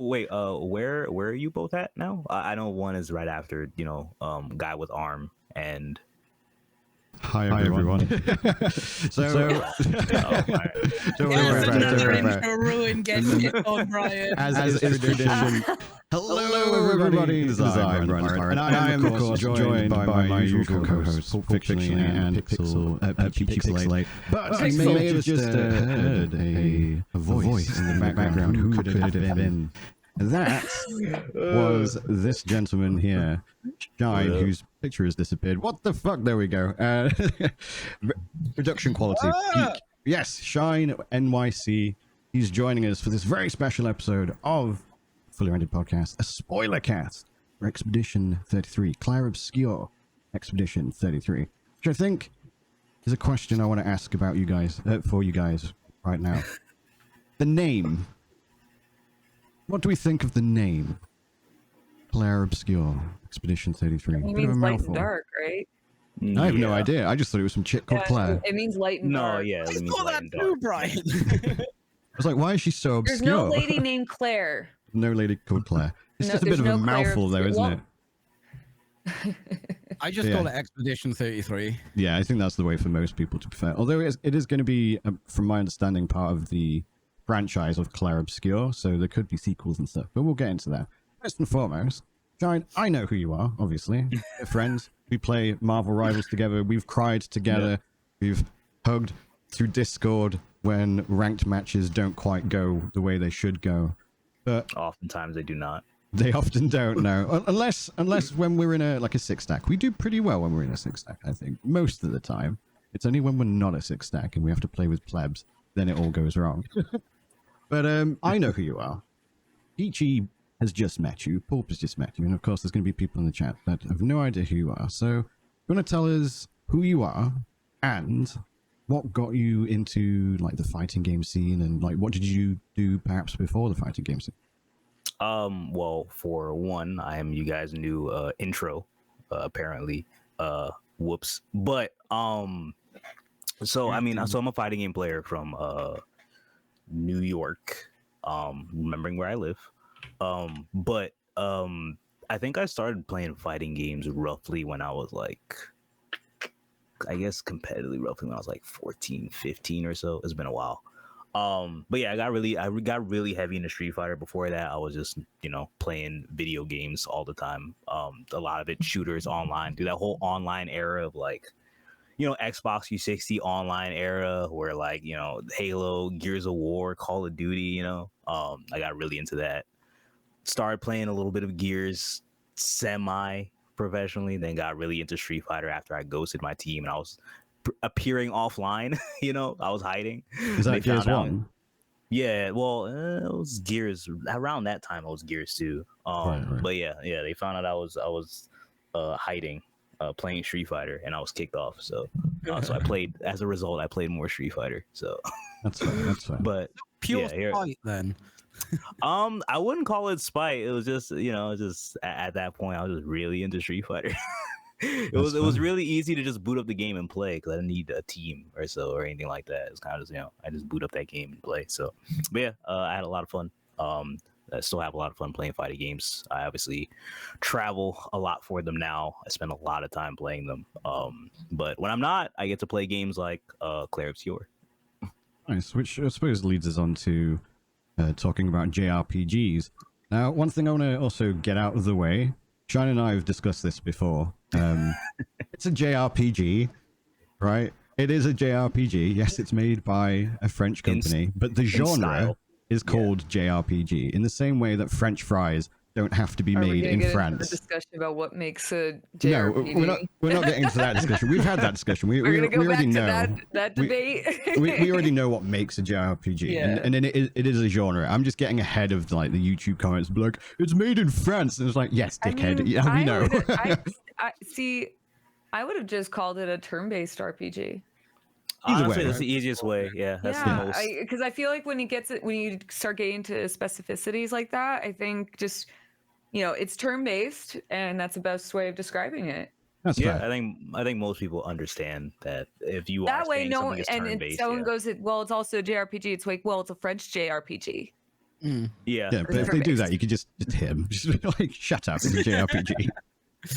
Wait, where are you both at now? I know one is right after, guy with arm and Hi everyone. so, oh, my. don't There's worry another about intro ruin. Get it on, Brian. As is tradition. Hello everybody. This is I, Brian, and I am of course joined by my usual co-hosts, Pulp Fiction and Pixelate. But you may have just heard a voice in the background. Who could it have been? That was this gentleman here, Shine, whose picture has disappeared. What the fuck? There we go. Production quality. Peak. Yes, ShineNYC. He's joining us for this very special episode of Fully Rendered Podcast, a Spoilercast for Expedition 33, Clair Obscur Expedition 33, which I think is a question I want to ask about you guys, for you guys right now. The name. What do we think of the name? Clair Obscur Expedition 33. It means light and dark, right? I have no idea. I just thought it was some chick called Claire. It means light and dark. No, yeah, I it means thought light that and too, dark. Brian. I was like, why is she so obscure? There's no lady named Claire. No lady called Claire. It's No, just a bit there's of a no Claire mouthful, though, isn't it? I just Yeah. call it Expedition 33. Yeah, I think that's the way for most people, to be fair. Although it is going to be, from my understanding, part of the franchise of Clair Obscur, so there could be sequels and stuff, but we'll get into that. First and foremost, Shine, I know who you are, obviously. We're friends. We play Marvel Rivals together. We've cried together. Yeah. We've hugged through Discord when ranked matches don't quite go the way they should go. But oftentimes they do not. They often don't, no. Unless when we're in a six stack. We do pretty well when we're in a six stack, I think. Most of the time. It's only when we're not a six stack and we have to play with plebs, then it all goes wrong. But I know who you are. Ichi has just met you. Pulp has just met you. And of course, there's going to be people in the chat that have no idea who you are. So you want to tell us who you are and what got you into like the fighting game scene, and like what did you do perhaps before the fighting game scene? Well, for one, I am you guys' new intro, apparently. Whoops. But so I mean, so I'm a fighting game player from New York, remembering where I live. But I think I started playing fighting games roughly when I was like, I guess competitively roughly when I was like 14, 15 or so. It's been a while. But yeah, I got really heavy into Street Fighter. Before that, I was just, playing video games all the time. A lot of it shooters online, through that whole online era of like, Xbox 360 online era where like, Halo, Gears of War, Call of Duty, I got really into that. Started playing a little bit of Gears semi-professionally, then got really into Street Fighter after I ghosted my team and I was appearing offline. I was hiding. Is that Gears 1? Yeah, well, it was Gears. Around that time, it was Gears 2. Right. But yeah, they found out I was hiding, playing Street Fighter, and I was kicked off. So I played. As a result, I played more Street Fighter. So that's fine. But pure spite then. I wouldn't call it spite. It was just, just at that point, I was just really into Street Fighter. It was really easy to just boot up the game and play because I didn't need a team or anything like that. It's kind of just, I just boot up that game and play. So, but yeah, I had a lot of fun. I still have a lot of fun playing fighting games. I obviously travel a lot for them now. I spend a lot of time playing them. But when I'm not, I get to play games like Clair Obscur. Nice, which I suppose leads us on to talking about JRPGs. Now, one thing I want to also get out of the way, Shine and I have discussed this before. It's a JRPG, right? It is a JRPG. Yes, it's made by a French company, but the genre is called JRPG in the same way that French fries don't have to be made in France. Into the discussion about what makes a JRPG. No, we're not getting into that discussion. We've had that discussion. We already know that debate. we already know what makes a JRPG, and then it is a genre. I'm just getting ahead of like the YouTube comments, like it's made in France, and it's like, yes, dickhead. We know. I would have just called it a turn-based RPG. Honestly, that's the easiest way. Yeah, that's the most. Because I feel like when you start getting into specificities like that, I think just it's turn-based, and that's the best way of describing it. That's fair. I think most people understand that if you that are way, saying something is turn-based, someone goes, well, it's also a JRPG. It's like, well, it's a French JRPG. Yeah. Yeah, but if they do that, you could just hit him. Just be like, shut up, it's a JRPG.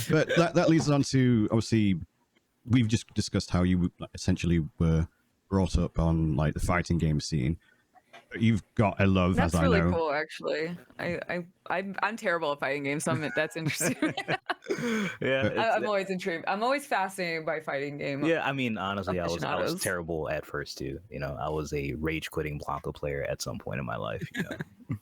But that leads on to, obviously, we've just discussed how you essentially were brought up on like the fighting game scene. But you've got a love, That's as I really know. cool, actually. I'm terrible at fighting games, so that's interesting. I'm always intrigued. I'm always fascinated by fighting game. Yeah, I mean, honestly, I was aficionados. terrible at first too. You know, I was a rage quitting Blanca player at some point in my life. You know,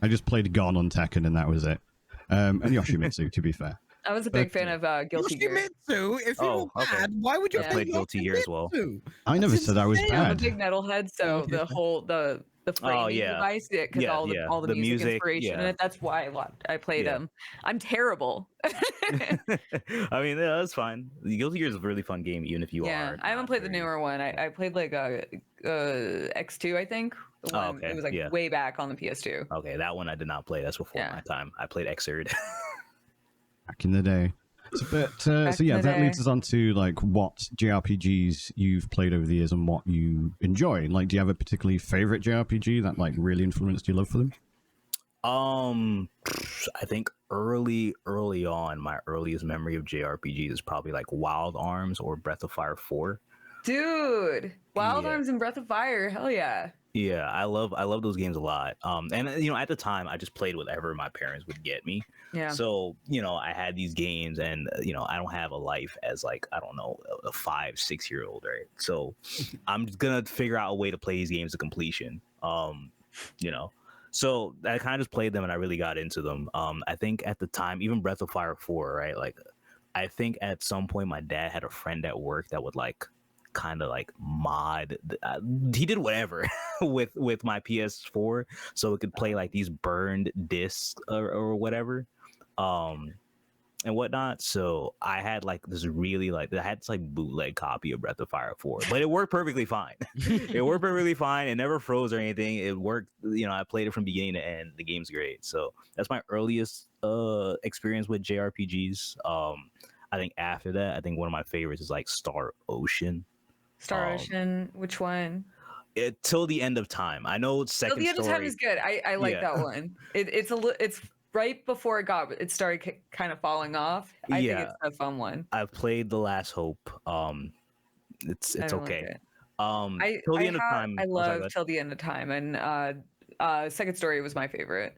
I just played Gon on Tekken, and that was it. And Yoshimitsu, to be fair. I was a big fan of Guilty Gear. Yoshimitsu, if you were bad, why would you I play played Guilty Gear as well. Yoshimitsu? I never said I was insane. I'm a bad. big metalhead, so Okay. the framing device, because all the music inspiration in it. That's why I played them. I'm terrible. I mean, yeah, that's fine. Guilty Gear is a really fun game, even if you are. Yeah, I haven't played the newer one. I played like X2, I think. The one, it was like way back on the PS2. Okay, that one I did not play. That's before my time. I played Xrd. Back in the day. So yeah, that leads us on to like what JRPGs you've played over the years and what you enjoy. Like, do you have a particularly favorite JRPG that like really influenced your love for them? I think early on, my earliest memory of JRPGs is probably like Wild Arms or Breath of Fire 4. Dude, Wild Arms and Breath of Fire, hell yeah. Yeah, I love those games a lot. And you know, at the time, I just played whatever my parents would get me. Yeah. So you know, I had these games, and you know, I don't have a life as like, I don't know, a 5-6 year old, right? So I'm just gonna figure out a way to play these games to completion. You know, so I kind of just played them, and I really got into them. I think at the time, even Breath of Fire 4, right? Like, I think at some point my dad had a friend at work that would like kind of like mod. He did whatever with my PS4, so it could play like these burned discs or whatever, and whatnot. So I had like this really like bootleg copy of Breath of Fire 4, but it worked perfectly fine. It worked perfectly fine. It never froze or anything. It worked. You know, I played it from beginning to end. The game's great. So that's my earliest experience with JRPGs. I think after that, I think one of my favorites is like Star Ocean. Star Ocean, which one? Till the End of Time. I know second Till the End story. of Time is good. I like that one. It's right before it started kind of falling off. I think it's a fun one. I've played The Last Hope. It's okay. Till the End of Time. I love Till the End of Time, and Second Story was my favorite.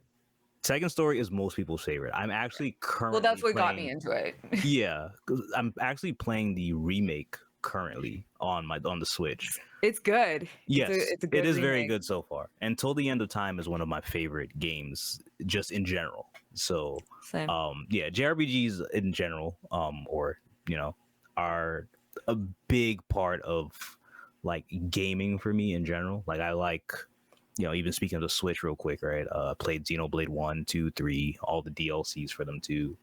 Second Story is most people's favorite. I'm actually currently. Well, that's what got me into it. Yeah, because I'm actually playing the remake currently on the Switch. It's good. Yes, it's a good it is remake. very good so far. And Till the End of Time is one of my favorite games, just in general. So, Same. yeah, JRPGs in general, or you know, are a big part of like gaming for me in general. Like, I like, you know, even speaking of the Switch real quick, right? Played Xenoblade 1, 2, 3, all the DLCs for them too.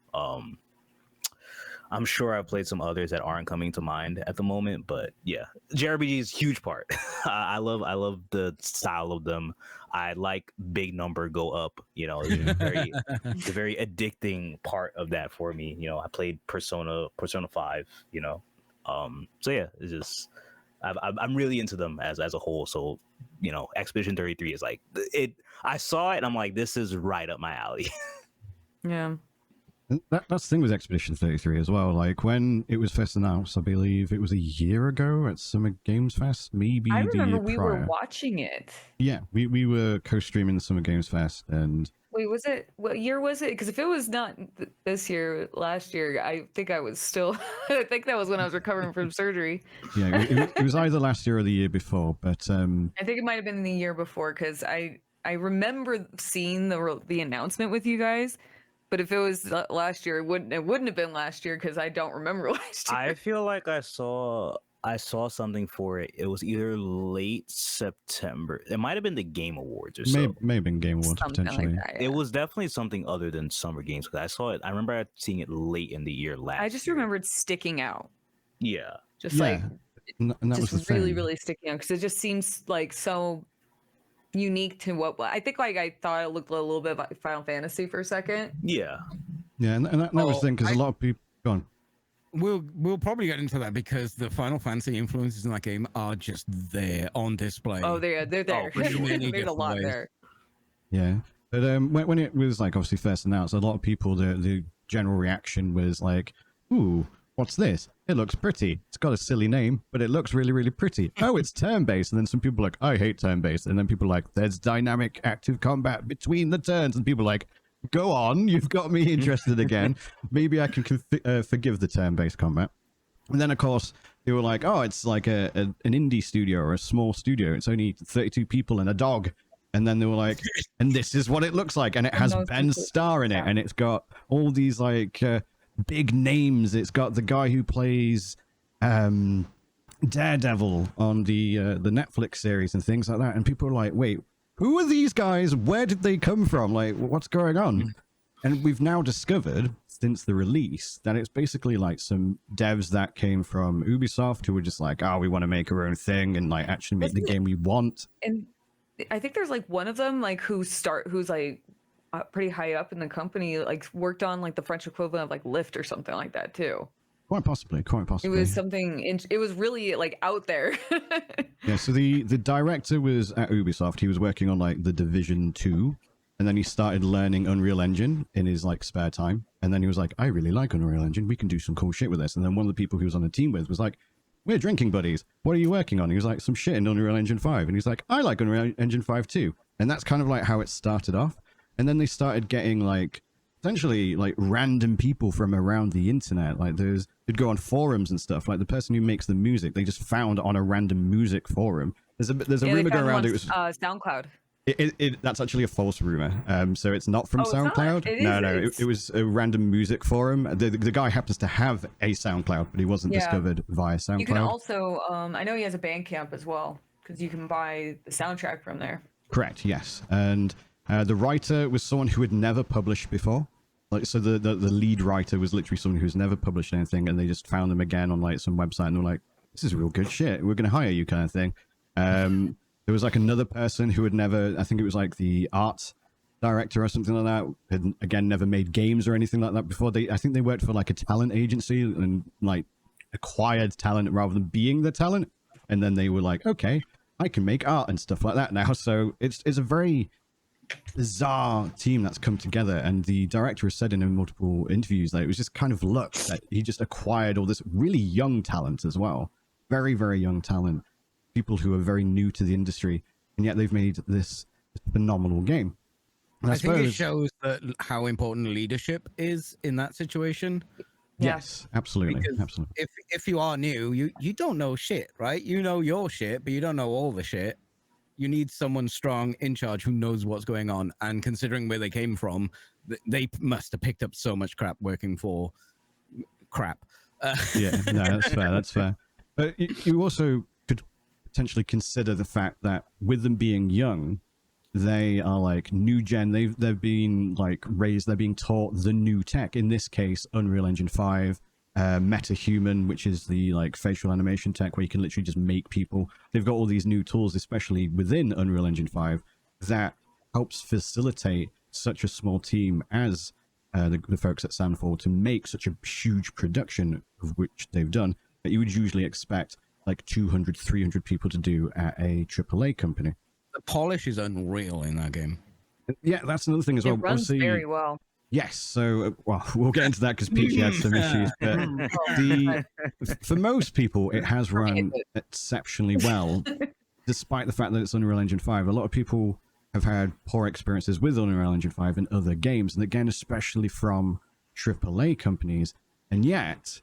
I'm sure I've played some others that aren't coming to mind at the moment, but yeah, JRPG is a huge part. I love the style of them. I like big number go up. You know, it's a very addicting part of that for me. You know, I played Persona 5. You know, so yeah, it's just I'm really into them as a whole. So you know, Expedition 33 is like it. I saw it and I'm like, this is right up my alley. Yeah. And that's the thing with Expedition 33 as well. Like, when it was first announced, I believe it was a year ago at Summer Games Fest, maybe I the remember year we prior. were watching it. Yeah, we were co-streaming the Summer Games Fest, and Wait, was it? What year was it? Because if it was not this year, last year, I think I was still. I think that was when I was recovering from surgery. yeah, it was either last year or the year before. But I think it might have been the year before, because I remember seeing the announcement with you guys. But if it was last year, it wouldn't have been last year, because I don't remember last year. I feel like I saw something for it. It was either late September. It might have been the Game Awards or something. may have been Game Awards Something potentially. like that, yeah. It was definitely something other than Summer Games, because I saw it. I remember seeing it late in the year last. I just year. remembered sticking out. Yeah. Just Yeah, like and that was the just really, thing. really sticking out, because it just seems like so unique to what I think. Like, I thought it looked a little bit like Final Fantasy for a second. Yeah. Yeah, and that was the thing, because a lot of people. Go on. We'll probably get into that, because the Final Fantasy influences in that game are just there on display. Oh, they're there. for sure. Many There's a different lot ways. there. Yeah, but when it was like obviously first announced, a lot of people the general reaction was like, "Ooh, what's this? It looks pretty. It's got a silly name, but it looks really really pretty. Oh, it's turn-based." And then some people are like, "I hate turn-based," and then people are like, "There's dynamic active combat between the turns," and people are like, "Go on, you've got me interested again. Maybe I can forgive the turn-based combat." And then of course they were like, "Oh, it's like an indie studio or a small studio. It's only 32 people and a dog." And then they were like, and this is what it looks like. And it has Ben Starr in it. And it's got all these like big names. It's got the guy who plays Daredevil on the Netflix series and things like that. And people are like, wait, who are these guys? Where did they come from? Like, what's going on? And we've now discovered since the release that it's basically like some devs that came from Ubisoft who were just like, oh, we want to make our own thing and like actually make the game we want. And I think there's like one of them like who's like pretty high up in the company, like worked on like the French equivalent of like Lyft or something like that too. Quite possibly. It was something. It was really like out there. Yeah. So the director was at Ubisoft. He was working on like the Division 2, and then he started learning Unreal Engine in his like spare time. And then he was like, I really like Unreal Engine. We can do some cool shit with this. And then one of the people he was on the team with was like, we're drinking buddies. What are you working on? He was like, some shit in Unreal Engine 5. And he's like, I like Unreal Engine 5 too. And that's kind of like how it started off. And then they started getting like essentially like random people from around the internet. Like they'd go on forums and stuff. Like the person who makes the music, they just found on a random music forum. There's a rumor going around. It was SoundCloud. That's actually a false rumor. So it's not from SoundCloud. No, it was a random music forum. The guy happens to have a SoundCloud, but he wasn't discovered via SoundCloud. You can also, I know he has a Bandcamp as well, because you can buy the soundtrack from there. Correct. Yes, and the writer was someone who had never published before. Like, so the lead writer was literally someone who's never published anything, and they just found them again on like some website, and they were like, "This is real good shit. We're going to hire you," kind of thing. There was like another person who had never, I think it was like the art director or something like that, had again never made games or anything like that before. I think they worked for like a talent agency and like acquired talent rather than being the talent. And then they were like, okay, I can make art and stuff like that now. So it's a very bizarre team that's come together. And the director has said in multiple interviews that it was just kind of luck that he just acquired all this really young talent as well. Very, very young talent. People who are very new to the industry, and yet they've made this phenomenal game. And I think it shows how important leadership is in that situation. Yes, absolutely. Because absolutely. If you are new, you don't know shit, right? You know your shit, but you don't know all the shit. You need someone strong in charge who knows what's going on. And considering where they came from, they must have picked up so much crap working for crap. Yeah, no, that's fair. That's fair. But you also could potentially consider the fact that with them being young, they are like new gen. They've been like raised. They're being taught the new tech. In this case, Unreal Engine 5, MetaHuman, which is the like facial animation tech where you can literally just make people. They've got all these new tools, especially within Unreal Engine 5, that helps facilitate such a small team as the folks at Sandfall to make such a huge production of which they've done that you would usually expect like 200, 300 people to do at a AAA company. The polish is unreal in that game. Yeah, that's another thing as well. It runs Obviously, very well. yes, so well, we'll get into that because Peachy had some issues, but for most people, it has run exceptionally well, despite the fact that it's Unreal Engine 5. A lot of people have had poor experiences with Unreal Engine 5 and other games, and again, especially from AAA companies, and yet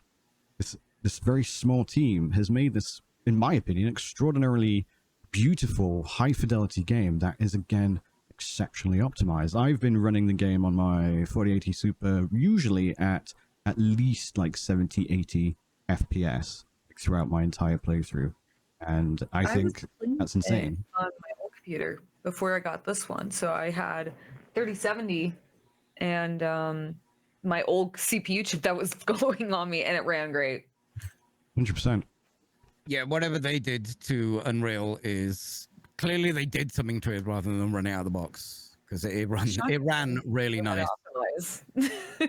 this very small team has made this, in my opinion, extraordinarily beautiful, high-fidelity game that is, again, exceptionally optimized. I've been running the game on my 4080 Super usually at least like 70, 80 FPS throughout my entire playthrough. And I think that's insane. On my old computer before I got this one. So I had 3070 and my old CPU chip that was going on me, and it ran great. 100%. Yeah, whatever they did to Unreal is clearly they did something to it rather than running out of the box, because it ran really nice.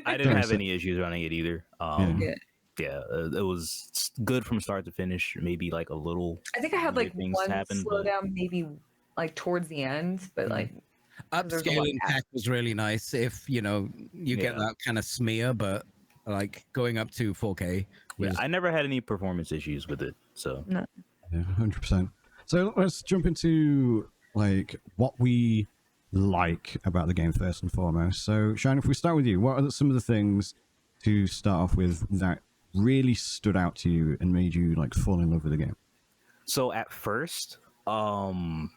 I didn't have any issues running it either. Yeah, it was good from start to finish. Maybe like a little. I think I had like one slowdown, maybe like towards the end, but like. There's a lot Upscaling of tech was really nice if you get Yeah. that kind of smear, but like going up to 4K Yeah, was I never had any performance issues with it. So No. Yeah, 100%. So let's jump into like what we like about the game first and foremost. So Shine, if we start with you, what are some of the things to start off with that really stood out to you and made you like fall in love with the game? So at first, I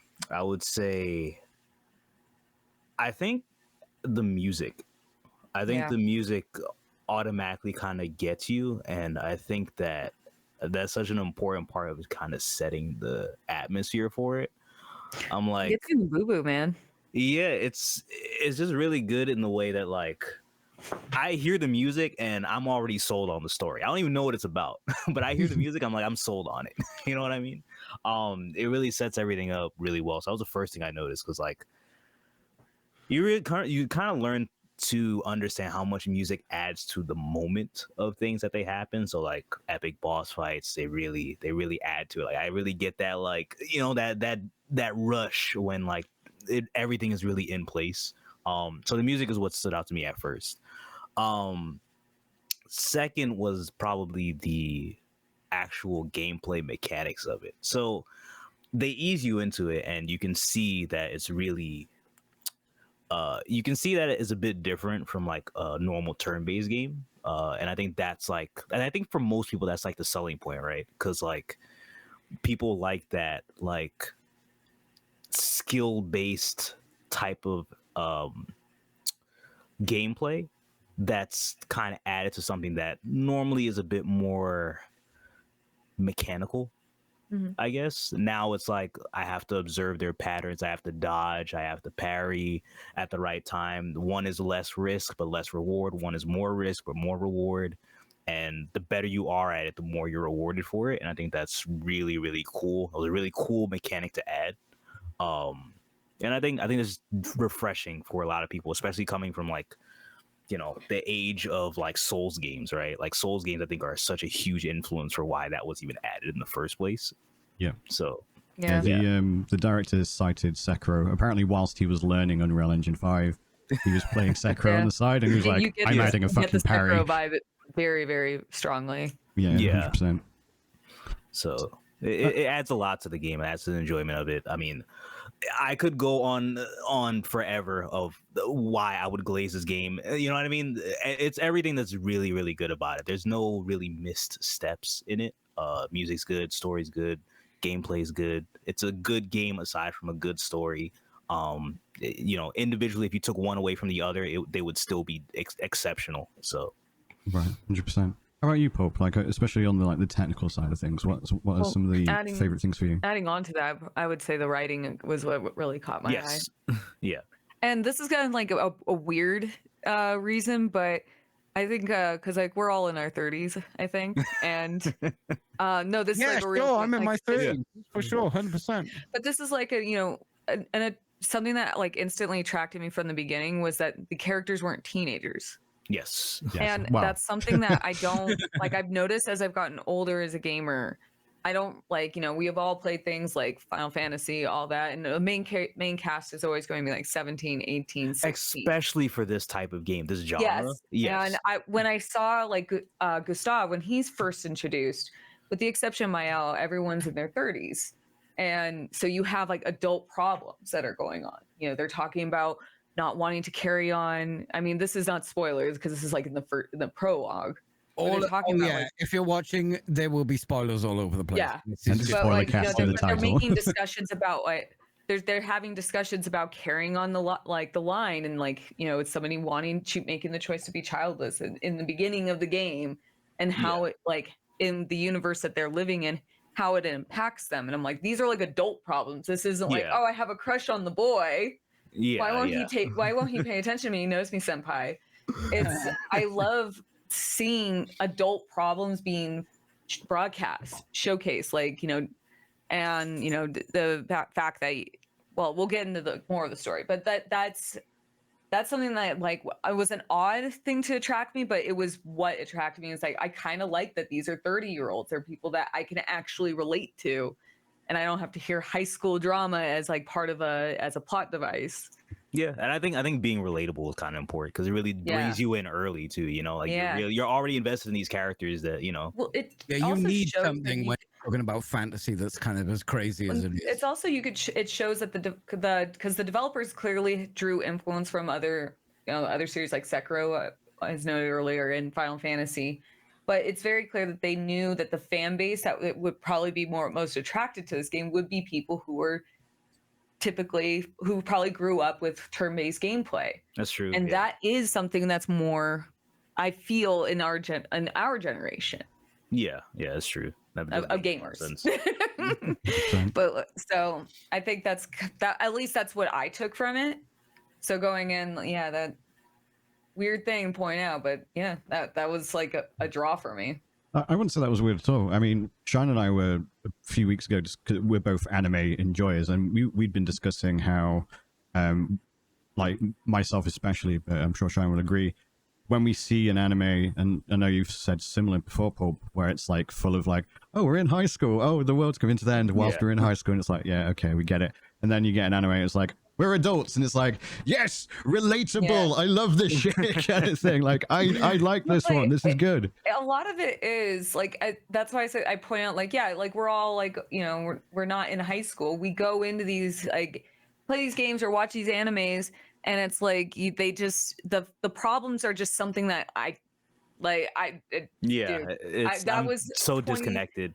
would say I think the music. I think Yeah. the music automatically kind of gets you, and I think that's such an important part of kind of setting the atmosphere for it. I'm like, It's in the boo boo, man. yeah, it's just really good in the way that like I hear the music and I'm already sold on the story. I don't even know what it's about, but I hear the music, I'm like, I'm sold on it. You know what I mean? It really sets everything up really well. So that was the first thing I noticed because like you kind of learn to understand how much music adds to the moment of things that they happen. So like epic boss fights, they really add to it. Like I really get that like that rush when like everything is really in place. So the music is what stood out to me at first. Second was probably the actual gameplay mechanics of it. So they ease you into it, and you can see that it's really you can see that it is a bit different from like a normal turn-based game. And I think for most people that's like the selling point, right? Because like people like that like skill-based type of gameplay that's kind of added to something that normally is a bit more mechanical. Mhm. I guess now it's like I have to observe their patterns. I have to dodge. I have to parry at the right time. One is less risk but less reward. One is more risk but more reward. And the better you are at it, the more you're rewarded for it. And I think that's really, really cool. It was a really cool mechanic to add. And I think it's refreshing for a lot of people, especially coming from like the age of like Souls games, right? Like Souls games I think are such a huge influence for why that was even added in the first place. Yeah. So Yeah, Yeah. the director cited Sekiro. Apparently, whilst he was learning Unreal Engine 5, he was playing Sekiro Yeah. on the side, and he was You like, get "I'm the, adding a you get the fucking parry." Sekiro vibe very, very strongly. Yeah, Yeah. 100%. So it adds a lot to the game. It adds to the enjoyment of it. I mean, I could go on forever of why I would glaze this game. You know what I mean? It's everything that's really, really good about it. There's no really missed steps in it. Music's good, story's good, gameplay's good. It's a good game aside from a good story. Individually, if you took one away from the other, they would still be exceptional. So Right, 100%. How about you, Pope? Like, especially on the technical side of things, what are Well, some of the adding- favorite things for you? Adding on to that, I would say the writing was what really caught my eye. yes, yeah, And this is kind of like a weird reason, but I think because like we're all in our 30s, I think, and no, this is yeah, like a real sure. thing. I'm in my Like, this- 30s for sure, 100%. but this is like something that like instantly attracted me from the beginning was that the characters weren't teenagers. yes, Yes. And Wow. that's something that I don't like. I've noticed as I've gotten older as a gamer. I don't like, we have all played things like Final Fantasy, all that. And the main cast is always going to be like 17, 18, 16. especially for this type of game, this genre. Yes. And when I saw like Gustav, when he's first introduced, with the exception of Mael, everyone's in their 30s. And so you have like adult problems that are going on. They're talking about not wanting to carry on. I mean, this is not spoilers because this is like in the prologue. If you're watching, there will be spoilers all over the place. Yeah. This And is it's just- spoiler cast in the they're title. making discussions about like they're having discussions about carrying on the line and like it's somebody making the choice to be childless in the beginning of the game and how it like in the universe that they're living in how it impacts them. And I'm like, these are like adult problems. This isn't like, oh, I have a crush on the boy. Yeah, Why won't he pay attention to me? He knows me, senpai. I love seeing adult problems being broadcast, showcased, like, and the fact that, well, we'll get into the more of the story, but that's something that like it was an odd thing to attract me, but it was what attracted me. It's like I kind of like that these are 30-year-olds. They're people that I can actually relate to, and I don't have to hear high school drama as like part of as a plot device. Yeah, and I think being relatable is kind of important because it really brings you in early too. You know, like you're already invested in these characters that you know. Well, it Yeah, you also need shows that something when you're talking about fantasy that's kind of as crazy as it is. it's also it shows that because the developers clearly drew influence from other other series like Sekiro, as noted earlier, in Final Fantasy, but it's very clear that they knew that the fan base that it would probably be most attracted to this game would be people who were who probably grew up with turn-based gameplay. That's true, and that is something that's more, I feel, in our generation. Yeah, that's true. Of gamers. Mm-hmm. But so I think that at least that's what I took from it. So going in, that weird thing to point out, but yeah, that was like a draw for me. I wouldn't say that was weird at all. I mean, Shine and I were a few weeks ago, just 'cause we're both anime enjoyers, and we'd been discussing how, like myself especially, but I'm sure Shine will agree, when we see an anime, and I know you've said similar before, Paul, where it's like full of like, oh, we're in high school, oh, the world's coming to the end whilst we're in high school, and it's like, yeah, okay, we get it. And then you get an anime, it's like, we're adults, and it's like, yes, relatable, I love this shit kind of thing. Like, I like this one, this is good. A lot of it is like, that's why I point out, like, like we're all like, we're not in high school. We go into these, like, play these games or watch these animes, and it's like they just the problems are just something that that was so disconnected.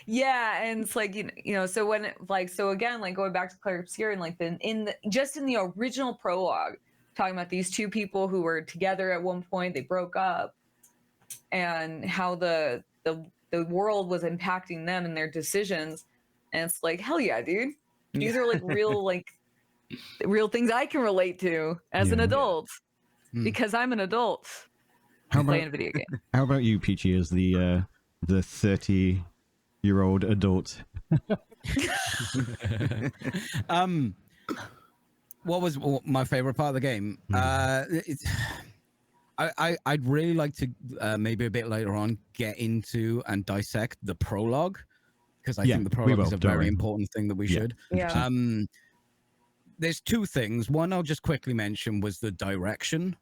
Yeah, and it's like so when so again, like going back to Clair Obscur, and like in the original prologue, talking about these two people who were together at one point, they broke up, and how the world was impacting them and their decisions, and it's like, hell yeah, dude, these are like real things I can relate to as an adult, because I'm an adult playing a video game. How about you, Peachy, as the 30-year-old adult? What was my favorite part of the game? I'd really like to maybe a bit later on get into and dissect the prologue, because I think the prologue is a very important thing that we should. Yeah. There's two things. One I'll just quickly mention was the direction,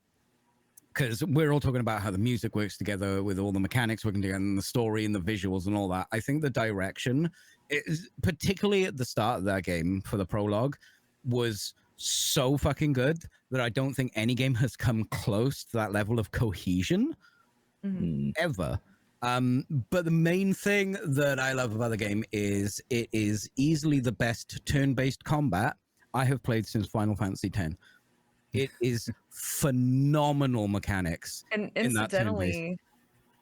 because we're all talking about how the music works together with all the mechanics working together and the story and the visuals and all that. I think the direction, is, particularly at the start of that game for the prologue, was so fucking good that I don't think any game has come close to that level of cohesion ever. But the main thing that I love about the game is it is easily the best turn-based combat I have played since Final Fantasy X. It is phenomenal mechanics. And incidentally,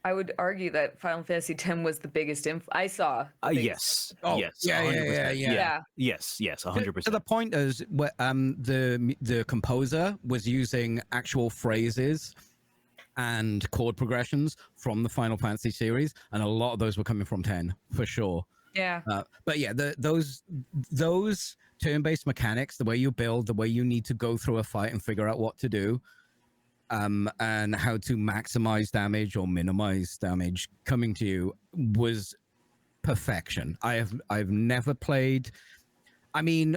I would argue that Final Fantasy X was the biggest I saw. Yes. Oh, yes. Yeah. 100%. Yes. 100%. So the point is, the composer was using actual phrases and chord progressions from the Final Fantasy series, and a lot of those were coming from 10 for sure. Yeah. But yeah, those turn-based mechanics, the way you build, the way you need to go through a fight and figure out what to do, and how to maximize damage or minimize damage coming to you, was perfection. I've never played. I mean,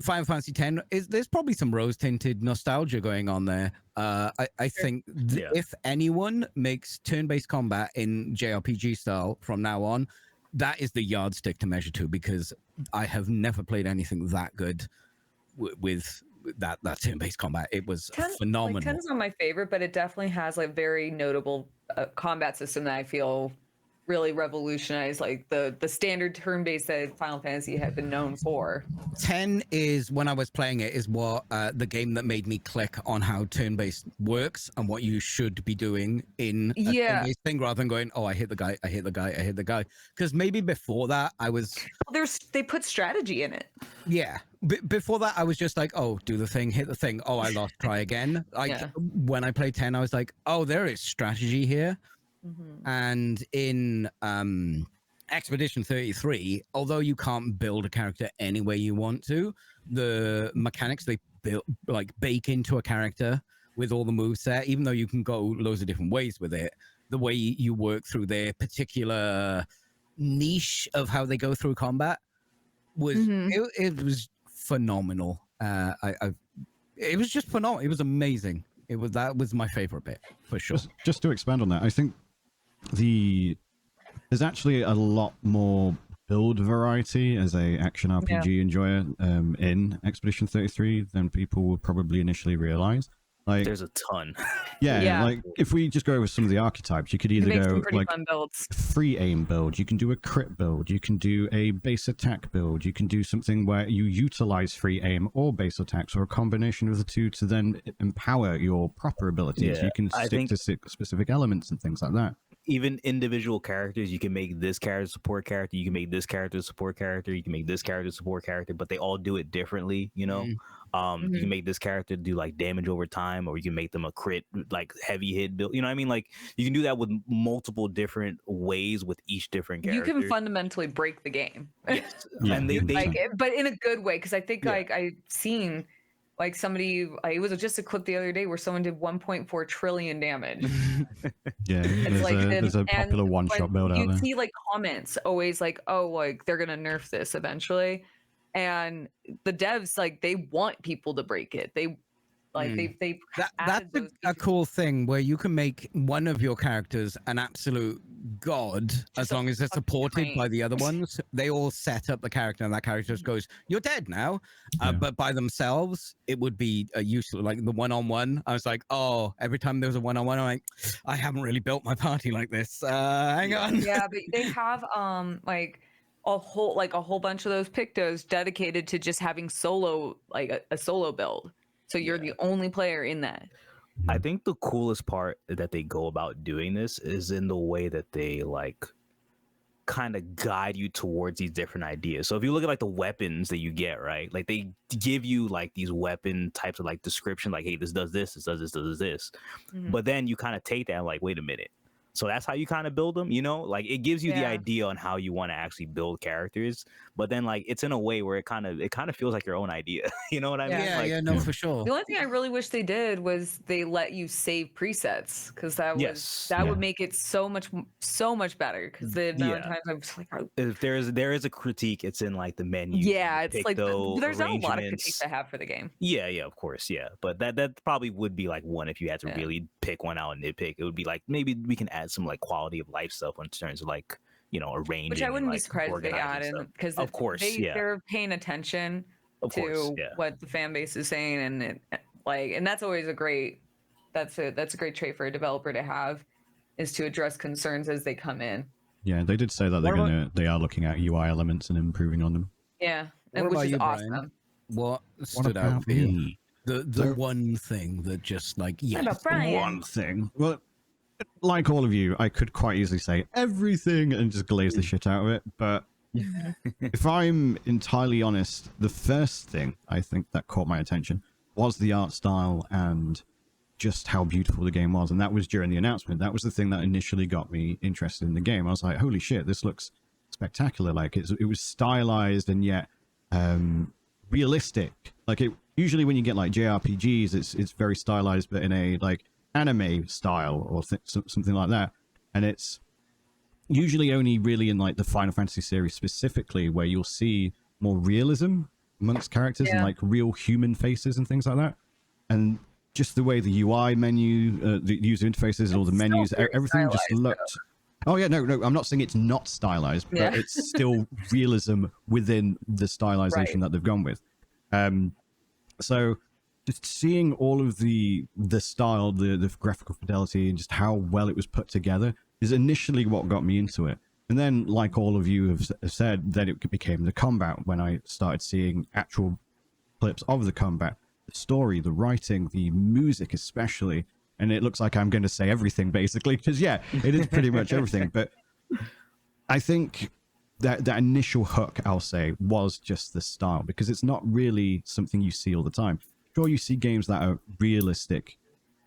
Final Fantasy X there's probably some rose-tinted nostalgia going on there. I think if anyone makes turn-based combat in JRPG style from now on, that is the yardstick to measure to, because I have never played anything that good with that turn-based combat. It was phenomenal. 10 is not my favorite, but it definitely has like very notable combat system that I feel really revolutionized, like the standard turn-based that Final Fantasy had been known for. 10 is, when I was playing it, is what the game that made me click on how turn-based works and what you should be doing in a turn-based thing, rather than going, oh, I hit the guy. Because maybe before that I was... Well, they put strategy in it. Yeah. Before that I was just like, oh, do the thing, hit the thing. Oh, I lost, try again. When I played 10, I was like, oh, there is strategy here. And in Expedition 33, although you can't build a character any way you want to, the mechanics they build, like, bake into a character with all the moveset, even though you can go loads of different ways with it, the way you work through their particular niche of how they go through combat was it was phenomenal. it was just phenomenal. It was amazing. That was my favorite bit for sure. Just to expand on that, I think there's actually a lot more build variety as a action RPG enjoyer in Expedition 33 than people would probably initially realize. Like, there's a ton. Yeah, like if we just go over some of the archetypes, you could either go like fun builds. free aim build, you can do a crit build, you can do a base attack build, you can do something where you utilize free aim or base attacks or a combination of the two to then empower your proper abilities. You can stick to specific elements and things like that. Even individual characters, you can make this character support character, you can make this character support character, you can make this character support character, but they all do it differently, you know. You can make this character do like damage over time, or you can make them a crit like heavy hit build, you know what I mean? Like you can do that with multiple different ways with each different character. You can fundamentally break the game. Yes. And they like, but in a good way, because I think like I've seen like somebody, it was just a clip the other day where someone did 1.4 trillion damage. There's a popular one-shot build out there. You see like comments always like, oh, like they're gonna nerf this eventually, and the devs like they want people to break it. They like that's a cool thing where you can make one of your characters an absolute god as long as it's supported by the other ones. They all set up the character and that character just goes, you're dead now. But by themselves it would be useless. Like the one-on-one, I was like, oh, every time there was a one-on-one I'm like, I haven't really built my party like this. Hang on. But they have like a whole bunch of those pictos dedicated to just having solo, like a solo build. So you're the only player in that. I think the coolest part that they go about doing this is in the way that they like kind of guide you towards these different ideas. So if you look at like the weapons that you get, right? Like they give you like these weapon types of like description, like, hey, this does this, this does this, does this. But then you kind of take that and like, wait a minute. So that's how you kind of build them, you know, like it gives you the idea on how you want to actually build characters, but then like it's in a way where it kind of feels like your own idea. You know what I mean? No, for sure. The only thing I really wish they did was they let you save presets, because that would make it so much better. Because the amount of times I was like, if there is a critique, it's in like the menu. Yeah, it's like there's not a lot of critiques I have for the game. Yeah, of course, yeah, but that probably would be like one if you had to really pick one out and nitpick. It would be like maybe we can add some like quality of life stuff in terms of like, you know, arranging, which I wouldn't be like, surprised if they added, because of course they're paying attention to what the fan base is saying, and and that's always a great trait for a developer to have, is to address concerns as they come in. Yeah, they did say that they are looking at UI elements and improving on them. Yeah, which is awesome. Brian? What stood out for you? The one thing that just like one thing. Well, like all of you, I could quite easily say everything and just glaze the shit out of it. But if I'm entirely honest, the first thing I think that caught my attention was the art style and just how beautiful the game was. And that was during the announcement. That was the thing that initially got me interested in the game. I was like, holy shit, this looks spectacular. Like it was stylized and yet realistic. Like it usually when you get like JRPGs, it's very stylized, but in a like anime style or something like that, and it's usually only really in like the Final Fantasy series specifically where you'll see more realism amongst characters and like real human faces and things like that, and just the way the UI menu, the user interfaces, all the menus, everything just looked. Oh yeah, no, I'm not saying it's not stylized, but it's still realism within the stylization that they've gone with. So just seeing all of the style, the graphical fidelity, and just how well it was put together is initially what got me into it. And then, like all of you have said, then it became the combat when I started seeing actual clips of the combat, the story, the writing, the music especially. And it looks like I'm going to say everything, basically, because, yeah, it is pretty much everything. But I think that initial hook, I'll say, was just the style, because it's not really something you see all the time. Sure, you see games that are realistic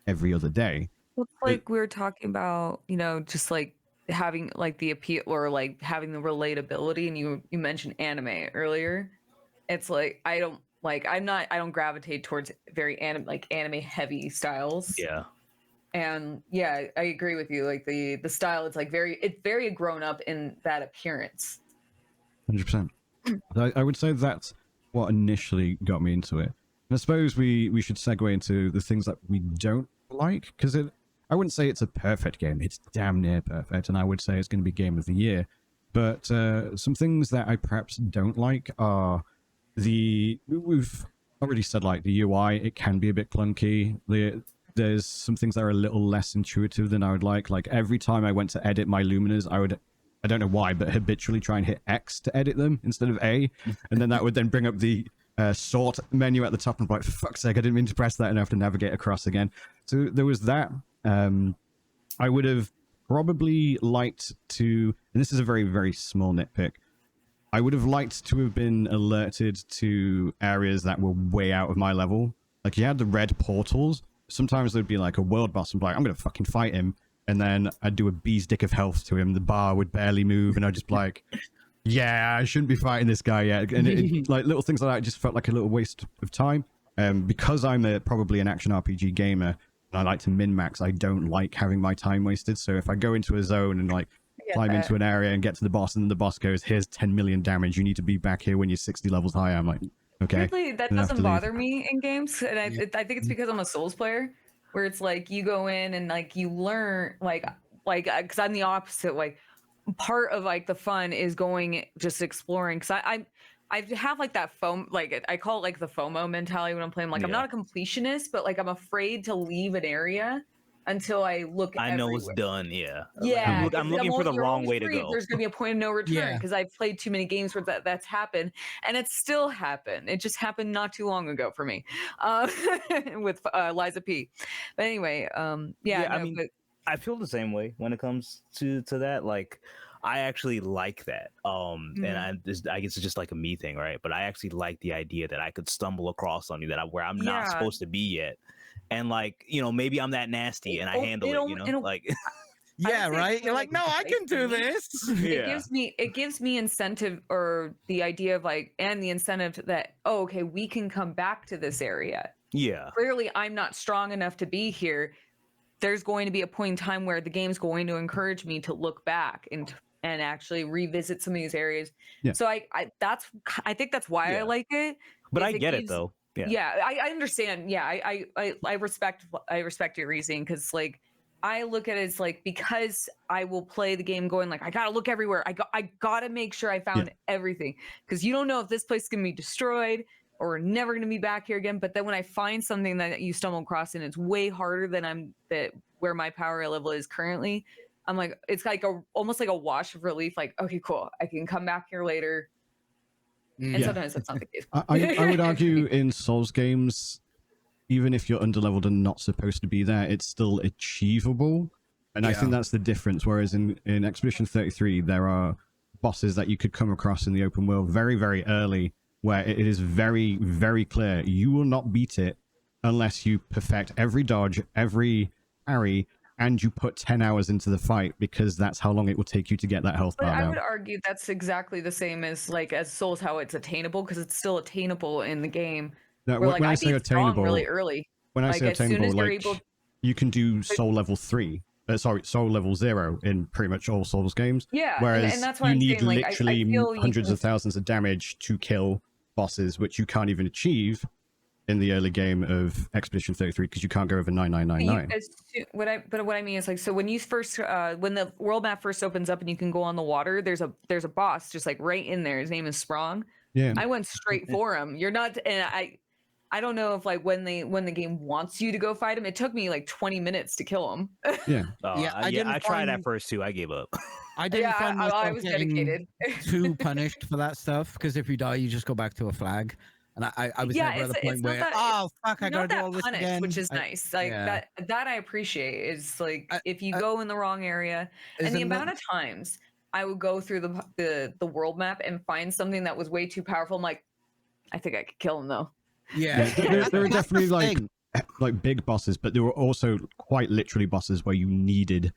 every other day. Well, it's like we were talking about, you know, just like having like the appeal or like having the relatability. And you mentioned anime earlier. It's like I don't gravitate towards very anime heavy styles. Yeah. And yeah, I agree with you. Like the style, it's very grown up in that appearance. 100%. I would say that's what initially got me into it. I suppose we should segue into the things that we don't like, because I wouldn't say it's a perfect game. It's damn near perfect, and I would say it's going to be game of the year. But some things that I perhaps don't like are we've already said, like, the UI. It can be a bit clunky. There's some things that are a little less intuitive than I would like. Like, every time I went to edit my Luminas, I don't know why, but habitually try and hit X to edit them instead of A, and then that would then bring up the sort menu at the top, and I'm like, for fuck's sake, I didn't mean to press that, and I have to navigate across again. So there was that. I would have probably liked to, and this is a very, very small nitpick, I would have liked to have been alerted to areas that were way out of my level. Like, you had the red portals. Sometimes there'd be like a world boss, and I'm like, I'm gonna fucking fight him, and then I'd do a bee's dick of health to him. The bar would barely move, and I'd just be like, yeah, I shouldn't be fighting this guy yet. And it, like, little things like that just felt like a little waste of time. Because I'm probably an action RPG gamer, and I like to min-max, I don't like having my time wasted. So if I go into a zone and like climb into an area and get to the boss, and then the boss goes, here's 10 million damage, you need to be back here when you're 60 levels higher, I'm like, okay. Weirdly, that doesn't bother me in games, and I think it's because I'm a Souls player, where it's like you go in and like you learn, like because I'm the opposite. Like, part of like the fun is going just exploring, because I have like that FOMO, like I call it like the FOMO mentality when I'm playing. Like, I'm not a completionist, but like I'm afraid to leave an area until I look. I know it's done. Yeah. Yeah. I'm looking for the wrong way to go. There's gonna be a point of no return, because I've played too many games where that's happened, and it still happened. It just happened not too long ago for me, with Liza P. But anyway, I feel the same way when it comes to that. Like, I actually like that. And I guess it's just like a me thing, right? But I actually like the idea that I could stumble across something where I'm not supposed to be yet. And like, maybe I'm that nasty and I handle it, like yeah, right. You're like, no, I can do this. It gives me incentive, or the idea of like, and the incentive that, oh, okay, we can come back to this area. Yeah. Clearly I'm not strong enough to be here. There's going to be a point in time where the game's going to encourage me to look back and actually revisit some of these areas. Yeah. So I think that's why I like it. But I get it though. Yeah, I understand. Yeah, I respect your reasoning, because like I look at it as like, because I will play the game going like, I gotta look everywhere. I gotta make sure I found everything, because you don't know if this place is gonna be destroyed or we're never gonna be back here again. But then when I find something that you stumble across and it's way harder than where my power level is currently, I'm like, it's like almost like a wash of relief. Like, okay, cool, I can come back here later. And sometimes that's not the case. I would argue in Souls games, even if you're underleveled and not supposed to be there, it's still achievable. And I think that's the difference. Whereas in Expedition 33, there are bosses that you could come across in the open world very, very early, where it is very, very clear you will not beat it unless you perfect every dodge, every parry, and you put 10 hours into the fight, because that's how long it will take you to get that health bar down. I would argue that's exactly the same as Souls, how it's attainable, because it's still attainable in the game. No, when I say attainable, really early. When I say attainable, like, you can do Soul level 3. Soul level 0 in pretty much all Souls games. Yeah, whereas and that's what you I'm need saying. literally hundreds of thousands of damage to kill bosses, which you can't even achieve in the early game of Expedition 33, because you can't go over 9999. What I mean is, like, so when you first when the world map first opens up and you can go on the water, there's a boss just like right in there. His name is Sprong. Yeah, I went straight for him. You're not, and I don't know if like when the game wants you to go fight him. It took me like 20 minutes to kill him. I tried at first too. I gave up. I didn't find myself I was dedicated. too punished for that stuff, because if you die, you just go back to a flag. And I was never at the point where, oh fuck, I gotta do all this again, which is nice. Like that I appreciate. Is like, if you go in the wrong area, and the amount of times I would go through the world map and find something that was way too powerful. I'm like, I think I could kill him though. Yeah, there are definitely like big bosses, but there were also quite literally bosses where you needed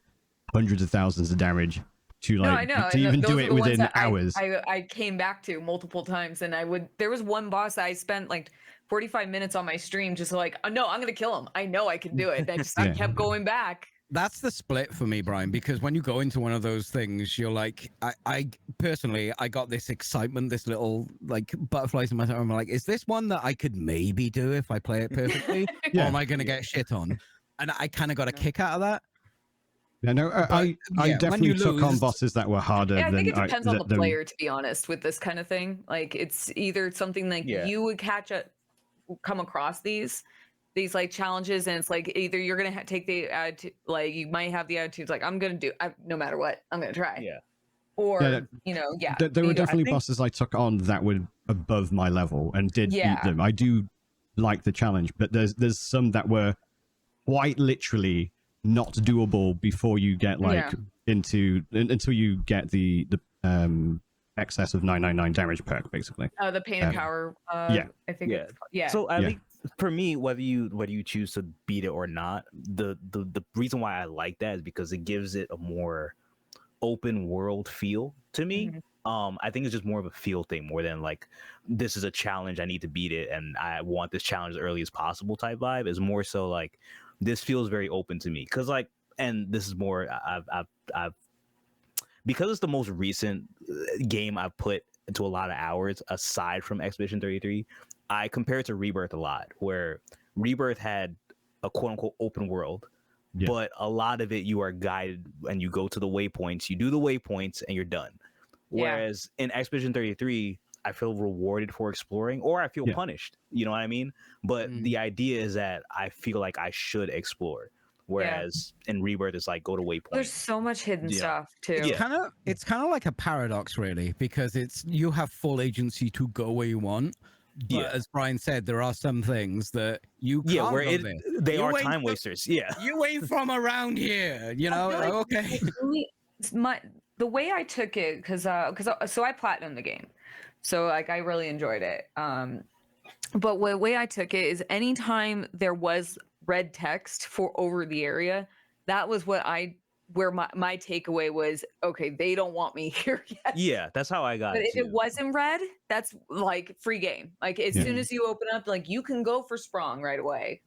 hundreds of thousands of damage to to even do it within hours. I came back to multiple times, and there was one boss that I spent like 45 minutes on my stream just like, oh, no, I'm gonna kill him. I know I can do it. I kept going back. That's the split for me, Brian, because when you go into one of those things, you're like, I personally, I got this excitement, this little like butterflies in my stomach. I'm like, is this one that I could maybe do if I play it perfectly? Or am I going to get shit on? And I kind of got a kick out of that. Yeah, no, I definitely took on bosses that were harder I than think it depends on the than- player, to be honest, with this kind of thing. Like, it's either something like you would come across these like challenges, and it's like either you're gonna take the attitude, like you might have the attitude like I'm gonna do no matter what, I'm gonna try. Or there were definitely bosses I took on that were above my level and did beat them. I do like the challenge, but there's some that were quite literally not doable before you get until you get the excess of 999 damage perk, basically. Oh, the pain and power. I think it's called. So I think for me, whether you choose to beat it or not, the reason why I like that is because it gives it a more open world feel to me. I think it's just more of a feel thing more than like this is a challenge, I need to beat it and I want this challenge as early as possible type vibe. Is more so like this feels very open to me because like, and this is more I've because it's the most recent game I've put into a lot of hours aside from Expedition 33. I compare it to Rebirth a lot, where Rebirth had a quote unquote open world, but a lot of it you are guided and you go to the waypoints, you do the waypoints and you're done. Whereas in Expedition 33, I feel rewarded for exploring, or I feel punished. You know what I mean? But the idea is that I feel like I should explore. Whereas in Rebirth, it's like go to waypoint. There's so much hidden stuff too. It's kind of like a paradox, really, because you have full agency to go where you want. But as Brian said, there are some things that you can't where go they are time wasters. You ain't from around here, you know? Okay. The way I took it, because I platinumed the game, so like I really enjoyed it. But the way I took it is anytime there was red text for over the area, that was where my takeaway was, okay, they don't want me here yet. Yeah, that's how I got but it. If it wasn't red, that's like free game. Like as soon as you open up, like you can go for Sprong right away,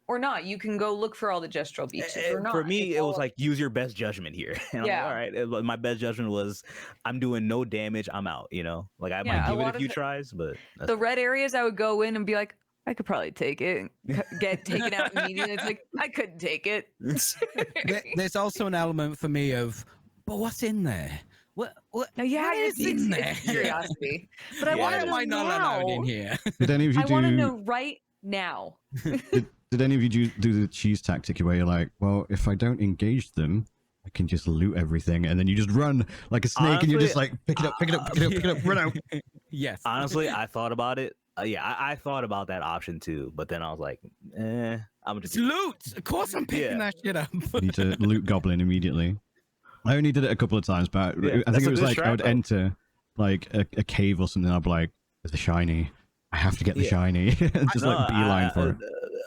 or not. You can go look for all the gestural beaches or not. For me, it was like use your best judgment here. And I'm like, all right. My best judgment was I'm doing no damage. I'm out. You know, like I might give it a few tries, but the red areas I would go in and be like, I could probably take it and get taken out immediately. It's like, I couldn't take it. There's also an element for me of, but what's in there? What is in there? Curiosity. But I want to know not allowed in here? Did any of you I want to know right now. Did any of you do the cheese tactic where you're like, well, if I don't engage them, I can just loot everything, and then you just run like a snake. Honestly, and you're just like, pick it up, run out. Yes. Honestly, I thought about it. I thought about that option too, but then I was like, I'm just loot. Of course, I'm picking that shit up. You need to loot goblin immediately. I only did it a couple of times, but I think it was like I would enter like a cave or something. I'd be like, "There's a shiny. I have to get the shiny." And just like beeline for it.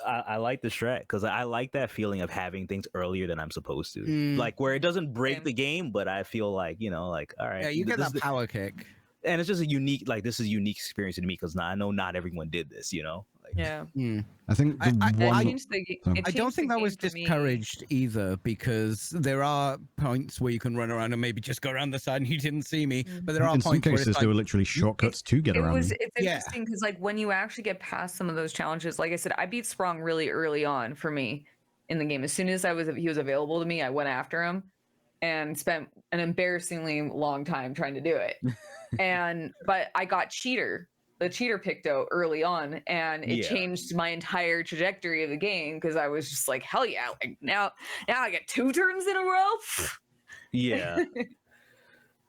I like the strat because I like that feeling of having things earlier than I'm supposed to, like where it doesn't break the game, but I feel like like all right, you get that power kick. And it's just a unique, like this is a unique experience to me because I know not everyone did this, you know. Like, I think I don't think that was discouraged either, because there are points where you can run around and maybe just go around the side and you didn't see me. But there are in points some cases there were literally shortcuts to get around. It's interesting because like when you actually get past some of those challenges, like I said, I beat Sprong really early on for me in the game. As soon as he was available to me, I went after him and spent an embarrassingly long time trying to do it. But I got the cheater picto early on, and it changed my entire trajectory of the game because I was just like, hell yeah, like now I get 2 turns in a row. Yeah.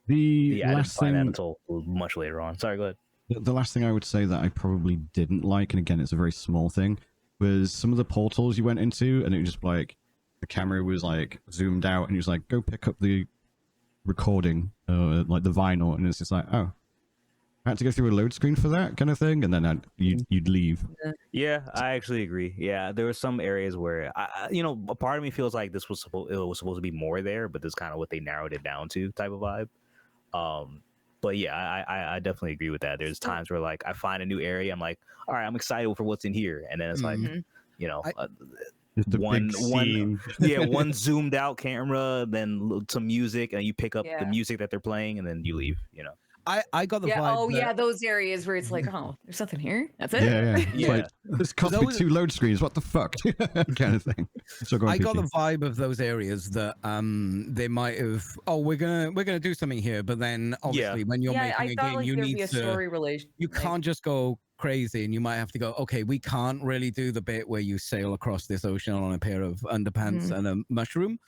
The I didn't last find that thing until much later on. Sorry, go ahead. The last thing I would say that I probably didn't like, and again it's a very small thing, was some of the portals you went into, and it was just like the camera was like zoomed out, and you was like, go pick up the recording, like the vinyl, and it's just like, oh, I had to go through a load screen for that kind of thing, and then you'd leave. Yeah, I actually agree. Yeah, there were some areas where a part of me feels like it was supposed to be more there, but this is kind of what they narrowed it down to type of vibe. But yeah, I definitely agree with that. There's times where like I find a new area, I'm like, all right, I'm excited for what's in here, and then it's like, Just a one big scene. one zoomed out camera, then some music, and you pick up the Yeah. music that they're playing, and then you leave. I got the Yeah. vibe. Oh, that- yeah. Those areas where it's like, oh, there's nothing here. That's it. Yeah. It's Yeah. like, this cost me Those- 2 load screens. What the fuck? Kind of thing. So go on, I got the PT. vibe of those areas that they might have. Oh, we're gonna do something here, but then obviously when you're Yeah, I making a thought game, like you there'd need be a to. story relation. You can't just go crazy, and you might have to go. Okay, we can't really do the bit where you sail across this ocean on a pair of underpants and a mushroom.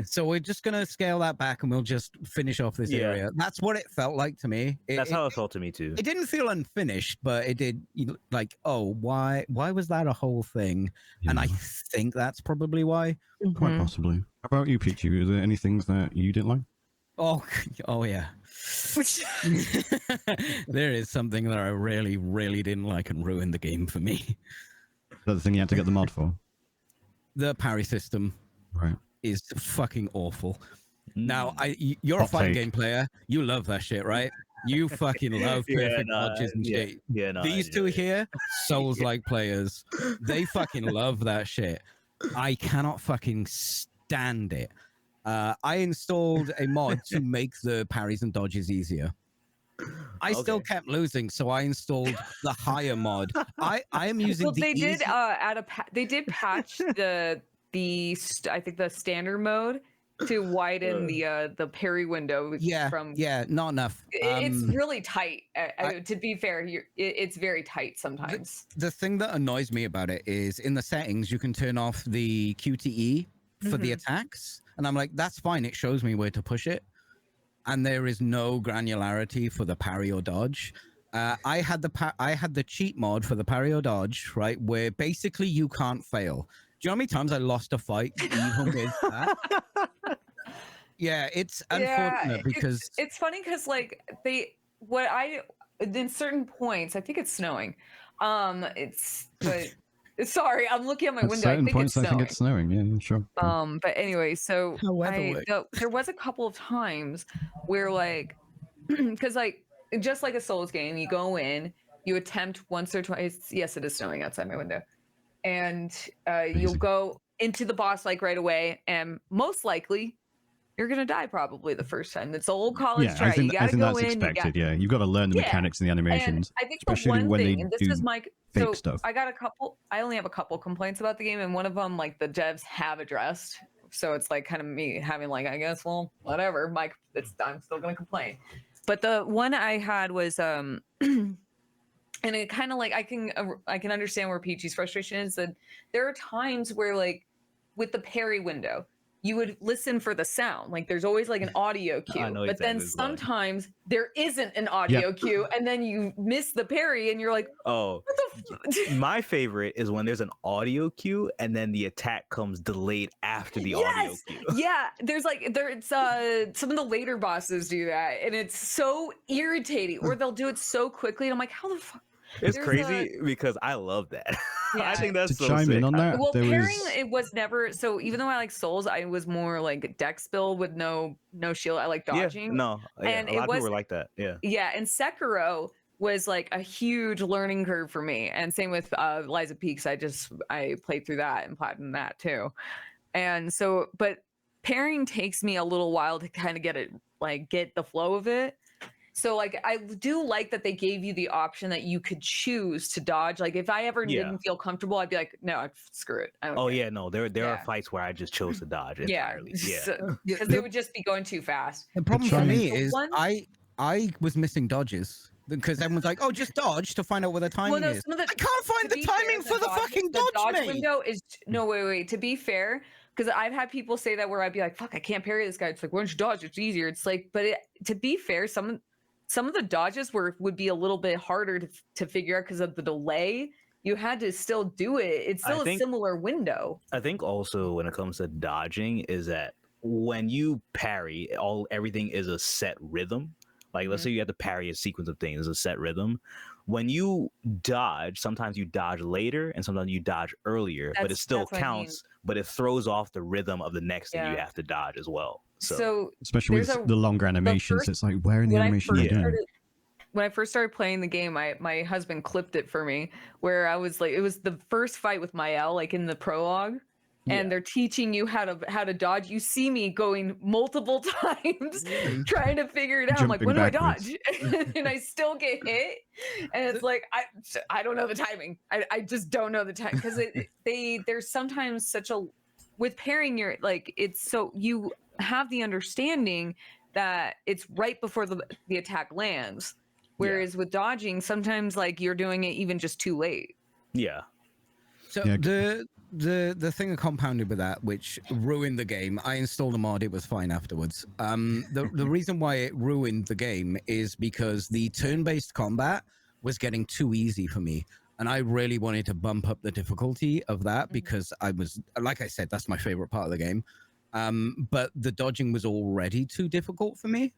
So we're just gonna scale that back, and we'll just finish off this Yeah. area. That's what it felt like to me. That's how it felt to me too. It didn't feel unfinished, but it did. Like, oh, why was that a whole thing? And I Yeah, think that's probably why. quite possibly. How about you, Peachy? Is there any things that you didn't like? Oh yeah. There is something that I really, really didn't like and ruined the game for me. Is that the thing you had to get the mod for? The parry system Right. is fucking awful. Now, Mm. you're a Hot fighting take. game player. You love that shit, right? You fucking love perfect dodges and shit. These two here, Souls-like players, they fucking love that shit. I cannot fucking stand it. I installed a mod to make the parries and dodges easier. I still Okay. kept losing, so I installed the higher mod. I am using Well, the they did easy- they did patch I think the standard mode to widen the parry window. yeah, From yeah, not enough. it's really tight. To be fair, it's very tight sometimes. The thing that annoys me about it is in the settings you can turn off the QTE for the attacks, and I'm like, that's fine. It shows me where to push it, and there is no granularity for the parry or dodge. I had the cheat mod for the parry or dodge, right, where basically you can't fail. Do you know how many times I lost a fight even with that? Yeah, it's unfortunate because it's funny because like in certain points, I think it's snowing. Sorry, I'm looking at my At window. I certain think points, it's I think snowing. it's snowing. Yeah, sure. But anyway, so However, there was a couple of times where like, because like just like a Souls game, you go in, you attempt once or twice. Yes, it is snowing outside my window, and you'll go into the boss like right away, and most likely you're gonna die probably the first time. It's old college Yeah, try. I think, You gotta go that's in. expected. Yeah, you've got to learn the Yeah, mechanics and the animations, and I think especially the one when thing, they and this do is my fake so stuff. I only have a couple complaints about the game, and one of them like the devs have addressed. So it's like kind of me having like, I guess, well, whatever. I'm still gonna complain. But the one I had was and it kind of like I can understand where Peachy's frustration is, that there are times where like with the parry window, you would listen for the sound. Like there's always like an audio cue, know but then exactly what's going. sometimes there isn't an audio cue, and then you miss the parry, and you're like, Oh, what the my favorite is when there's an audio cue and then the attack comes delayed after the audio Yes! cue. Yeah, it's some of the later bosses do that, and it's so irritating. Or they'll do it so quickly, and I'm like, how the fuck? It's There's crazy because I love that. I Yeah. think that's To so chime sick. in on that, Well, there pairing was it was never so. Even though I like Souls, I was more like dex build with no shield. I like dodging. Yeah, no, yeah, And a it lot of was- people were like that. Yeah. Yeah, and Sekiro was like a huge learning curve for me, and same with Liza Peaks. I played through that and platinumed that too, and so but pairing takes me a little while to kind of get the flow of it. So like I do like that they gave you the option that you could choose to dodge. Like if I ever Yeah. didn't feel comfortable, I'd be like, no, screw it. I don't Oh care. yeah, no, there are Yeah. fights where I just chose to dodge Yeah, entirely. Yeah. because they would just be going too fast. the problem for trying- me The is one- I was missing dodges because everyone's like, oh, just dodge to find out where the timing Well, no, is. some of the, I can't find to the be fair, timing for the fucking the dodge, mate. window is no wait. To be fair, because I've had people say that where I'd be like, "Fuck, I can't parry this guy." It's like, "Why don't you dodge? It's easier." It's like, but to be fair, some of the dodges would be a little bit harder to figure out because of the delay. You had to still do it. It's still a similar window. I think also when it comes to dodging is that when you parry, everything is a set rhythm. Like let's say you have to parry a sequence of things, it's a set rhythm. When you dodge, sometimes you dodge later and sometimes you dodge earlier, but it still that's what I mean. counts, but it throws off the rhythm of the next thing you Yeah. have to dodge as well. So especially with there's the longer animations. first- It's like, where in the when I animation are you first doing? when I first started playing the game, my husband clipped it for me where I was like, it was the first fight with Mael, like in the prologue, and they're teaching you how to dodge. You see me going multiple times trying to figure it out. I'm like, Jumping when backwards. do I dodge? And I still get hit. And it's like I don't know the timing. I just don't know the time because there's sometimes such a with pairing your like it's so you have the understanding that it's right before the attack lands. Whereas with dodging, sometimes like you're doing it even just too late. Yeah. So Yeah. the thing that compounded with that, which ruined the game, I installed a mod, it was fine afterwards. The reason why it ruined the game is because the turn-based combat was getting too easy for me. And I really wanted to bump up the difficulty of that because I was, like I said, that's my favorite part of the game. But the dodging was already too difficult for me.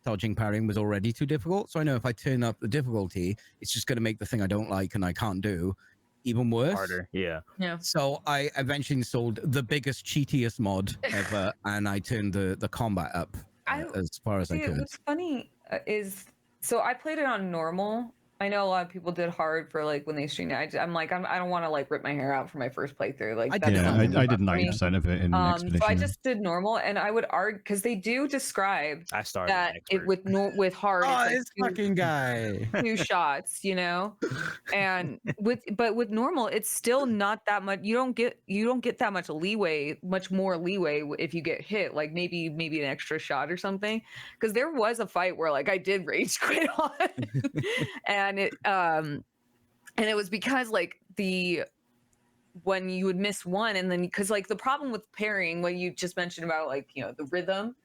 Dodging, parrying was already too difficult. So I know if I turn up the difficulty, it's just going to make the thing I don't like and I can't do even worse. Harder. Yeah. So I eventually installed the biggest, cheatiest mod ever, and I turned the combat up as far as I could. What's funny is, so I played it on normal. I know a lot of people did hard for like when they streamed it. I'm like, I don't want to like rip my hair out for my first playthrough. Like, I that's did. not I fun did for me. 90% of it in Expedition. So I just did normal, and I would argue because they do describe I started that it expert. with hard. Oh, it's this fucking guy. like two shots, you know, and with normal, it's still not that much. You don't get that much leeway, much more leeway if you get hit. Like maybe an extra shot or something. Because there was a fight where like I did rage quit on, and it was because like when you would miss one, and then because like the problem with parrying, what you just mentioned about like the rhythm,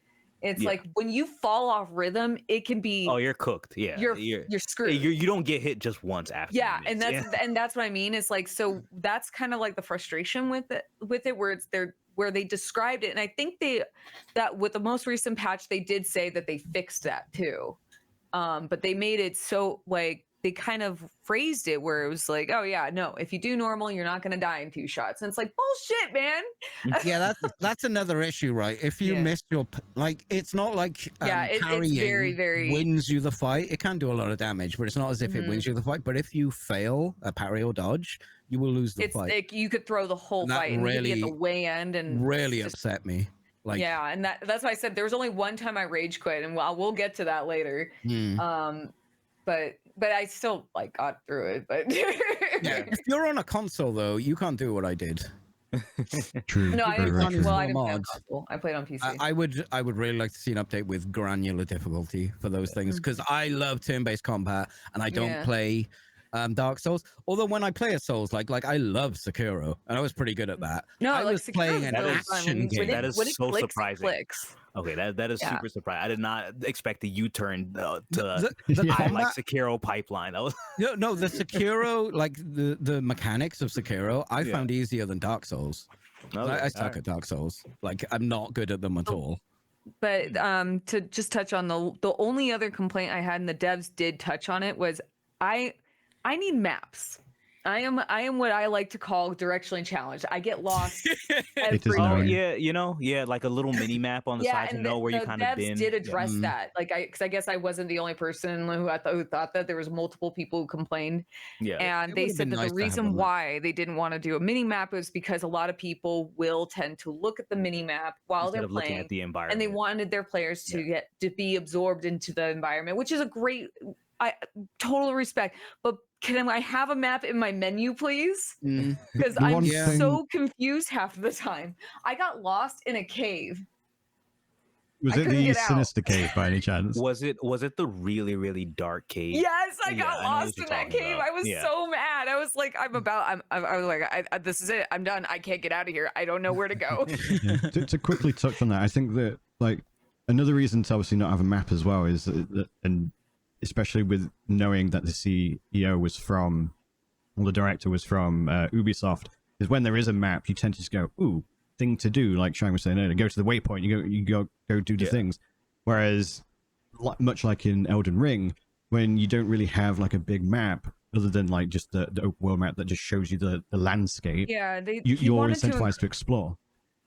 it's like when you fall off rhythm, it can be you're cooked. Yeah, you're screwed. You don't get hit just once after. Yeah, and that's what I mean. It's like, so that's kind of like the frustration with it where it's where they described it, and I think that with the most recent patch they did say that they fixed that too, but they made it so like they kind of phrased it where it was like, oh yeah, no, if you do normal, you're not going to die in 2 shots. And it's like, bullshit, man. Yeah, that's another issue, right? If you miss your, like, it's not like it's very, very wins you the fight. It can do a lot of damage, but it's not as if it wins you the fight. But if you fail a parry or dodge, you will lose the fight. Like you could throw the whole fight and really, at the way end and really upset me. Like, yeah, and that's why I said there was only one time I rage quit, and we'll get to that later. But I still like got through it. But yeah, if you're on a console though, you can't do what I did. True. No, I Very didn't true. play on console. I played on PC. I would really like to see an update with granular difficulty for those things because I love turn-based combat and I don't play Dark Souls. Although when I play a Souls, like I love Sekiro, and I was pretty good at that. No, I like was playing an action game. That is so surprising. Clicks. Okay, that is super surprising. I did not expect the U-turn to the I'm like Sekiro pipeline. That was no, the Sekiro, like the mechanics of Sekiro, I found easier than Dark Souls. I suck at Dark Souls. Like I'm not good at them at all. But to just touch on the only other complaint I had, and the devs did touch on it, was I need maps. I am what I like to call directionally challenged. I get lost every like a little mini map on the side to know where you kind of been. Did address that, like because I guess I wasn't the only person who thought that. There was multiple people who complained, and they said that the reason why they didn't want to do a mini map was because a lot of people will tend to look at the mini map while they're playing, at the environment, and they wanted their players to be absorbed into the environment, which is a great. I total respect, but can I have a map in my menu, please? Because I'm so confused half the time. I got lost in a cave. Was it the Sinister Cave by any chance? Was it the really, really dark cave? Yes, I got lost in that cave. I was so mad. I was like, I was like, this is it. I'm done. I can't get out of here. I don't know where to go. To quickly touch on that, I think that like another reason to obviously not have a map as well is that, and especially with knowing that the CEO was from, or the director was from Ubisoft, is when there is a map, you tend to just go, ooh, thing to do, like Shine was saying earlier, go to the waypoint, you go do the things. Whereas, much like in Elden Ring, when you don't really have like a big map, other than like just the open world map that just shows you the landscape, you're incentivized to explore.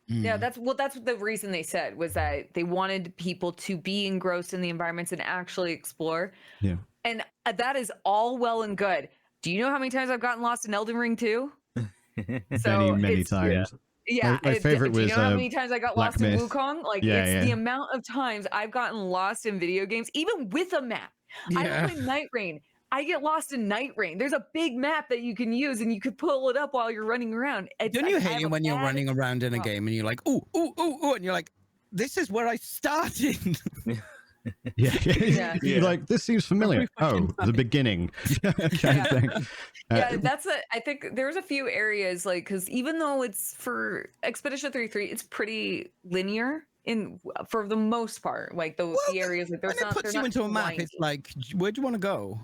Yeah, that's what the reason they said was that they wanted people to be engrossed in the environments and actually explore. Yeah. And that is all well and good. Do you know how many times I've gotten lost in Elden Ring too? Many times. Yeah, My favorite do you was know how many times I got Black lost in Myth. Wukong? Like, Yeah, it's the yeah. amount of times I've gotten lost in video games, even with a map. I don't play Night Rain. I get lost in Night Rain. There's a big map that you can use, and you could pull it up while you're running around. Don't you hate it when you're running around in a game and you're like, ooh, ooh, ooh, ooh, and you're like, this is where I started. Yeah. You're like, this seems familiar. Oh, the beginning kind of thing. Yeah, I think there's a few areas, like, because even though it's for Expedition 33, it's pretty linear for the most part. Like the areas, like When it puts you into a map, it's like, where do you want to go?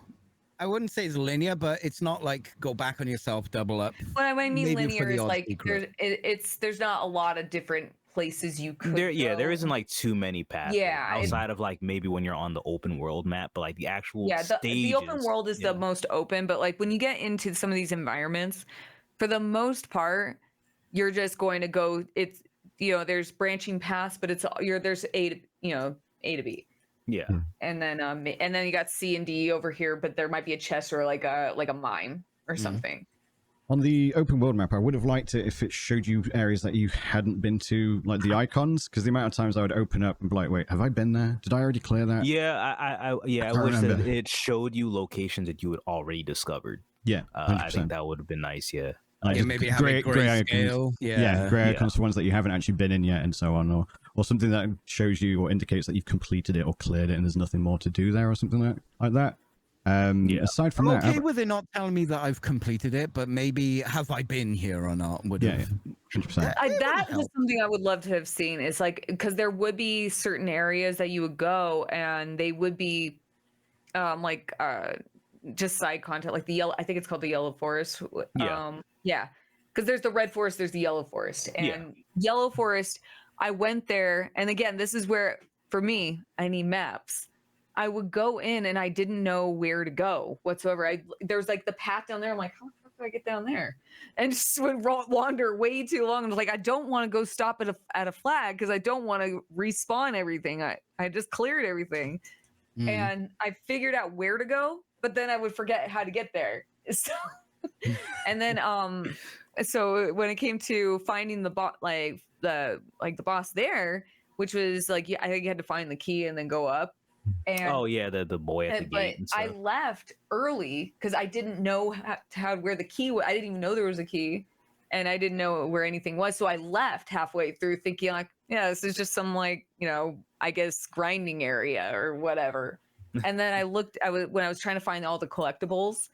I wouldn't say it's linear, but it's not like go back on yourself, double up. What I mean Maybe linear for the is odd like secret. there's not a lot of different places you could there go. isn't like too many paths. Yeah, outside of like maybe when you're on the open world map, but like the actual the open world is the most open, but like when you get into some of these environments, for the most part, you're just going to go. It's there's branching paths, but there's A to B. Yeah. And then you got C and D over here, but there might be a chest or like a mine or something. On the open world map, I would have liked it if it showed you areas that you hadn't been to, like the icons, because the amount of times I would open up and be like, wait, have I been there? Did I already clear that? Yeah, I wish that it showed you locations that you had already discovered. Yeah, I think that would have been nice. Yeah. Maybe have a gray scale. Gray icons for ones that you haven't actually been in yet, and so on, or something that shows you or indicates that you've completed it or cleared it, and there's nothing more to do there, or something like that. Aside from I'm that, okay with it not telling me that I've completed it, but maybe have I been here or not? 100%. That was something I would love to have seen. Is like, because there would be certain areas that you would go, and they would be just side content, like the yellow. I think it's called the Yellow Forest. Yeah, because there's the Red Forest, there's the Yellow Forest, and Yellow Forest. I went there, and again, this is where for me, I need maps. I would go in and I didn't know where to go whatsoever. There's like the path down there. I'm like, how the fuck do I get down there? And just would wander way too long. And like, I don't want to go stop at a flag because I don't want to respawn everything. I just cleared everything, and I figured out where to go, but then I would forget how to get there. So, and then so when it came to finding the bot, like the boss there, which was like, I think you had to find the key and then go up. And the boy at the gate. And I left early because I didn't know where the key was. I didn't even know there was a key, and I didn't know where anything was. So I left halfway through, thinking like, this is just some like I guess grinding area or whatever. And then I looked. When I was trying to find all the collectibles,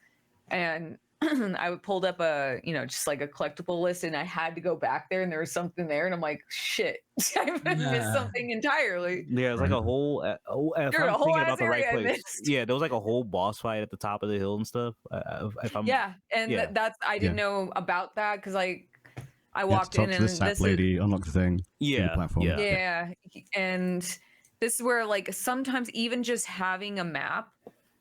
and I pulled up a just like a collectible list, and I had to go back there, and there was something there, and I'm like, shit, I missed something entirely. Yeah, it's like a whole. If I'm thinking about the right place, there was like a whole boss fight at the top of the hill and stuff. That's I didn't know about that because I walked in and the sap lady unlocked the thing. Yeah, platform. And this is where like sometimes even just having a map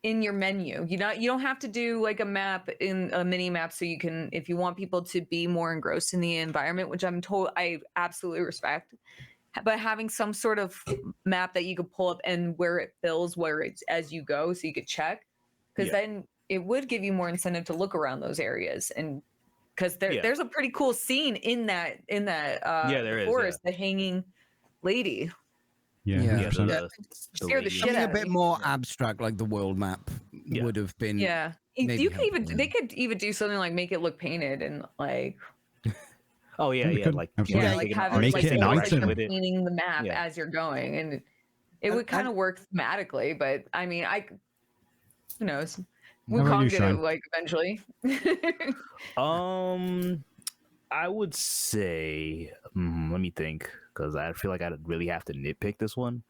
in your menu, you don't have to do like a map in a mini map, so you can, if you want people to be more engrossed in the environment, which I absolutely respect, but having some sort of map that you could pull up and where it fills, where it's as you go, so you could check, because then it would give you more incentive to look around those areas. And because there's a pretty cool scene in that forest, the hanging lady. Scare the shit out of me. A bit more abstract, like the world map would have been. Yeah, you could they could even do something like make it look painted and like. Like have make it an item, painting the map as you're going, and it would kind of work thematically. But I mean, who knows? We can't get it like eventually. I would say, let me think, because I feel like I'd really have to nitpick this one.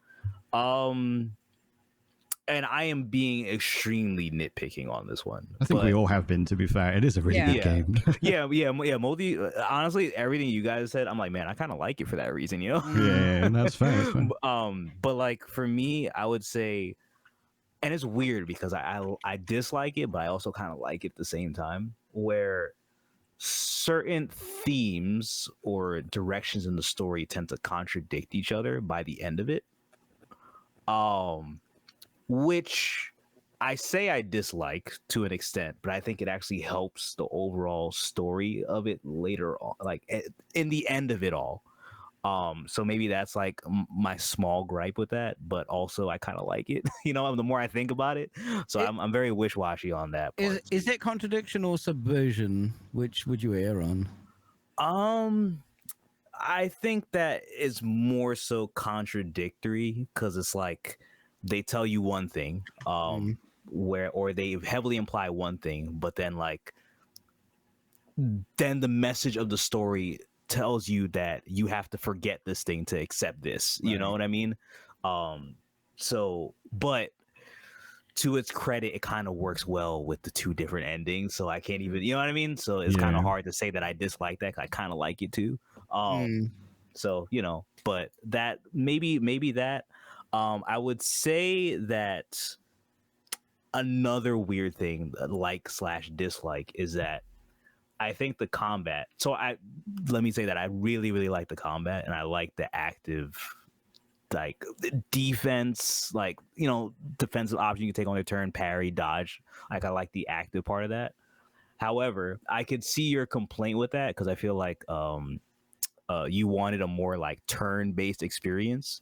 And I am being extremely nitpicking on this one. I think we all have been, to be fair. It is a really good game. Modi, honestly, everything you guys said, I'm like, man, I kind of like it for that reason, Yeah, and that's fair. But like for me, I would say, and it's weird because I dislike it, but I also kind of like it at the same time, where certain themes or directions in the story tend to contradict each other by the end of it, which I say I dislike to an extent, but I think it actually helps the overall story of it later on, like in the end of it all. So maybe that's like my small gripe with that, but also I kind of like it, you know, the more I think about it. So I'm very wish-washy on that part. Is it contradiction or subversion? Which would you err on? I think that is more so contradictory because it's like they tell you one thing, or they heavily imply one thing, but then then the message of the story tells you that you have to forget this thing to accept this. You know what I mean? So, but to its credit, it kind of works well with the two different endings. So I can't even, you know what I mean? So it's kind of hard to say that I dislike that. I kind of like it too. So, you know, but that maybe that, I would say that another weird thing, like slash dislike, is that I think the combat. So let me say that I really, really like the combat, and I like the active, like defense, like, you know, defensive option you can take on your turn, parry, dodge. Like I like the active part of that. However, I could see your complaint with that because I feel like you wanted a more like turn-based experience,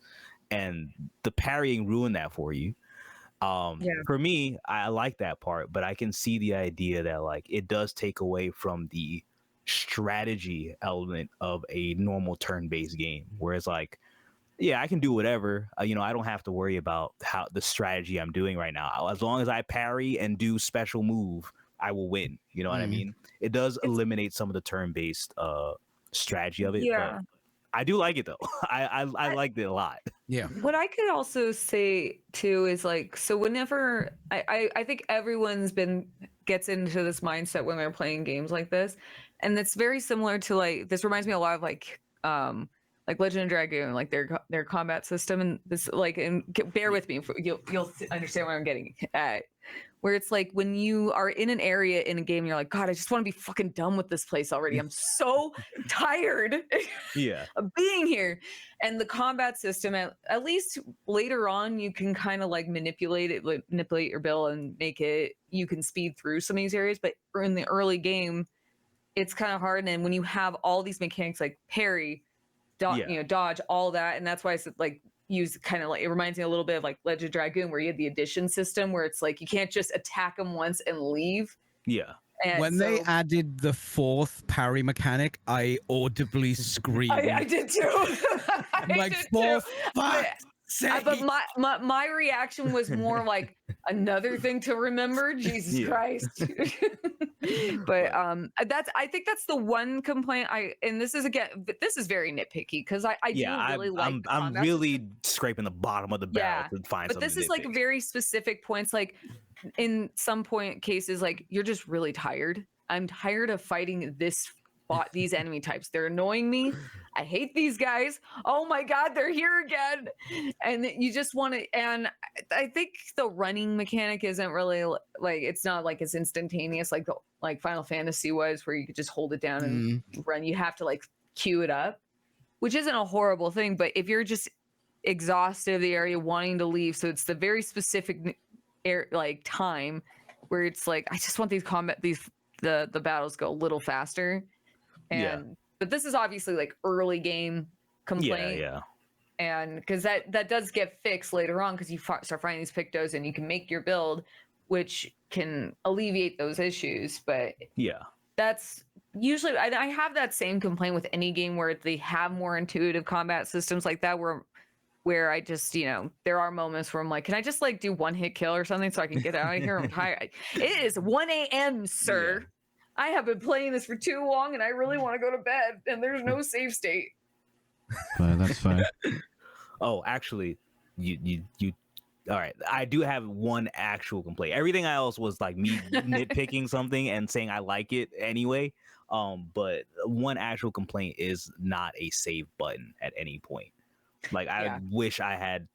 and the parrying ruined that for you. For me, I like that part, but I can see the idea that like it does take away from the strategy element of a normal turn-based game, whereas like, yeah, I can do whatever. You know, I don't have to worry about how the strategy I'm doing right now. As long as I parry and do special move, I will win. You know what I mean? It does eliminate some of the turn-based strategy of it, but I do like it though. I liked it a lot. Yeah. What I could also say too is like, so whenever I think everyone's gets into this mindset when they're playing games like this, and it's very similar to like, this reminds me a lot of like Legend of Dragoon, like their combat system, and this like, and bear with me, you'll understand what I'm getting at. Where it's like when you are in an area in a game, you're like, God, I just want to be fucking done with this place already. I'm so tired of being here. And the combat system, at least later on, you can kind of like manipulate your build and make it, you can speed through some of these areas. But in the early game, it's kind of hard. And when you have all these mechanics like parry, dodge, all that. And that's why I said like, use kind of like, it reminds me a little bit of like Legend of Dragoon, where you had the addition system where it's like you can't just attack them once and leave. And when they added the fourth parry mechanic, I audibly screamed. I did too. But my reaction was more like another thing to remember. Jesus Christ. But I think that's the one complaint this is very nitpicky because I do really like I'm really scraping the bottom of the barrel to find something. But this is like very specific points, like in some cases, like you're just really tired. I'm tired of fighting these enemy types. They're annoying me. I hate these guys. Oh my God, they're here again. And you just want to, and I think the running mechanic isn't really like, it's not like it's instantaneous like Final Fantasy was, where you could just hold it down and run. You have to like queue it up, which isn't a horrible thing. But if you're just exhausted of the area, wanting to leave, so it's the very specific time where it's like, I just want the battles go a little faster. But this is obviously like early game complaint. And because that does get fixed later on, because you start finding these pictos and you can make your build, which can alleviate those issues. But that's usually, I have that same complaint with any game where they have more intuitive combat systems like that, where I just, there are moments where I'm like, can I just like do one hit kill or something so I can get out of here? I'm tired. It is 1 a.m., sir. I have been playing this for too long and I really want to go to bed, and there's no save state. That's fine. Oh, actually, you all right. I do have one actual complaint. Everything else was like me nitpicking something and saying I like it anyway. But one actual complaint is not a save button at any point. Like I wish I had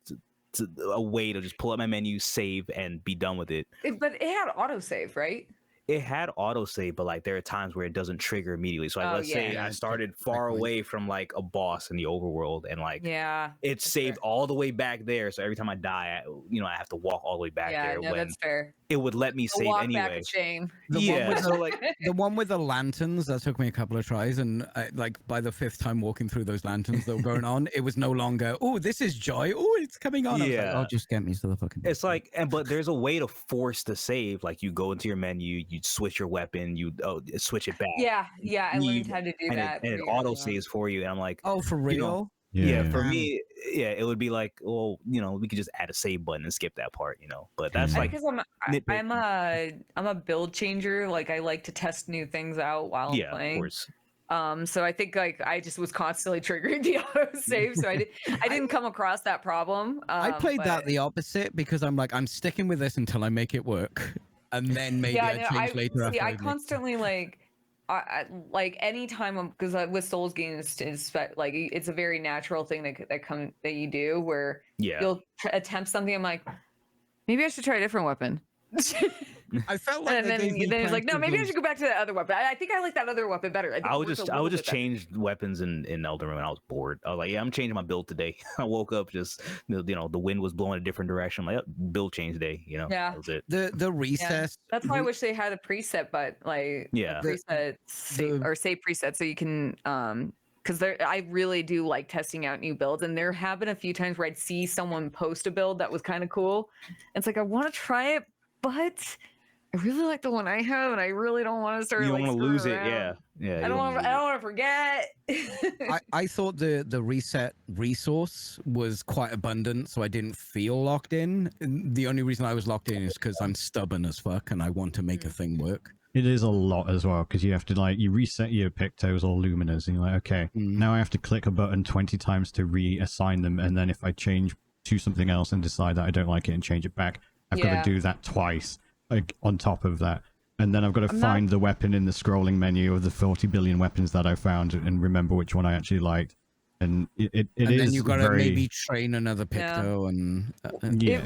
a way to just pull up my menu, save, and be done with it. But it had autosave, right? it had autosave, but like there are times where it doesn't trigger immediately. So like, let's say Yeah, I it's started far away from like a boss in the overworld, and like Yeah. it's that's saved fair. all the way back there. So every time I die, I have to walk all the way back Yeah, there no, when that's fair. it would let me The save walk anyway. back of shame. The one Yeah, with so like the one with the lanterns, that took me a couple of tries, and like by the fifth time walking through those lanterns that were going on, it was no longer, oh, this is joy, oh, it's coming on. I was like, Yeah. oh, just get me to the fucking. it's like, but there's a way to force the save. Like you go into your menu, you switch your weapon, you switch it back. Yeah, I learned You- how to do and that. it pretty auto early on. saves for you. And I'm like, Oh, for you know, real? yeah, for yeah. me, it would be like, well, we could just add a save button and skip that part, But that's like Because nitpicky. I'm a build changer. Like I like to test new things out while I'm Yeah, of playing. course. So I think like I just was constantly triggering the auto save, so I didn't come across that problem. I played but- that the opposite because I'm like, I'm sticking with this until I make it work, and then maybe I change later. See, after I make- constantly like. I like anytime because with Souls games, like it's a very natural thing that you do where Yeah. you'll attempt something. I'm like, maybe I should try a different weapon. I felt like And they then gave me it's like, no, maybe I plenty should go back to that other weapon. I think I like that other weapon better. I think I it would works a just little bit better. change weapons in Elden Ring when I was bored. I was like, yeah, I'm changing my build today. I woke up just the wind was blowing a different direction. I'm like, build change day. Yeah. That was it. the recess. That's why I wish they had a preset, but like Yeah. preset save preset so you can because I really do like testing out new builds, and there have been a few times where I'd see someone post a build that was kind of cool. It's like I want to try it, but I really like the one I have, and I really don't want to start. You don't like, want to lose it, around. yeah. I don't want to forget. I thought the reset resource was quite abundant, so I didn't feel locked in. And the only reason I was locked in is because I'm stubborn as fuck and I want to make a thing work. It is a lot as well, because you have to you reset your pictos or luminas, and you're like, okay, now I have to click a button 20 times to reassign them, and then if I change to something else and decide that I don't like it and change it back, I've got to do that twice, like on top of that. And then I've got to find the weapon in the scrolling menu of the 40 billion weapons that I found and remember which one I actually liked. And and then you got to very... maybe train another picto and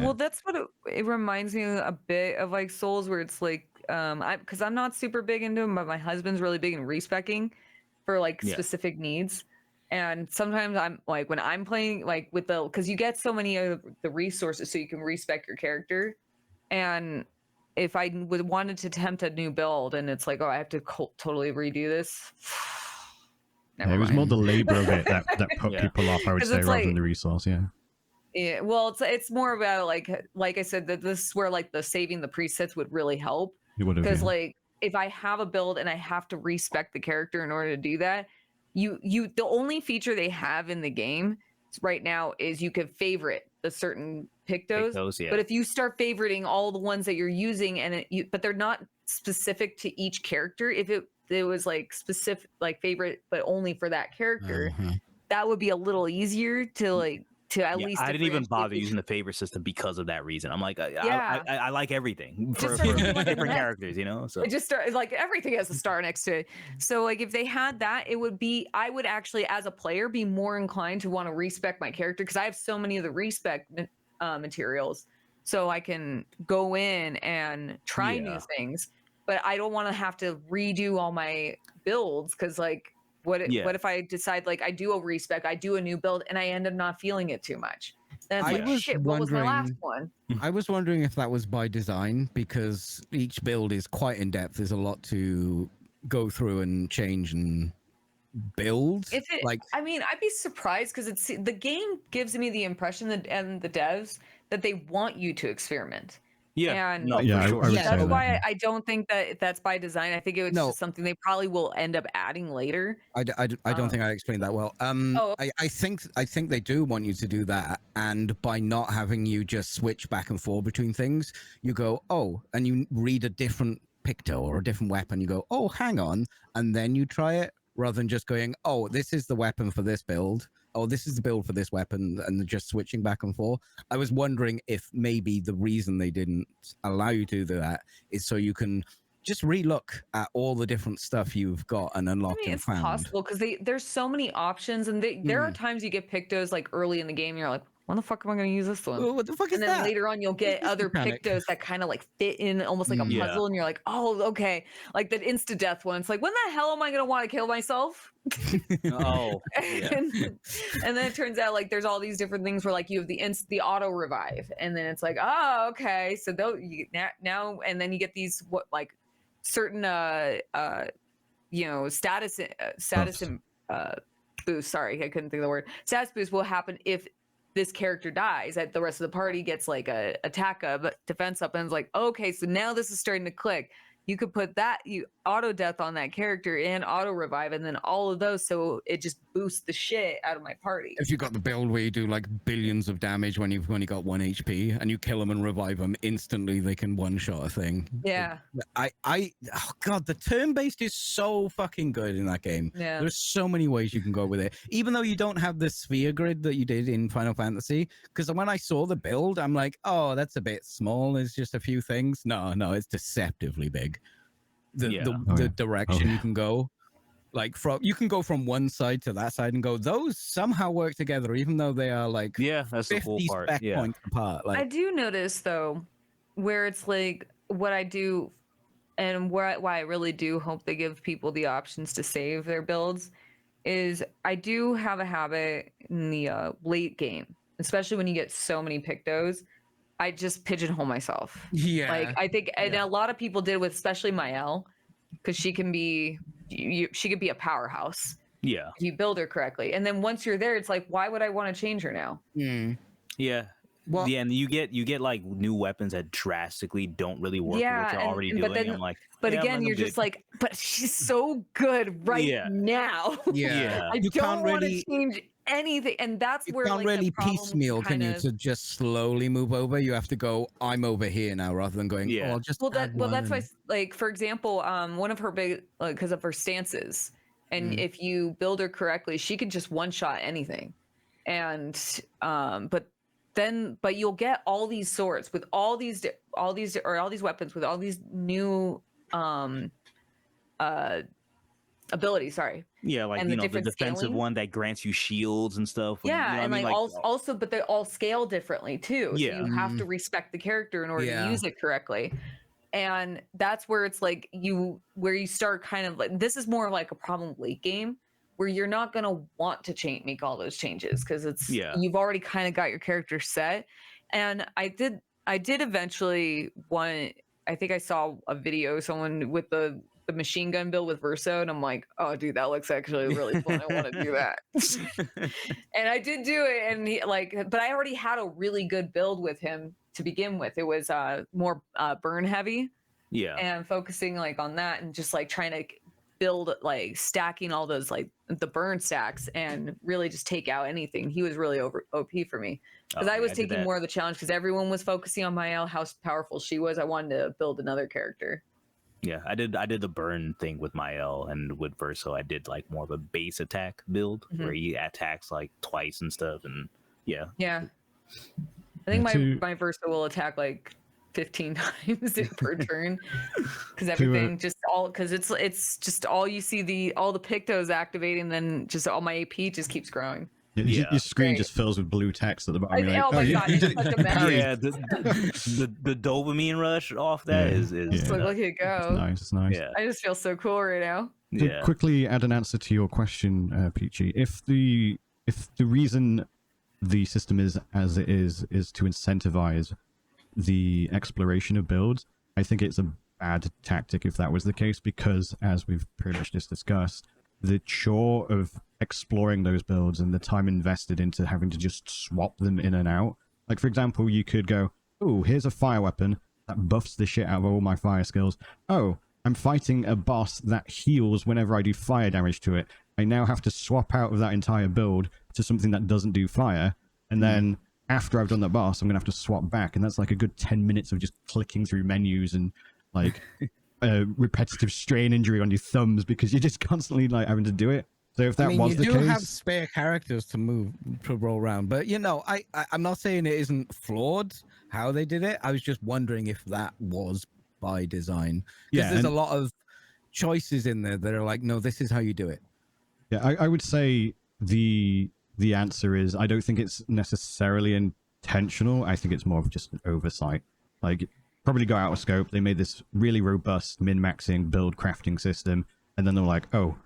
well, that's what it reminds me a bit of, like Souls, where it's like because I'm not super big into them, but my husband's really big in respecing for like specific needs. And sometimes I'm like, when I'm playing like with because you get so many of the resources so you can respec your character, and if I wanted to attempt a new build and it's like, oh, I have to totally redo this. It was more the labor of it that put people off, I would say, rather than the resource. Yeah, well, it's more about like I said, that this is where like the saving the presets would really help. It would have, because like if I have a build and I have to respec the character in order to do that, the only feature they have in the game right now is you can favorite the certain pictos. But if you start favoriting all the ones that you're using but they're not specific to each character, if it was like specific like favorite but only for that character, that would be a little easier to at least. I didn't even bother using the favorite system because of that reason. I'm like, I like everything for different characters, So it just started like everything has a star next to it. So like if they had that, I would actually as a player be more inclined to want to respec my character because I have so many of the respec materials, so I can go in and try new things. But I don't want to have to redo all my builds because like. What if I decide like I do a respec, I do a new build, and I end up not feeling it too much? Then it's like, shit, what was my last one? I was wondering if that was by design because each build is quite in depth. There's a lot to go through and change and build. I mean, I'd be surprised because the game gives me the impression and the devs that they want you to experiment. Yeah, and for sure. That's why I don't think that's by design. I think it was just something they probably will end up adding later. I don't think I explained that well. I think they do want you to do that, and by not having you just switch back and forth between things, you go, oh, and you read a different picto or a different weapon, you go, oh, hang on, and then you try it, rather than just going, oh, this is the weapon for this build. Oh, this is the build for this weapon, and just switching back and forth. I was wondering if maybe the reason they didn't allow you to do that is so you can just relook at all the different stuff you've got and unlocked and found. It's possible because there's so many options, and there are times you get pictos like early in the game, and you're like, when the fuck am I going to use this one? Well, what the fuck is And then that? later on, you'll get this other mechanic? pictos that kind of like fit in almost like a Yeah. puzzle, and you're like, oh, okay. Like that insta death one. It's like, when the hell am I going to want to kill myself? Oh, yeah. and then it turns out like there's all these different things where like you have the auto revive, and then it's like, oh, okay. So now and then you get these what like certain status boost. Sorry, I couldn't think of the word. Status boost will happen if this character dies, that the rest of the party gets like a attack up, defense up, and it's like, okay, so now this is starting to click. You could put that auto death on that character and auto revive, and then all of those, so it just boosts the shit out of my party. If you got the build where you do like billions of damage when you've only got 1 HP and you kill them and revive them instantly, they can one-shot a thing. Yeah. Oh god, the turn-based is so fucking good in that game. Yeah. There's so many ways you can go with it, even though you don't have the sphere grid that you did in Final Fantasy. Because when I saw the build, I'm like, oh, that's a bit small. There's just a few things. No, it's deceptively big. The direction you can go, like you can go from one side to that side and go. Those somehow work together, even though they are like That's the cool 50 part. spec Yeah. points apart. Like, I do notice though, where it's like what I do, and why I really do hope they give people the options to save their builds, is I do have a habit in the late game, especially when you get so many pictos. I just pigeonhole myself. yeah, Like I think, and a lot of people did with especially Mael, because she can be, she could be a powerhouse Yeah. if you build her correctly. And then once you're there, it's like, why would I want to change her now? Yeah. Well, Yeah, and you get like new weapons that drastically don't really work with what you're already doing. but then, I'm like, but yeah, again, I'm you're good. just like, but she's so good right now. yeah. I You don't can't want really- to change anything, and that's You where can't like really the problem piecemeal, can you? kind of- To just slowly move over, you have to go. I'm over here now, rather than going. Yeah. Oh, I'll just Well, add that's why, one like for example, one of her big, because of her stances, and if you build her correctly, she can just one shot anything, and but you'll get all these swords with all these weapons with all these new abilities. Sorry. Yeah, like and the the different defensive scaling. one that grants you shields and stuff. Yeah, you know what and I mean? like also, but they all scale differently too. Yeah. So you have to respect the character in order to use it correctly. And that's where it's like you start kind of like, this is more like a problem late game, where you're not gonna want to make all those changes because you've already kind of got your character set. And I did eventually I think I saw a video, someone with the machine gun build with Verso, and I'm like, oh dude, that looks actually really fun. I want to do that. And I did do it, and but I already had a really good build with him to begin with. It was more burn heavy. Yeah. And focusing like on that and just like trying to build like stacking all those like the burn stacks and really just take out anything. He was really over OP for me because I was taking more of the challenge because everyone was focusing on Mael, how powerful she was. I wanted to build another character. Yeah, I did the burn thing with Mael, and with Verso I did like more of a base attack build where he attacks like twice and stuff, and yeah. I think my Verso will attack like 15 times per turn because everything because it's just all you see all the pictos activating, then just all my AP just keeps growing. Your screen just fills with blue text at the bottom. Oh my god, it's such a mess. Yeah, the dopamine rush off that is look at it go. It's nice. Yeah. I just feel so cool right now. To quickly add an answer to your question, Peachy, if the reason the system is as it is to incentivize the exploration of builds, I think it's a bad tactic if that was the case, because as we've pretty much just discussed, the chore of exploring those builds and the time invested into having to just swap them in and out. Like, for example, you could go, oh, here's a fire weapon that buffs the shit out of all my fire skills. Oh, I'm fighting a boss that heals whenever I do fire damage to it. I now have to swap out of that entire build to something that doesn't do fire. And then after I've done that boss, I'm going to have to swap back. And that's like a good 10 minutes of just clicking through menus and like repetitive strain injury on your thumbs because you're just constantly like having to do it. So if that was the case, you do have spare characters to roll around, but I'm not saying it isn't flawed how they did it. I was just wondering if that was by design, because there's a lot of choices in there that are like, no, this is how you do it. Yeah, I would say the the answer is I don't think it's necessarily intentional. I think it's more of just an oversight. Like, probably got out of scope. They made this really robust min-maxing build crafting system, and then they're like, oh,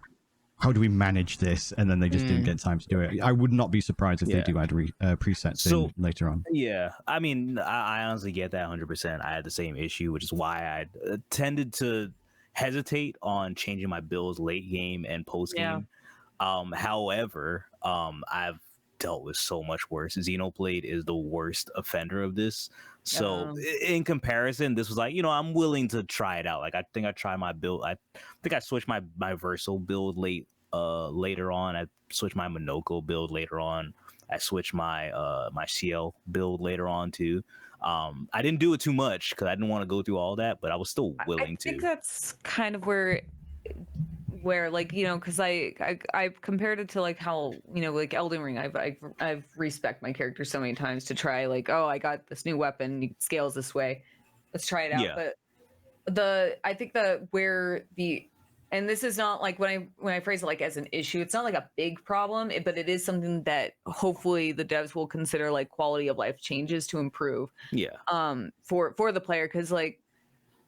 how do we manage this? And then they just didn't get time to do it. I would not be surprised if they do add presets in later on. Yeah, I mean, I honestly get that 100%. I had the same issue, which is why I tended to hesitate on changing my builds late game and post game. However, I've dealt with so much worse. Xenoblade is the worst offender of this. So in comparison, this was like, I'm willing to try it out. Like, I think I tried my build. I think I switched my Verso build later on. I switched my Monoko build later on. I switched my my CL build later on too. I didn't do it too much because I didn't want to go through all that, but I was still willing to. I think that's kind of where like, because I compared it to like how, like Elden Ring, I've respect my character so many times to try like, oh, I got this new weapon, it scales this way, let's try it out. But I think and this is not like when I phrase it like as an issue, it's not like a big problem, but it is something that hopefully the devs will consider like quality of life changes to improve. For the player, because like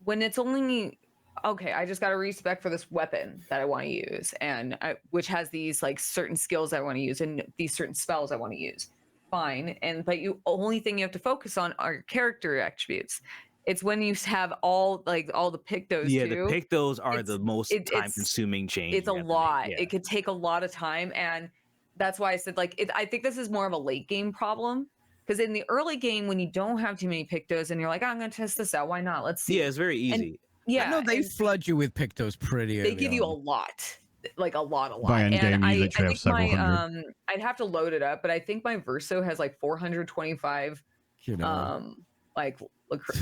when it's only okay, I just got a respec for this weapon that I want to use, and which has these like certain skills I want to use and these certain spells I want to use. Fine, but only thing you have to focus on are your character attributes. It's when you have all the pictos. Yeah, the pictos are the most time-consuming change. It's a lot. It could take a lot of time, and that's why I said like I think this is more of a late game problem. Because in the early game, when you don't have too many pictos, and you're like, I'm going to test this out. Why not? Let's see. Yeah, it's very easy. I know they flood you with pictos pretty early. They give you a lot, like a lot. By end game, you literally have several hundred. I'd have to load it up, but I think my Verso has like 425. Like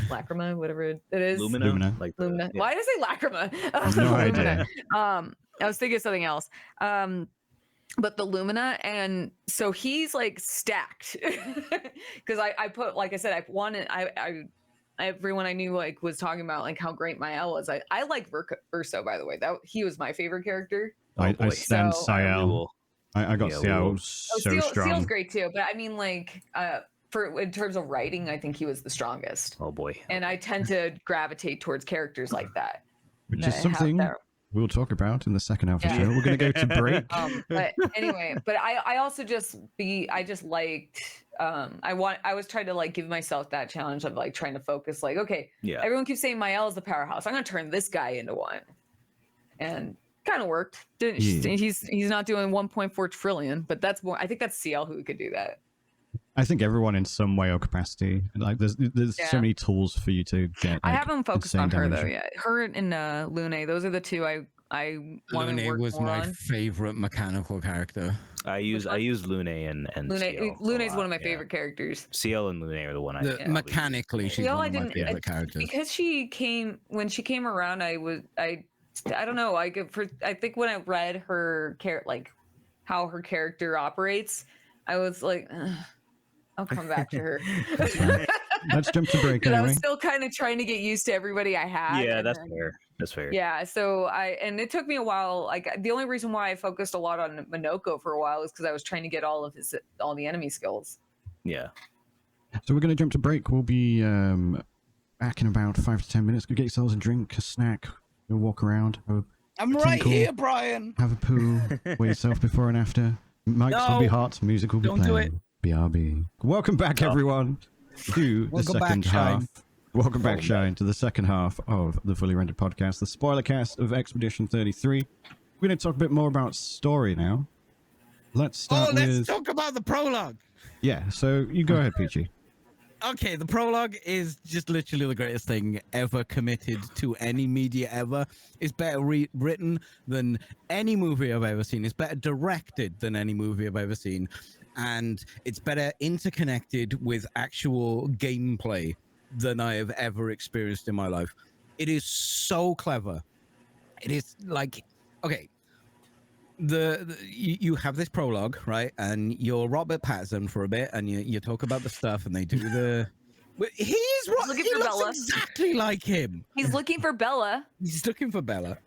Lacrima, whatever it is. Lumina. Like Lumina. Why did I say Lacrima? No idea. I was thinking of something else. But the Lumina, and so he's like stacked because I put, like I said, I wanted everyone I knew like was talking about like how great my L was. I like Verso, by the way. That he was my favorite character. I stand Ciel. I got Ciel so strong. Ciel's great too, but I mean like in terms of writing, I think he was the strongest. Oh boy. And I tend to gravitate towards characters like that. Which is something we'll talk about in the second half of the show. We're going to go to break. But anyway, I also I was trying to like give myself that challenge of like trying to focus like, okay, everyone keeps saying my L is the powerhouse. I'm going to turn this guy into one. And kind of worked. He's not doing 1.4 trillion, but that's more, I think that's CL who could do that. I think everyone in some way or capacity. Like there's so many tools for you to get. Like, I haven't focused on her though yet. Her and Lune, those are the two I want to work was more my on. favorite mechanical character. I use Lune and CL. Lune is one of my favorite characters. CL and Lune are the one mechanically she's one of my favorite characters. Because when she came around, I don't know. I think when I read her like how her character operates, I was like, I'll come back to her. Let's jump to break. I was still kind of trying to get used to everybody I had. Yeah, that's fair. That's fair. Yeah, so and it took me a while. Like the only reason why I focused a lot on Monoko for a while is because I was trying to get all the enemy skills. Yeah. So we're going to jump to break. We'll be back in about 5 to 10 minutes. Go get yourselves a drink, a snack, go walk around. I'm right here, Brian. Have a poo. Weigh yourself before and after. Mics will be hot. Music will be playing. Don't do it. BRB. Welcome back, everyone, to the second half. Welcome back, Shine, to the second half of the Fully Rendered Podcast, the Spoilercast of Expedition 33. We're going to talk a bit more about story now. Let's start let's talk about the prologue. Yeah, so you go ahead, Peachy. Okay, the prologue is just literally the greatest thing ever committed to any media ever. It's better written than any movie I've ever seen. It's better directed than any movie I've ever seen. And it's better interconnected with actual gameplay than I have ever experienced in my life. It is so clever. It is like, okay, you have this prologue, right? And you're Robert Pattinson for a bit, and you talk about the stuff, and they do the. He looks exactly like him. He's looking for Bella. He's looking for Bella.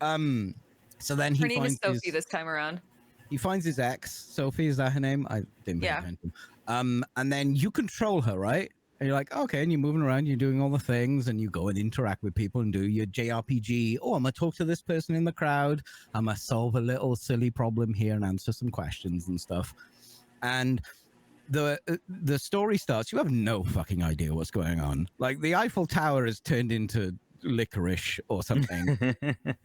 So then her name is Sophie this time around. he finds his ex, Sophie, is that her name? I didn't pay Yeah. attention. And then you control her, right? And you're like, okay, and you're moving around, you're doing all the things, and you go and interact with people and do your JRPG. Oh, I'm gonna talk to this person in the crowd. I'm gonna solve a little silly problem here and answer some questions and stuff. And the story starts. You have no fucking idea what's going on. Like the Eiffel Tower has turned into licorice or something.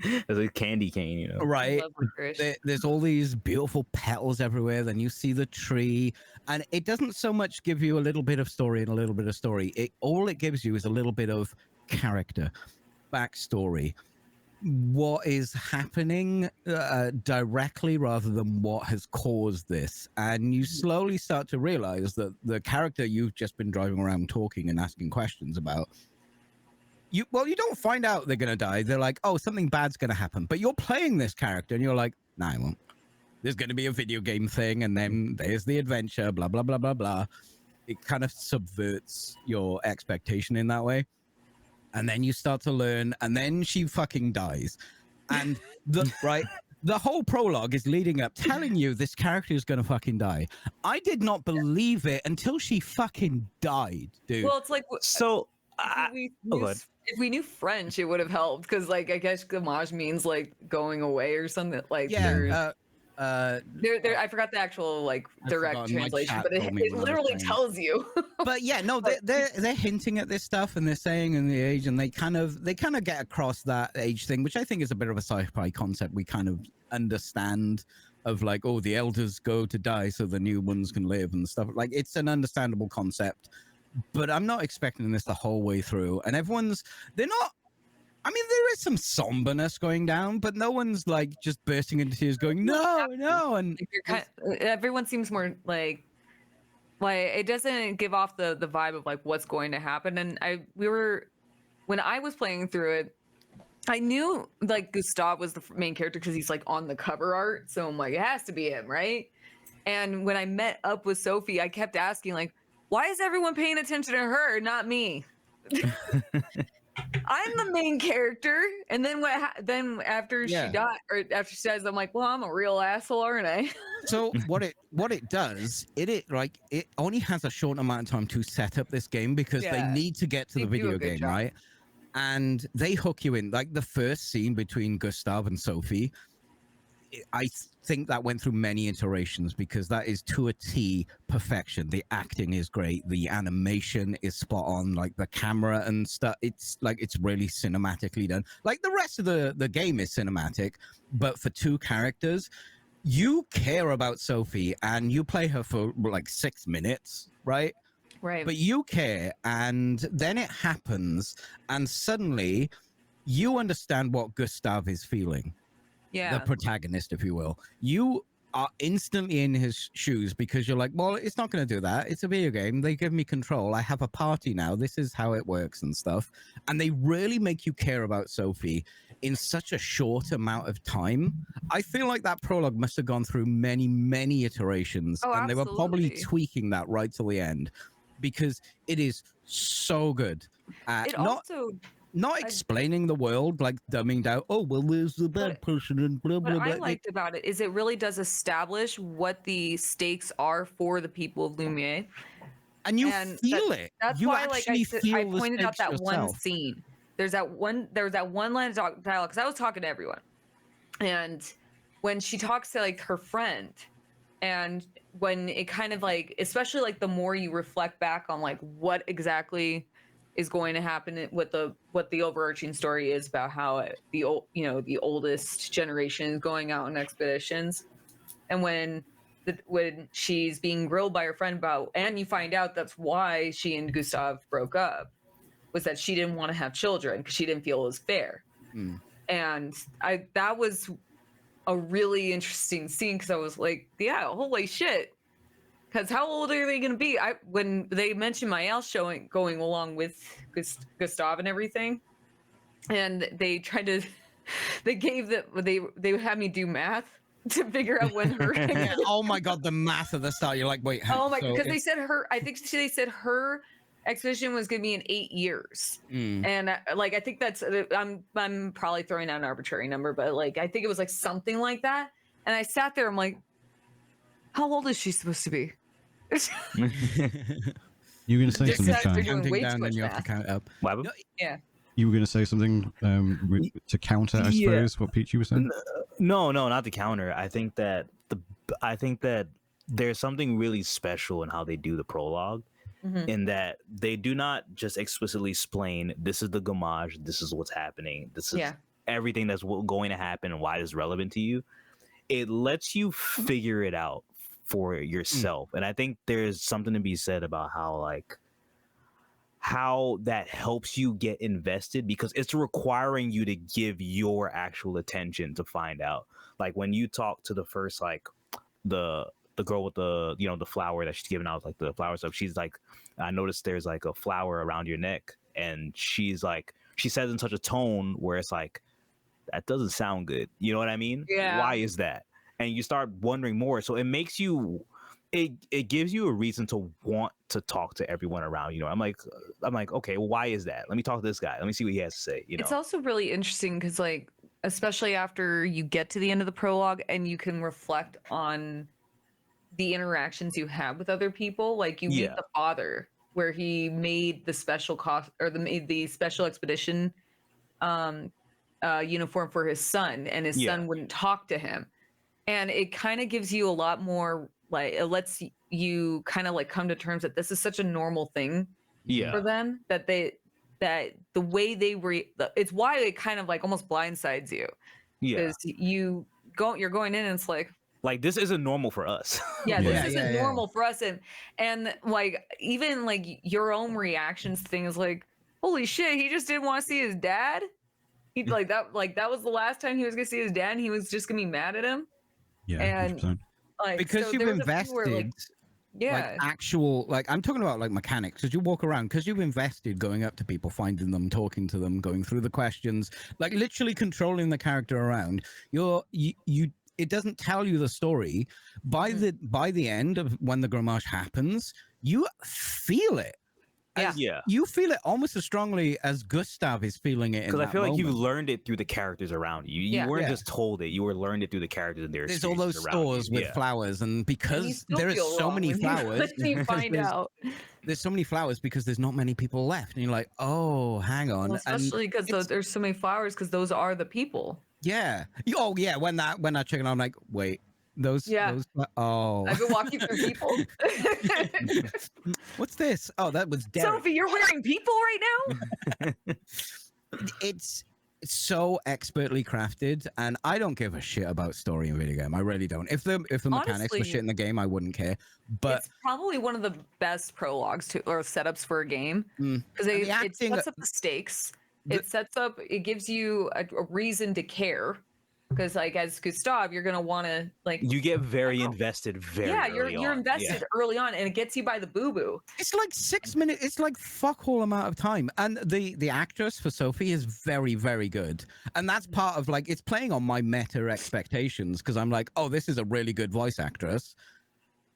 It's a candy cane, you know. Right. Love licorice. There's all these beautiful petals everywhere. Then you see the tree, and it doesn't so much give you a little bit of story and a little bit of story. All it gives you is a little bit of character, backstory, what is happening directly rather than what has caused this. And you slowly start to realize that the character you've just been driving around talking and asking questions about, you don't find out they're going to die. They're like, oh, something bad's going to happen. But you're playing this character and you're like, nah, I won't. There's going to be a video game thing, and then there's the adventure, blah, blah, blah, blah, blah. It kind of subverts your expectation in that way. And then you start to learn, and then she fucking dies. And the whole prologue is leading up, telling you this character is going to fucking die. I did not believe it until she fucking died, dude. Well, it's like So, if we knew French, it would have helped, because like I guess gamage means like going away or something. Like yeah, I forgot the actual like direct forgotten. My translation, chat but it told me when I was literally playing. tells you. But yeah, no, they're hinting at this stuff, and they're saying in the age, and they kind of get across that age thing, which I think is a bit of a sci-fi concept we kind of understand, of like, oh, the elders go to die so the new ones can live and stuff. Like, it's an understandable concept, but I'm not expecting this the whole way through. And they're not. I mean, there is some somberness going down, but no one's like just bursting into tears going, no. And Everyone seems more like it doesn't give off the vibe of like what's going to happen. And when I was playing through it, I knew like Gustav was the main character because he's like on the cover art. So I'm like, it has to be him, right? And when I met up with Sophie, I kept asking like, why is everyone paying attention to her, not me? I'm the main character, and then then after she died, or after she dies, I'm like, well, I'm a real asshole, aren't I? So what it does, it only has a short amount of time to set up this game, because they need to get to the video game, right? And they hook you in. Like the first scene between Gustav and Sophie, I think that went through many iterations, because that is to a T perfection. The acting is great, the animation is spot on, like the camera and stuff. It's like it's really cinematically done. Like the rest of the game is cinematic, but for two characters, you care about Sophie and you play her for like 6 minutes, right? Right. But you care, and then it happens, and suddenly you understand what Gustav is feeling. Yeah. The protagonist, if you will. You are instantly in his shoes, because you're like, well, it's not going to do that. It's a video game. They give me control. I have a party now. This is how it works and stuff. And they really make you care about Sophie in such a short amount of time. I feel like that prologue must have gone through many, many iterations. Oh, and they were probably absolutely. tweaking that right till the end, because it is so good at not explaining the world, like dumbing down, oh, well, there's the bad person and blah, blah, blah. What I liked about it is it really does establish what the stakes are for the people of Lumiere. And you feel it. That's you why, like I pointed out that one yourself. scene. There's that one line of dialogue, because I was talking to everyone. And when she talks to like her friend, and when it kind of like, especially like the more you reflect back on like what exactly is going to happen, what the overarching story is about how the oldest generation is going out on expeditions, and when she's being grilled by her friend about, and you find out that's why she and Gustav broke up, was that she didn't want to have children because she didn't feel it was fair. And that was a really interesting scene, because I was like, yeah, holy shit. Because how old are they going to be? When they mentioned Mael going along with Gustav and everything, and they tried to, they had me do math to figure out when her. Oh my god, the math at the start! You're like, wait. Oh my, because they said her. I think they said her expedition was going to be in 8 years, and like I think that's I'm probably throwing out an arbitrary number, but like I think it was like something like that. And I sat there, I'm like, How old is she supposed to be? You were going to say Just something, said they're Shine? doing Counting way too down, much and you have to math. count up. What happened? Yeah. You were going to say something to counter, I Yeah. suppose, what Peachy was saying? No, not the counter. I think that there's something really special in how they do the prologue, Mhm. in that they do not just explicitly explain this is the Gamage, this is what's happening, this is Yeah. everything that's going to happen and why it's relevant to you. It lets you figure it out for yourself, and I think there's something to be said about how that helps you get invested, because it's requiring you to give your actual attention to find out. Like when you talk to the first, like the girl with the the flower that she's giving out, like the flower stuff, she's like, I noticed there's like a flower around your neck, and she's like, she says in such a tone where it's like, that doesn't sound good, you know what I mean? Yeah. Why is that? And you start wondering more, so it makes you, it gives you a reason to want to talk to everyone around. I'm like, okay, well, why is that? Let me talk to this guy, let me see what he has to say. It's also really interesting because, like, especially after you get to the end of the prologue and you can reflect on the interactions you have with other people. Like, you meet the father, where he made the special cost, or the special expedition uniform for his son, and his son wouldn't talk to him. And it kind of gives you a lot more, like, it lets you kind of like come to terms that this is such a normal thing for them, that the way it's why it kind of like almost blindsides you, because you're going in and it's like this isn't normal for us. this isn't normal for us, and like even like your own reactions to things, like, holy shit, he just didn't want to see his dad. He like that was the last time he was gonna see his dad, and he was just gonna be mad at him. Yeah, and 100%. like, Because so you've there was a few invested, where, like, like actual, like, I'm talking about like mechanics, because you walk around, because you've invested going up to people, finding them, talking to them, going through the questions, like literally controlling the character around. You it doesn't tell you the story. By the end of when the Gramage happens, you feel it. You feel it almost as strongly as Gustav is feeling it. Because I feel like you learned it through the characters around you. You weren't just told it. You were learned it through the characters and their There's all those stores with flowers, and because there is so many flowers, you find out there's so many flowers because there's not many people left, and you're like, oh, hang on. Well, especially because there's so many flowers, because those are the people. Yeah. Oh yeah. When that chicken, I'm like, wait. Those oh, I've been walking through people. What's this? Oh, that was Derek. Sophie, you're wearing people right now. It's so expertly crafted, and I don't give a shit about story in video game. I really don't. If the mechanics were shit in the game, I wouldn't care. But it's probably one of the best prologues or setups for a game, because it sets up the stakes. It gives you a reason to care. Because, like, as Gustav, you're gonna want to, like, you get very invested you're invested early on, and it gets you by the boo. It's like 6 minutes. It's like fuck all amount of time, and the actress for Sophie is very, very good, and that's part of, like, it's playing on my meta expectations, because I'm like, oh, this is a really good voice actress.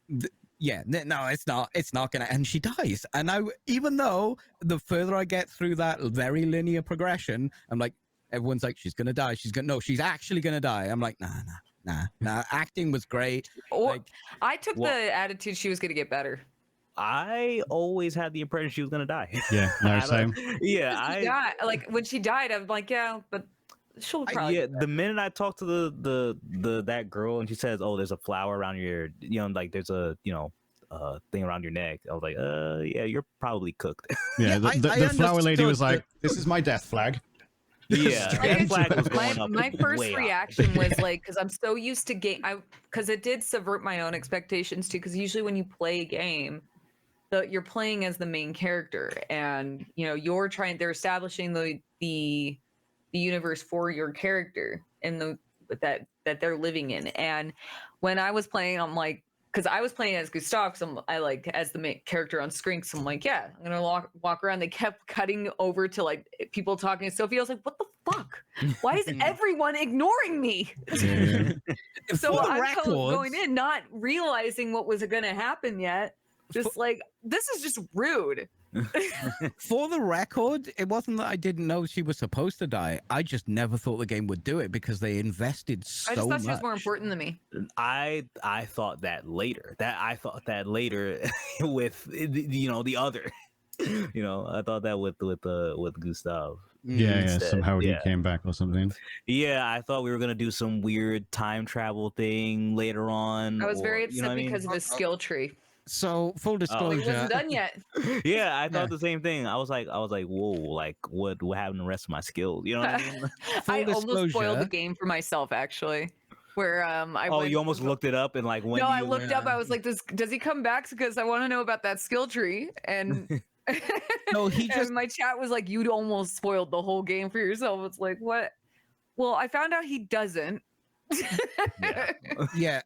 No, it's not gonna, and she dies, and even though the further I get through that very linear progression, I'm like, everyone's like, she's gonna die. She's actually gonna die. I'm like, nah. Acting was great. I took the attitude she was gonna get better. I always had the impression she was gonna die. Yeah, no, same. Like when she died, I'm like, yeah, but she'll probably. The minute I talked to the that girl and she says, oh, there's a flower around your, like there's a thing around your neck, I was like, yeah, you're probably cooked. Yeah, the flower lady was like, this is my death flag. Yeah, that flag was going up. My first reaction was like, because I'm so used to because it did subvert my own expectations too. Because usually when you play a game, you're playing as the main character, and they're establishing the universe for your character and that they're living in. And when I was playing, I'm like, because I was playing as Gustav, so I like as the main character on screen. So I'm like, yeah, I'm gonna walk around. They kept cutting over to like people talking to Sophie. I was like, what the fuck? Why is everyone ignoring me? So I'm going in not realizing what was gonna happen yet. Just like, this is just rude. For the record, it wasn't that I didn't know she was supposed to die. I just never thought the game would do it because they invested so I just thought much. she was more important than me. I thought that later. I thought that later with the other. I thought that with Gustav. Yeah, Instead, somehow he yeah. came back or something. Yeah, I thought we were gonna do some weird time travel thing later on. I was very upset you know what I mean? because of his skill tree. So, full He disclosure, wasn't done yet. Yeah, I thought Yeah. the same thing. I was like, whoa, like what happened to the rest of my skills? You know what I mean? Full I almost spoiled disclosure- the game for myself, actually. Where I Oh, went, you almost looked it up and like when No, do I you looked up. I was like, does he come back? Because I want to know about that skill tree. And No, he and just- my chat was like, you almost spoiled the whole game for yourself. It's like, what? Well, I found out he doesn't. yeah.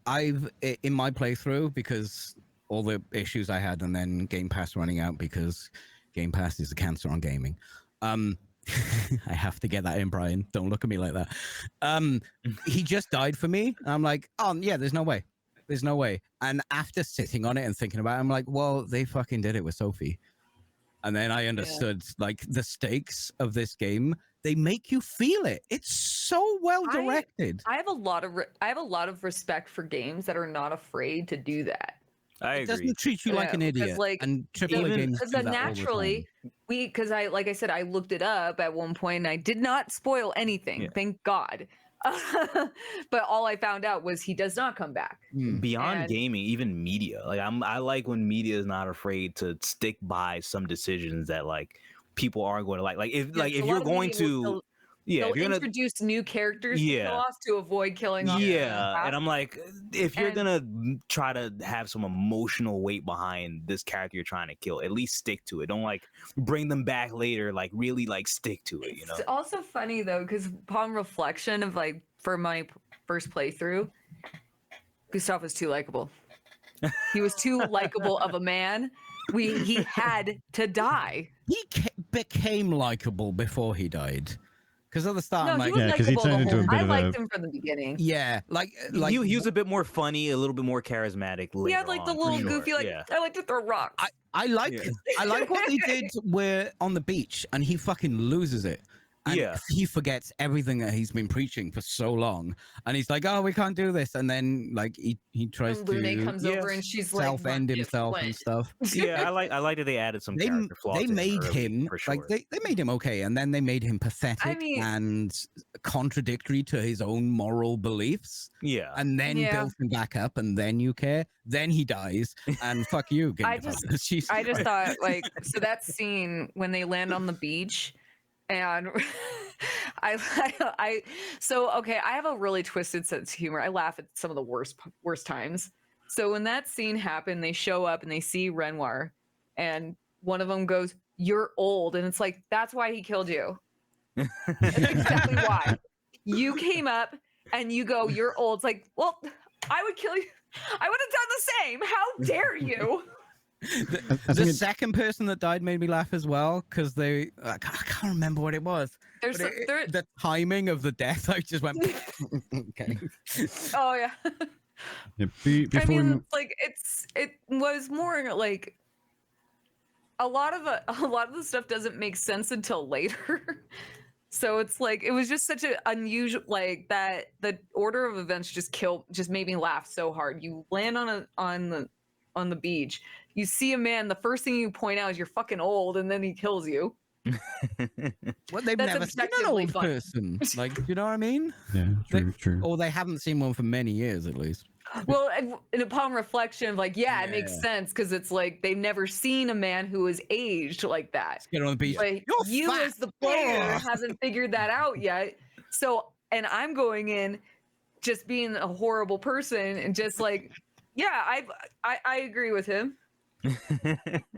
I've in my playthrough, because all the issues I had, and then Game Pass running out because Game Pass is a cancer on gaming. I have to get that in, Brian. Don't look at me like that. He just died for me. I'm like, oh yeah, there's no way. There's no way. And after sitting on it and thinking about it, I'm like, well, they fucking did it with Sophie. And then I understood like the stakes of this game. They make you feel it. It's so well directed. I have a lot of respect for games that are not afraid to do that. I It agree. doesn't treat you like Yeah, an because, idiot. like, And AAA even- games Because do that all the naturally, time. because like I said, I looked it up at one point and I did not spoil anything. Yeah. Thank God. But all I found out was he does not come back. Beyond And- gaming, even media. Like I like when media is not afraid to stick by some decisions that like people aren't going to like. Like if Yeah, like so if a you're lot of going media to will- yeah, They'll if you're gonna introduce new characters to Yeah. kill off to avoid killing off. yeah, and I'm like, if you're And- gonna try to have some emotional weight behind this character you're trying to kill, at least stick to it. Don't like bring them back later. Like really like stick to it. You know. It's also funny though, because upon reflection of like for my first playthrough, Gustav was too likable. He was too likable of a man. He had to die. He became likable before he died. Because at the start, No, I'm he like, was Yeah, 'cause he likable the turned into whole a bit I of liked a- him from the beginning. yeah, like he was a bit more funny, a little bit more charismatic. He Later had like the on, for little sure. goofy, like yeah. I like to throw rocks. I like Yeah. I like what they did where on the beach and he fucking loses it. And Yeah. he forgets everything that he's been preaching for so long. And he's like, oh, we can't do this. And then like he tries and Lune to comes yeah, over and she's like, self-end "Run, himself just and went." stuff. Yeah, I like that they added some character flaws. They in made early, him for sure. like they made him okay, and then they made him pathetic mean- and contradictory to his own moral beliefs, yeah. and then Yeah. built him back up, and then you care. Then he dies, and fuck you. Game I Developers. Jesus I just Christ. thought like so that scene when they land on the beach and okay, I have a really twisted sense of humor. I laugh at some of the worst times. So when that scene happened, they show up and they see Renoir and one of them goes, "You're old." And it's like, that's why he killed you. That's exactly why. You came up and you go, "You're old." It's like, well, I would kill you. I would have done the same. How dare you? I The think it- second person that died made me laugh as well because I can't remember what it was. There's But there, the timing of the death, I just went, okay. oh yeah. yeah, I before we mean, move, like it was more like a lot of the stuff doesn't make sense until later. So it's like it was just such an unusual like that the order of events just made me laugh so hard. You land on the beach, you see a man, the first thing you point out is you're fucking old, and then he kills you. Well, they've That's never seen an objectively old funny. person. Like, you know what I mean? yeah, true. Or they haven't seen one for many years at least. Well, and upon reflection of like, yeah, it makes Yeah. sense because it's like they've never seen a man who is aged like that. Get on the beach. But You're you fat. as the player Ugh. hasn't figured that out yet. So, and I'm going in just being a horrible person and just like, yeah, I agree with him.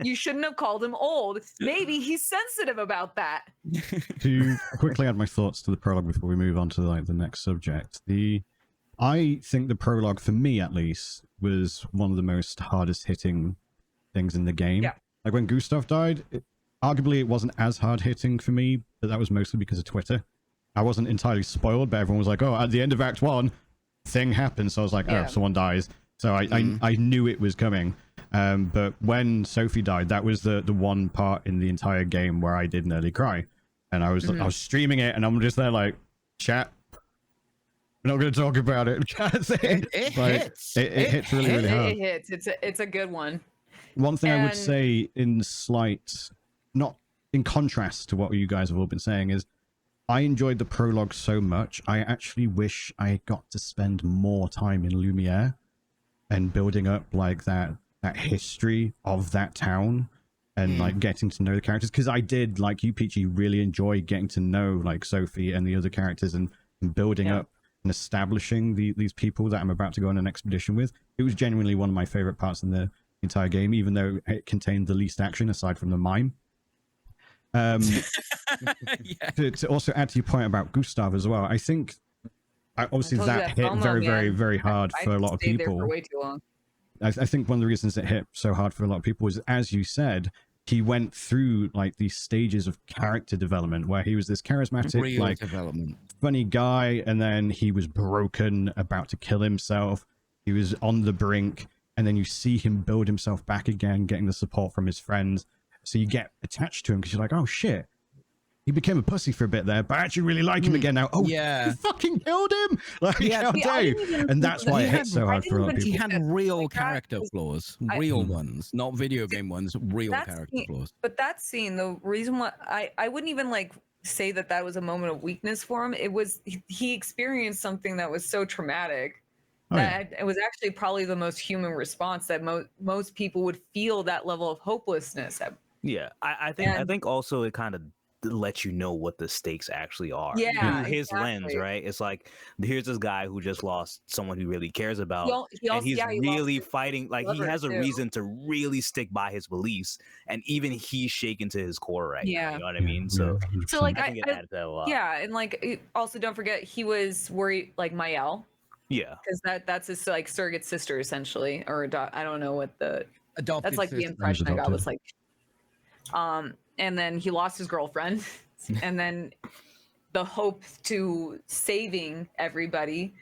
You shouldn't have called him old. Maybe he's sensitive about that. To quickly add my thoughts to the prologue before we move on to like the next subject, I think the prologue, for me at least, was one of the most hardest hitting things in the game. Yeah. Like when Gustav died, arguably it wasn't as hard hitting for me, but that was mostly because of Twitter. I wasn't entirely spoiled, but everyone was like, "Oh, at the end of Act 1, thing happens." So I was like, "Oh, Yeah. someone dies." So I knew it was coming. But when Sophie died, that was the one part in the entire game where I did nearly cry. And I was streaming it, and I'm just there like, chat, we're not going to talk about it. It hits. It hits really, really hard. It hits. It's a good one. One thing I would say in slight, not in contrast to what you guys have all been saying, is I enjoyed the prologue so much. I actually wish I got to spend more time in Lumiere and building up like that history of that town and like getting to know the characters. Because I did, like you, Peachy, really enjoy getting to know like Sophie and the other characters and building up and establishing these people that I'm about to go on an expedition with. It was genuinely one of my favorite parts in the entire game, even though it contained the least action aside from the mime. To also add to your point about Gustav as well, I think obviously that hit very, very hard for a lot of people. For way too long. I think one of the reasons it hit so hard for a lot of people is, as you said, he went through like these stages of character development where he was this charismatic, like funny guy, and then he was broken, about to kill himself. He was on the brink, and then you see him build himself back again, getting the support from his friends. So you get attached to him because you're like, oh shit, he became a pussy for a bit there, but I actually really like him again now. Oh, you fucking killed him! Like, how dare you? And that's why it hit so hard for a lot of people. He had real character flaws, real ones, not video game ones, real character flaws. But that scene, the reason why I wouldn't even like say that was a moment of weakness for him. It was he experienced something that was so traumatic that it was actually probably the most human response that most people would feel that level of hopelessness. Yeah, I think also it kind of let you know what the stakes actually are. Yeah, through his lens, right? It's like, here's this guy who just lost someone he really cares about, and he's really fighting. Like, he has a reason to really stick by his beliefs, and even he's shaken to his core right now. You know what I mean? So like, I think it added that a lot. Yeah, and like, also don't forget, he was worried, like Mael. Yeah, because that's his like surrogate sister essentially, or I don't know what the adopted. That's like the impression I got was like. And then he lost his girlfriend, and then the hope to saving everybody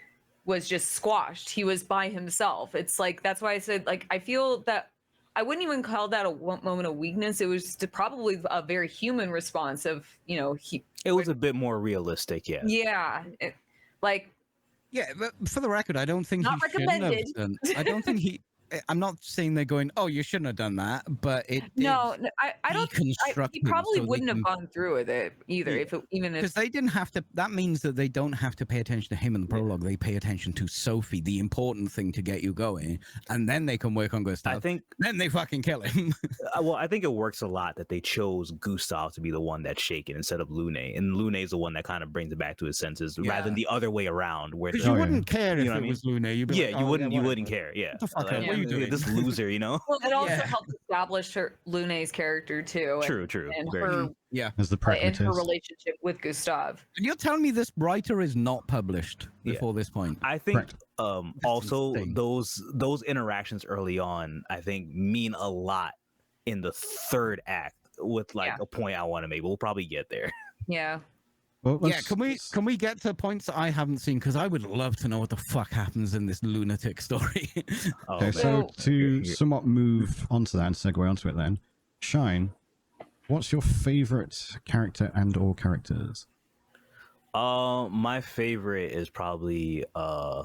was just squashed. He was by himself. It's like, that's why I said, like, I feel that I wouldn't even call that a moment of weakness. It was probably a very human response of, you know, it was a bit more realistic. Yeah, like, yeah, but for the record, I don't think not recommended. I don't think he. I'm not saying they're going, oh, you shouldn't have done that, but it. No, I don't. He probably wouldn't have gone through with it either. Yeah. Because they didn't have to. That means that they don't have to pay attention to him in the prologue. They pay attention to Sophie, the important thing to get you going, and then they can work on Gustav. I think then they fucking kill him. Well, I think it works a lot that they chose Gustav to be the one that's shaken instead of Lune, and Lune is the one that kind of brings it back to his senses, rather than the other way around. Where you wouldn't care if it was Lune. You'd be like, you wouldn't care. Yeah. What the fuck this loser, you know. Well, it also helped establish Lune's character too. True. And her, as the pragmatist, and her relationship with Gustav. And you're telling me this writer is not published before this point? I think also those interactions early on, I think, mean a lot in the third act with like a point I want to make. We'll probably get there. Yeah. Well, can we get to points that I haven't seen, because I would love to know what the fuck happens in this lunatic story. Okay, so to somewhat move onto that and segue onto it then, Shine, what's your favorite character and or characters? My favorite is probably I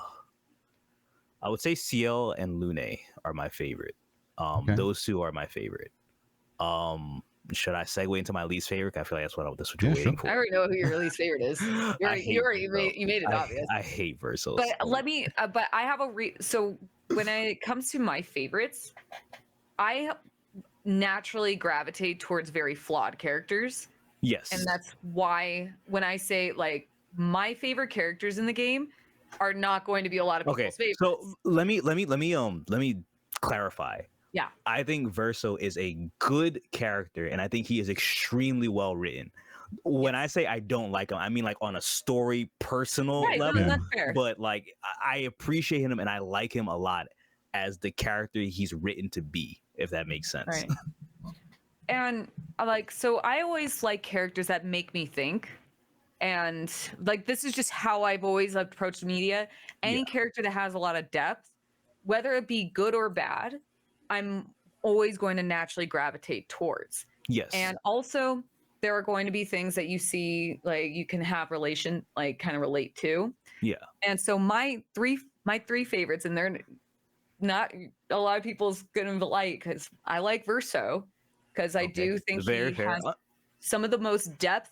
would say Ciel and Lune are my favorite. Those two are my favorite. Should I segue into my least favorite? I feel like that's what you're waiting for. I already know who your least favorite is. You made it obvious. I hate Versos. But let me. But I have so when it comes to my favorites, I naturally gravitate towards very flawed characters. Yes. And that's why when I say like my favorite characters in the game are not going to be a lot of people's favorites. So let me clarify. Yeah, I think Verso is a good character, and I think he is extremely well written. When I say I don't like him, I mean like on a story, personal level. That's fair. But like, I appreciate him, and I like him a lot as the character he's written to be, if that makes sense. Right. And so I always like characters that make me think. And like, this is just how I've always approached media. Any character that has a lot of depth, whether it be good or bad, I'm always going to naturally gravitate towards. Yes. And also there are going to be things that you see like you can have relation like kind of relate to. Yeah. And so my three favorites, and they're not a lot of people's gonna like, because I like Verso, because I do think Very he fair. has some of the most depth.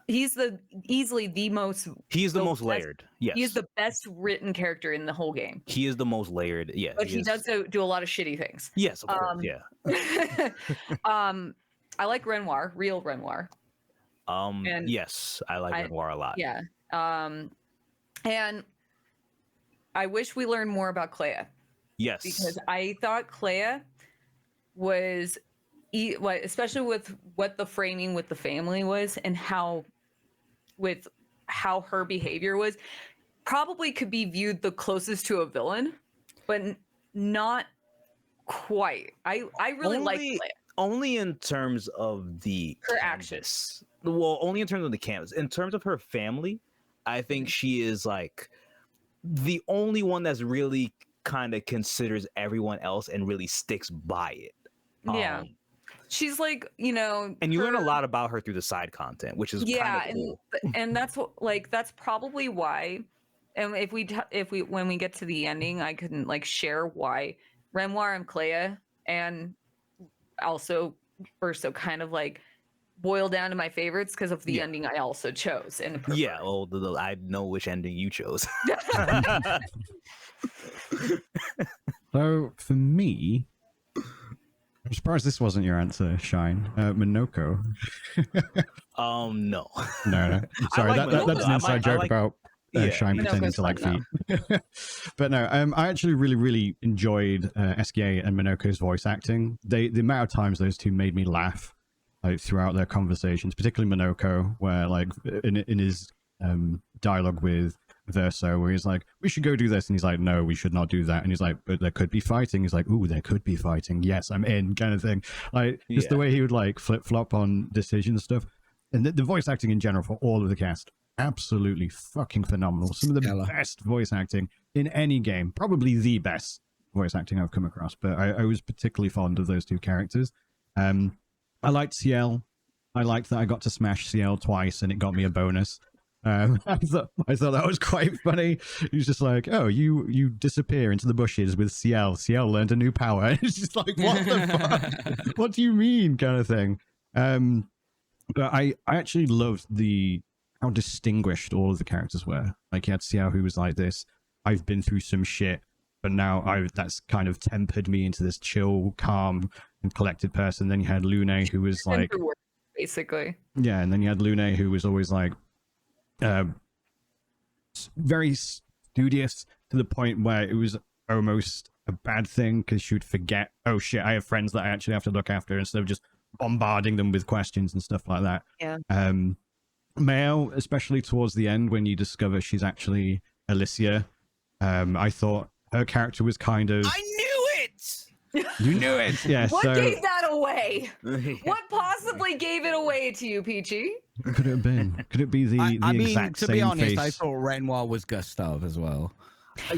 He's easily the most. He's the most best, layered. Yes. He is the best written character in the whole game. He is the most layered. Yeah. But he does do a lot of shitty things. Yes, of course. Yeah. I like Renoir, real Renoir. And yes, I like Renoir a lot. Yeah. And I wish we learned more about Clair. Yes. Because I thought Clair was, especially with what the framing with the family was and how her behavior was, probably could be viewed the closest to a villain, but not quite. I really like Clair. Only in terms of the her canvas. actions. Well, only in terms of the canvas. In terms of her family, I think she is like the only one that's really kind of considers everyone else and really sticks by it. Yeah. She's like, and you learn a lot about her through the side content, which is kind of cool. And that's what, that's probably why. And if we when we get to the ending, I couldn't share why Renoir and Clair and also Verso kind of boil down to my favorites because of the ending I also chose. And yeah, well, I know which ending you chose. So for me, I'm surprised this wasn't your answer, Shine. Minoko. No. No. Sorry, like that's an inside joke about Shine pretending to like feet. But no, I actually really, really enjoyed SGA and Minoko's voice acting. The amount of times those two made me laugh throughout their conversations, particularly Minoko, where in his dialogue with Verso, where he's like, we should go do this, and he's like, no, we should not do that, and he's like, but there could be fighting. He's like, ooh, there could be fighting, yes, I'm in, kind of thing. Just the way he would flip-flop on decision stuff. And the voice acting in general for all of the cast, absolutely fucking phenomenal. Some of the best voice acting in any game, probably the best voice acting I've come across. But I was particularly fond of those two characters. I liked CL. I liked that I got to smash CL twice and it got me a bonus. I thought that was quite funny. He was just like, oh, you disappear into the bushes with CL. CL learned a new power. It's just like, what the fuck? What do you mean, kind of thing. But I actually loved how distinguished all of the characters were. Like, you had CL, who was like this, I've been through some shit, but now that's kind of tempered me into this chill, calm, and collected person. Then you had Lune, who was like, basically, yeah, and then you had Lune, who was always like very studious, to the point where it was almost a bad thing, because she would forget, oh shit, I have friends that I actually have to look after, instead of just bombarding them with questions and stuff like that. Yeah. Mao, especially towards the end when you discover she's actually Alicia, I thought her character was kind of, I knew it. You knew it. Yeah. What gave that away? What possibly gave it away to you, Peachy? Could it have been? Could it be the exact same face? To be honest, I thought Renoir was Gustav as well. I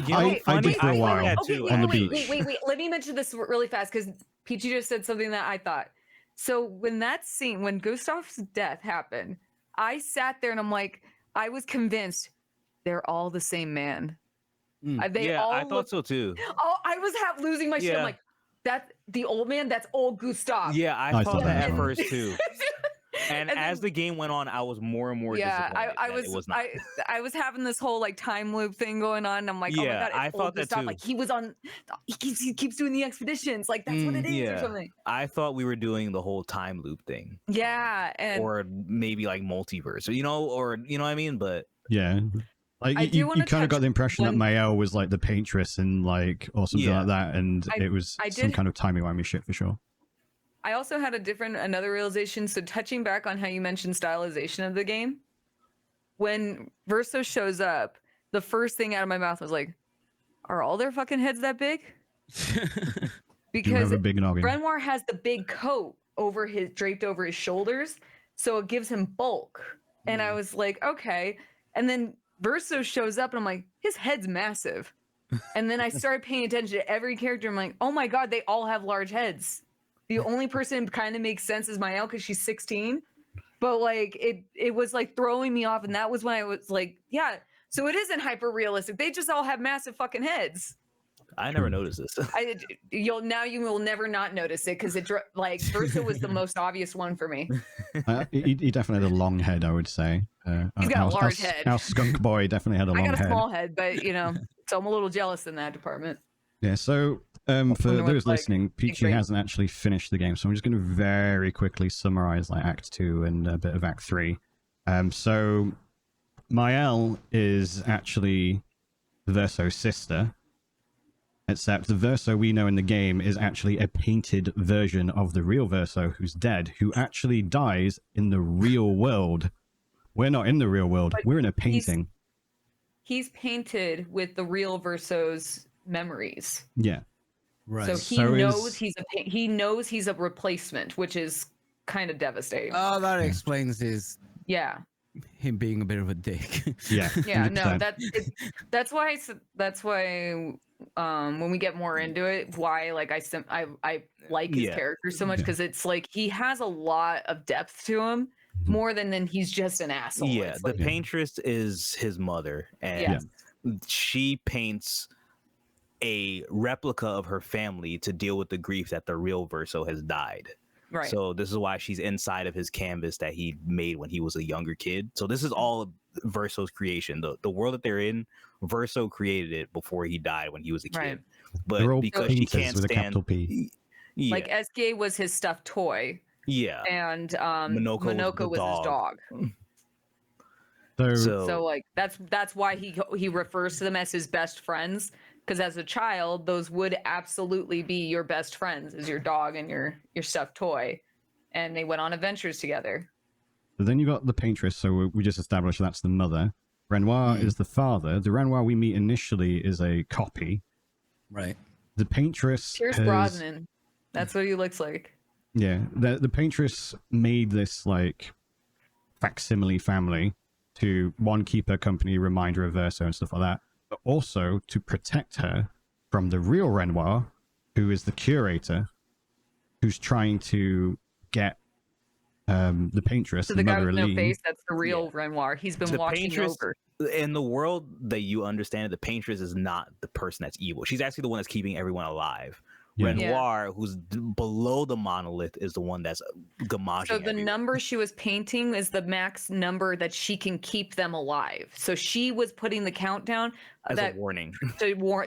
did for a while on the beach. Wait. Let me mention this really fast, because Peachy just said something that I thought. So when that scene, when Gustav's death happened, I sat there and I'm like, I was convinced they're all the same man. I thought so too. Oh, I was losing my shit. I'm like, that the old man, that's old Gustav. Yeah, I thought that at first too. And as the game went on, I was more and more disappointed. I was having this whole time loop thing going on. And I'm like, oh my god, I thought that too. Like he keeps doing the expeditions. Like that's what it is or something. I thought we were doing the whole time loop thing. Yeah, or maybe multiverse, or you know what I mean. But yeah. You kind of got the impression that Mael was the paintress and or something like that, and it was some kind of timey-wimey shit for sure. I also had another realization. So touching back on how you mentioned stylization of the game, when Verso shows up, the first thing out of my mouth was like, are all their fucking heads that big? Because Renoir has the big coat draped over his shoulders, so it gives him bulk. And I was like, okay. And then Verso shows up and I'm like, his head's massive. And then I started paying attention to every character. I'm like, oh my god, they all have large heads. The only person kind of makes sense is Mael because she's 16. But like it was like throwing me off, and that was when I was like, yeah. So it isn't hyper realistic. They just all have massive fucking heads. I never noticed this. You will never not notice it because like Versa was the most obvious one for me. He definitely had a long head, I would say. He's got a large head. Our skunk boy definitely had a long head. I got a small head, but so I'm a little jealous in that department. Yeah, so for those listening, Peachy hasn't actually finished the game, so I'm just going to very quickly summarize like Act 2 and a bit of Act 3. So Mael is actually Verso's sister, except the Verso we know in the game is actually a painted version of the real Verso who's dead, who actually dies in the real world. We're not in the real world, but we're in a painting. He's painted with the real Verso's memories. Yeah. Right. So he knows he's a replacement, which is kind of devastating. Oh, that explains him being a bit of a dick. Yeah. Yeah. No, that's why when we get more into it, why like I like his character so much, because it's like he has a lot of depth to him, more than he's just an asshole. Yeah, it's the like, paintress is his mother, and she paints a replica of her family to deal with the grief that the real Verso has died. Right. So this is why she's inside of his canvas that he made when he was a younger kid. So this is all Verso's creation. The world that they're in, Verso created it before he died when he was a kid. Right. But because she can't with stand, a capital P. Yeah, like SK was his stuffed toy. Yeah. And Minoko was his dog. So like that's why he refers to them as his best friends, because as a child those would absolutely be your best friends, is your dog and your stuffed toy, and they went on adventures together. But then you got the paintress, so we just established that's the mother. Renoir is the father. The Renoir we meet initially is a copy. Right. The paintress Pierce Brosnan. That's what he looks like. Yeah, the paintress made this like facsimile family to, one, keep her company, remind her of Verso and stuff like that, but also to protect her from the real Renoir, who is the curator, who's trying to get the paintress, so the guy with no Aline. face, that's the real Renoir. He's been watching over. In the world that you understand, the paintress is not the person that's evil. She's actually the one that's keeping everyone alive. Yeah. Renoir, who's below the monolith, is the one that's gamaging. So the number she was painting is the max number that she can keep them alive. So she was putting the countdown as a warning.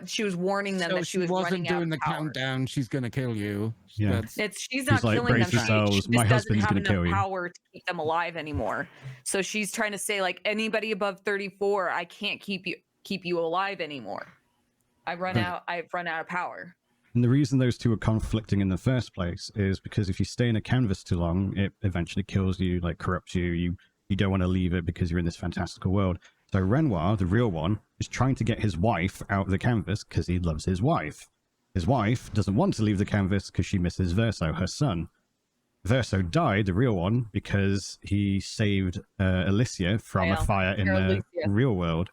She was warning them that she was running out of doing the power. countdown. She's gonna kill you. Yeah. She's not like, killing them. brace yourselves, She just my doesn't husband's have gonna enough kill you. power to keep them alive anymore. So she's trying to say, like, anybody above 34, I can't keep you alive anymore. I've run out of power. And the reason those two are conflicting in the first place is because if you stay in a canvas too long, it eventually kills you, like corrupts you. You don't want to leave it because you're in this fantastical world. So Renoir, the real one, is trying to get his wife out of the canvas because he loves his wife. His wife doesn't want to leave the canvas because she misses Verso, her son. Verso died, the real one, because he saved Alicia from a fire in the real world.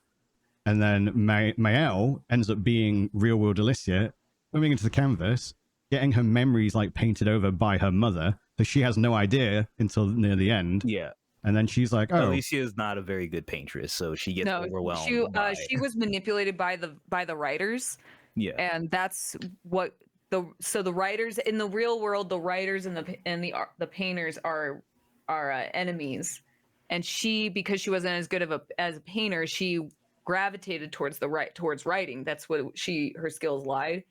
And then Mael ends up being real world Alicia, moving into the canvas, getting her memories like painted over by her mother, so she has no idea until near the end. Yeah. And then she's like, "Oh, Alicia is not a very good paintress, so she gets overwhelmed. She was manipulated by the writers. Yeah. And that's what the writers in the real world, the writers and the painters are enemies. And she, because she wasn't as good as a painter, she gravitated towards writing. That's what her skills lied.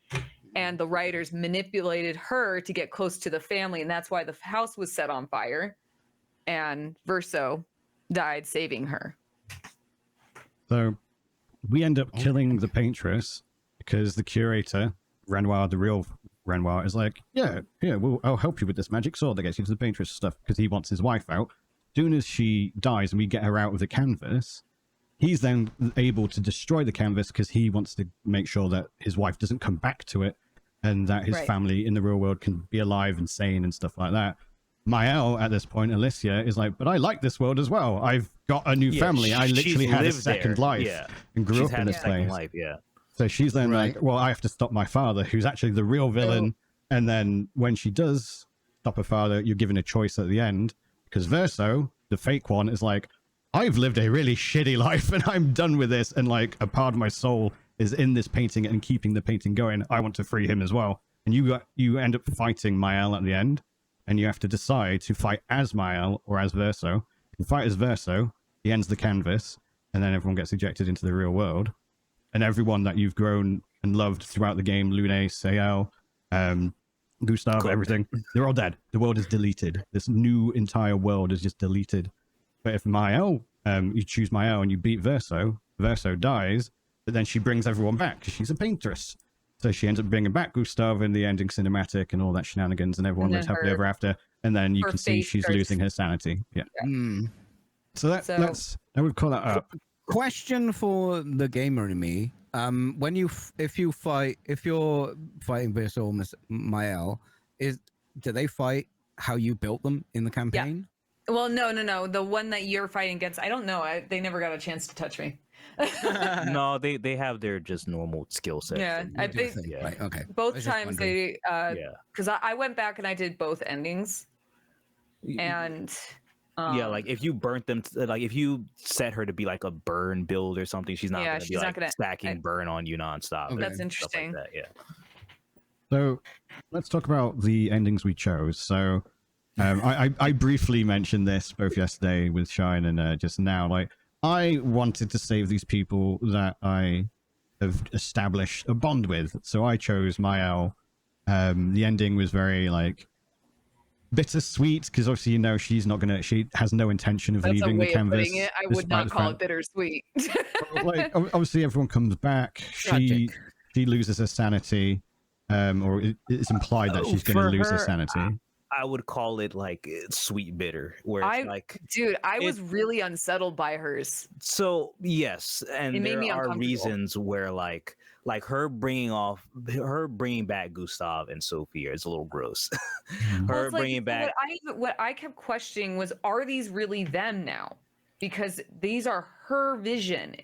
And the writers manipulated her to get close to the family, and that's why the house was set on fire. And Verso died saving her. So we end up killing the paintress because the curator, Renoir, the real Renoir, is like, yeah, I'll help you with this magic sword that gets you to the paintress stuff, because he wants his wife out. As soon as she dies and we get her out of the canvas, he's then able to destroy the canvas because he wants to make sure that his wife doesn't come back to it and that his family in the real world can be alive and sane and stuff like that. Mael, at this point, Alicia, is like, but I like this world as well. I've got a new family. I literally had a second life and grew up in this place. So she's then like, well, I have to stop my father, who's actually the real villain. And then when she does stop a father, you're given a choice at the end, because Verso, the fake one, is like, I've lived a really shitty life and I'm done with this, and like a part of my soul is in this painting and keeping the painting going. I want to free him as well. And you end up fighting Mael at the end, and you have to decide to fight as Mael or as Verso. You fight as Verso, he ends the canvas, and then everyone gets ejected into the real world. And everyone that you've grown and loved throughout the game, Lune, Sayel, Gustav, everything, they're all dead. The world is deleted. This new entire world is just deleted. But if Mael, you choose Mael and you beat Verso, Verso dies, but then she brings everyone back because she's a paintress. So she ends up bringing back Gustav in the ending cinematic and all that shenanigans, and everyone lives happily ever after. And then you can see she's losing her sanity. Yeah. So that would call that up. Question for the gamer in me: when if you're fighting Verso or Mael, do they fight how you built them in the campaign? Yeah. Well, no. The one that you're fighting against, I don't know. They never got a chance to touch me. No, they have their just normal skill set. Yeah, I think. Yeah. Right, okay. Both times they, because I went back and I did both endings, and. Yeah, like if you burnt them, like if you set her to be like a burn build or something, she's not gonna be like stacking burn on you nonstop. Okay. That's interesting. Like that, yeah. So let's talk about the endings we chose. So I briefly mentioned this both yesterday with Shine and just now. Like, I wanted to save these people that I have established a bond with. So I chose Mael. The ending was very like bittersweet because obviously she has no intention of leaving the canvas. I would not call it bittersweet. Like, obviously everyone comes back. She loses her sanity, or it's implied that she's going to lose her sanity. I would call it like sweet bitter, where it's I was really unsettled by hers. So yes, and it made there me are reasons where like her bringing back Gustav and Sophia is a little gross. Her bringing back. What I kept questioning was, are these really them now? Because these are her vision,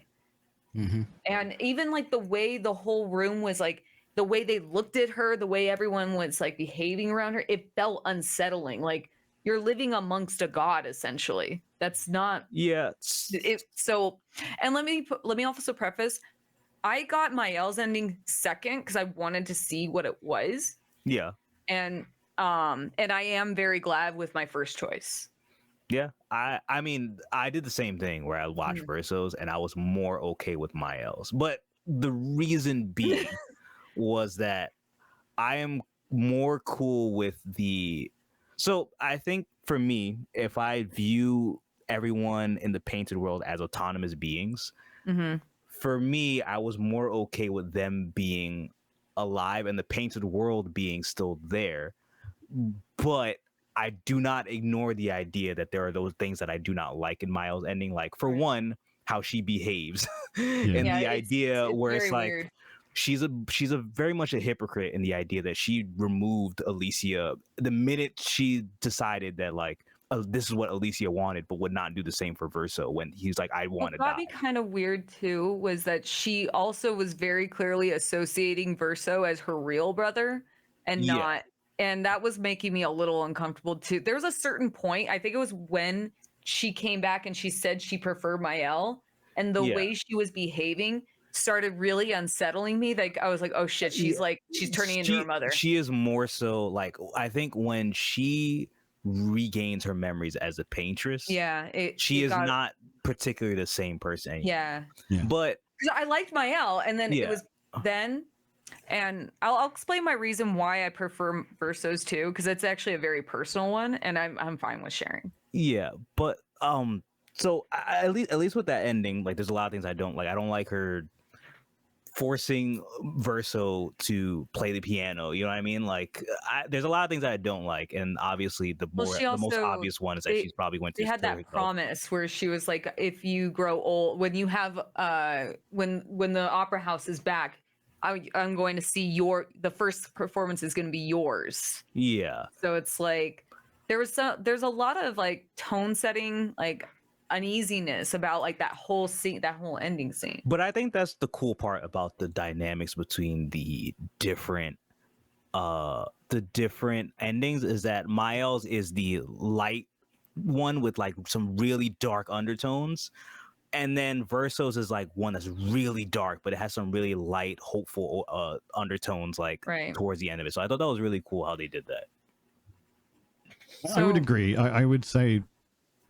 and even like the way the whole room was like. The way they looked at her, the way everyone was like behaving around her, it felt unsettling. Like you're living amongst a god, essentially. That's not. Yeah. So, and let me also preface, I got Mael's ending second because I wanted to see what it was. Yeah. And I am very glad with my first choice. Yeah. I mean, I did the same thing where I watched Versos and I was more okay with Mael's, but the reason being. Was that I am more cool with so I think for me, if I view everyone in the painted world as autonomous beings, for me, I was more okay with them being alive and the painted world being still there. But I do not ignore the idea that there are those things that I do not like in Mael's ending. Like, for one, how she behaves and the idea where it's like, weird. She's a very much a hypocrite in the idea that she removed Alicia the minute she decided that like this is what Alicia wanted, but would not do the same for Verso when he's like, I want to die. What got me kind of weird too was that she also was very clearly associating Verso as her real brother and not, and that was making me a little uncomfortable too. There was a certain point, I think it was when she came back and she said she preferred Mael, and the way she was behaving started really unsettling me. Like I was like, oh shit, she's turning into her mother. She is more so like, I think when she regains her memories as a paintress, she is not particularly the same person anymore. But I liked Mael, and then it was then, and I'll explain my reason why I prefer Versos too, because it's actually a very personal one, and I'm fine with sharing. Yeah, but so at least with that ending, like there's a lot of things I don't like. I don't like her forcing Verso to play the piano, you know what I mean? Like, there's a lot of things that I don't like, and obviously the most obvious one is that she's probably going to. They had that promise where she was like, if you grow old, when you have when the opera house is back, I'm going to see the first performance is going to be yours. Yeah. So it's like there's a lot of like tone setting, like uneasiness about like that whole scene, that whole ending scene. But I think that's the cool part about the dynamics between the different the different endings is that Mael's is the light one with like some really dark undertones, and then Verso's is like one that's really dark, but it has some really light, hopeful undertones like Right. towards the end of it. So I thought that was really cool how they did that. I would So- agree. I would say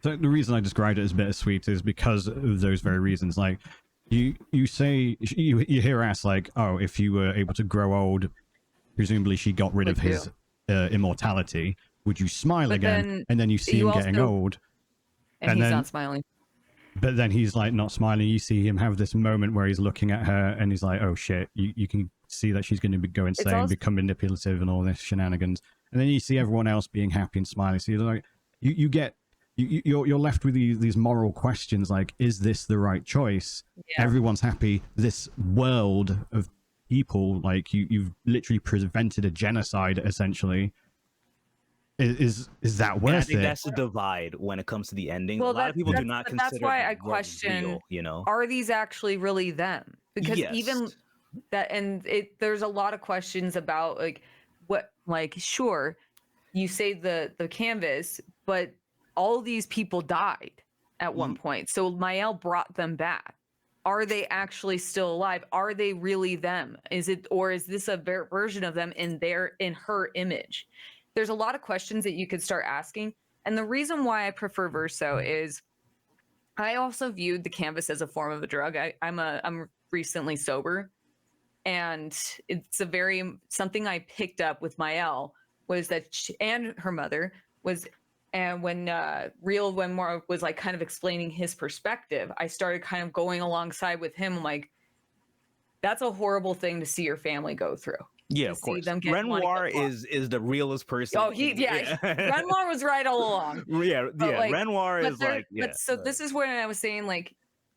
the reason I described it as bittersweet is because of those very reasons. Like you say, you hear us like, oh, if you were able to grow old, presumably she got rid of Would his immortality. Would you smile But again? then And then you see him getting also- old, and and he's then- not smiling. but then he's like not smiling. You see him have this moment where he's looking at her, and he's like, "Oh shit!" You can see that she's going to go insane, also- become manipulative, and all this shenanigans. And then you see everyone else being happy and smiling. So you're like, you're left with these moral questions like, is this the right choice? Yeah. Everyone's happy. This world of people, like you've literally prevented a genocide essentially. Is that worth And I think it? that's the divide when it comes to the ending. Well, a lot of people do not but consider that's why I what question, real, you know. are these actually really them? Because even Yes. that, and there's a lot of questions about like what, like, sure, you say the canvas, but all these people died at one point. So Mael brought them back. Are they actually still alive? Are they really them? Is it, or is this a version of them in her image? There's a lot of questions that you could start asking. And the reason why I prefer Verso is I also viewed the canvas as a form of a drug. I'm recently sober, and it's something I picked up with Mael was that she, and her mother was, and when Real Wenmore was like kind of explaining his perspective, I started kind of going alongside with him. Like, that's a horrible thing to see your family go through. Yeah, to of see course. them wanna Renoir get lost. is the realest person. Oh, Renoir was right all along. yeah, But, like, Renoir is like, yeah. But so this is when I was saying, like,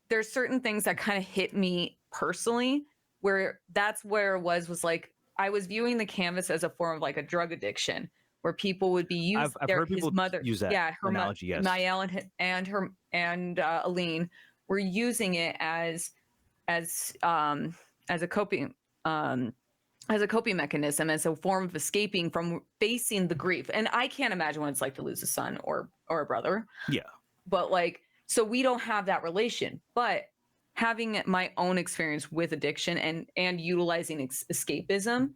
there's certain things that kind of hit me personally, where that's where it was like I was viewing the canvas as a form of like a drug addiction, where people would be used. I've heard his people mother, use that her analogy. Yes, Mael and Aline were using it as a coping mechanism, as a form of escaping from facing the grief. And I can't imagine what it's like to lose a son or a brother. Yeah. But like, so we don't have that relation. But having my own experience with addiction and utilizing escapism,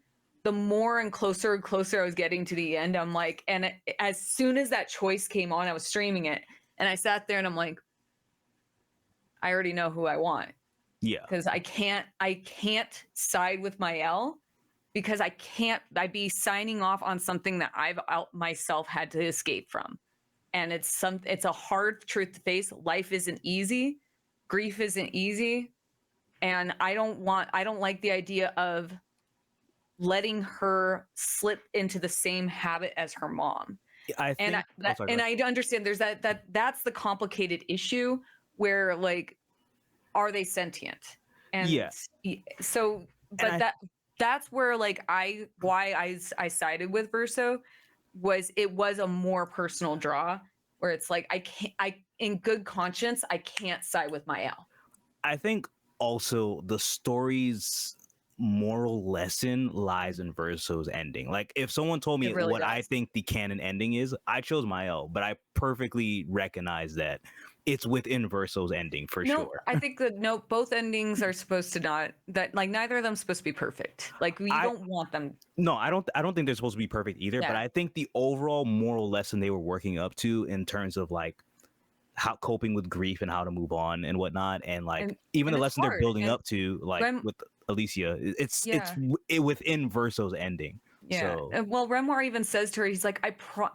the more and closer I was getting to the end, I'm like, and as soon as that choice came on, I was streaming it, and I sat there and I'm like, I already know who I want. Yeah. Because I can't side with Mael, because I'd be signing off on something that I've myself had to escape from. And it's a hard truth to face. Life isn't easy. Grief isn't easy. And I don't like the idea of letting her slip into the same habit as her mom. I think, I understand there's that's the complicated issue where, like, are they sentient? And yes. So, but that's where, like, I sided with Verso was a more personal draw, where it's like I in good conscience I can't side with Mael. I think also the story's moral lesson lies in Verso's ending. Like, if someone told me really what does. I think the canon ending is, I chose Mael, but I perfectly recognize that it's within Verso's ending for sure. I think that both endings are supposed to neither of them supposed to be perfect. Like, we don't want them. No, I don't think they're supposed to be perfect either, but I think the overall moral lesson they were working up to in terms of like how coping with grief and how to move on and whatnot, and like even the lesson they're building up to, like with Alicia, it's within Verso's ending. Yeah. So, well, Renoir even says to her, he's like,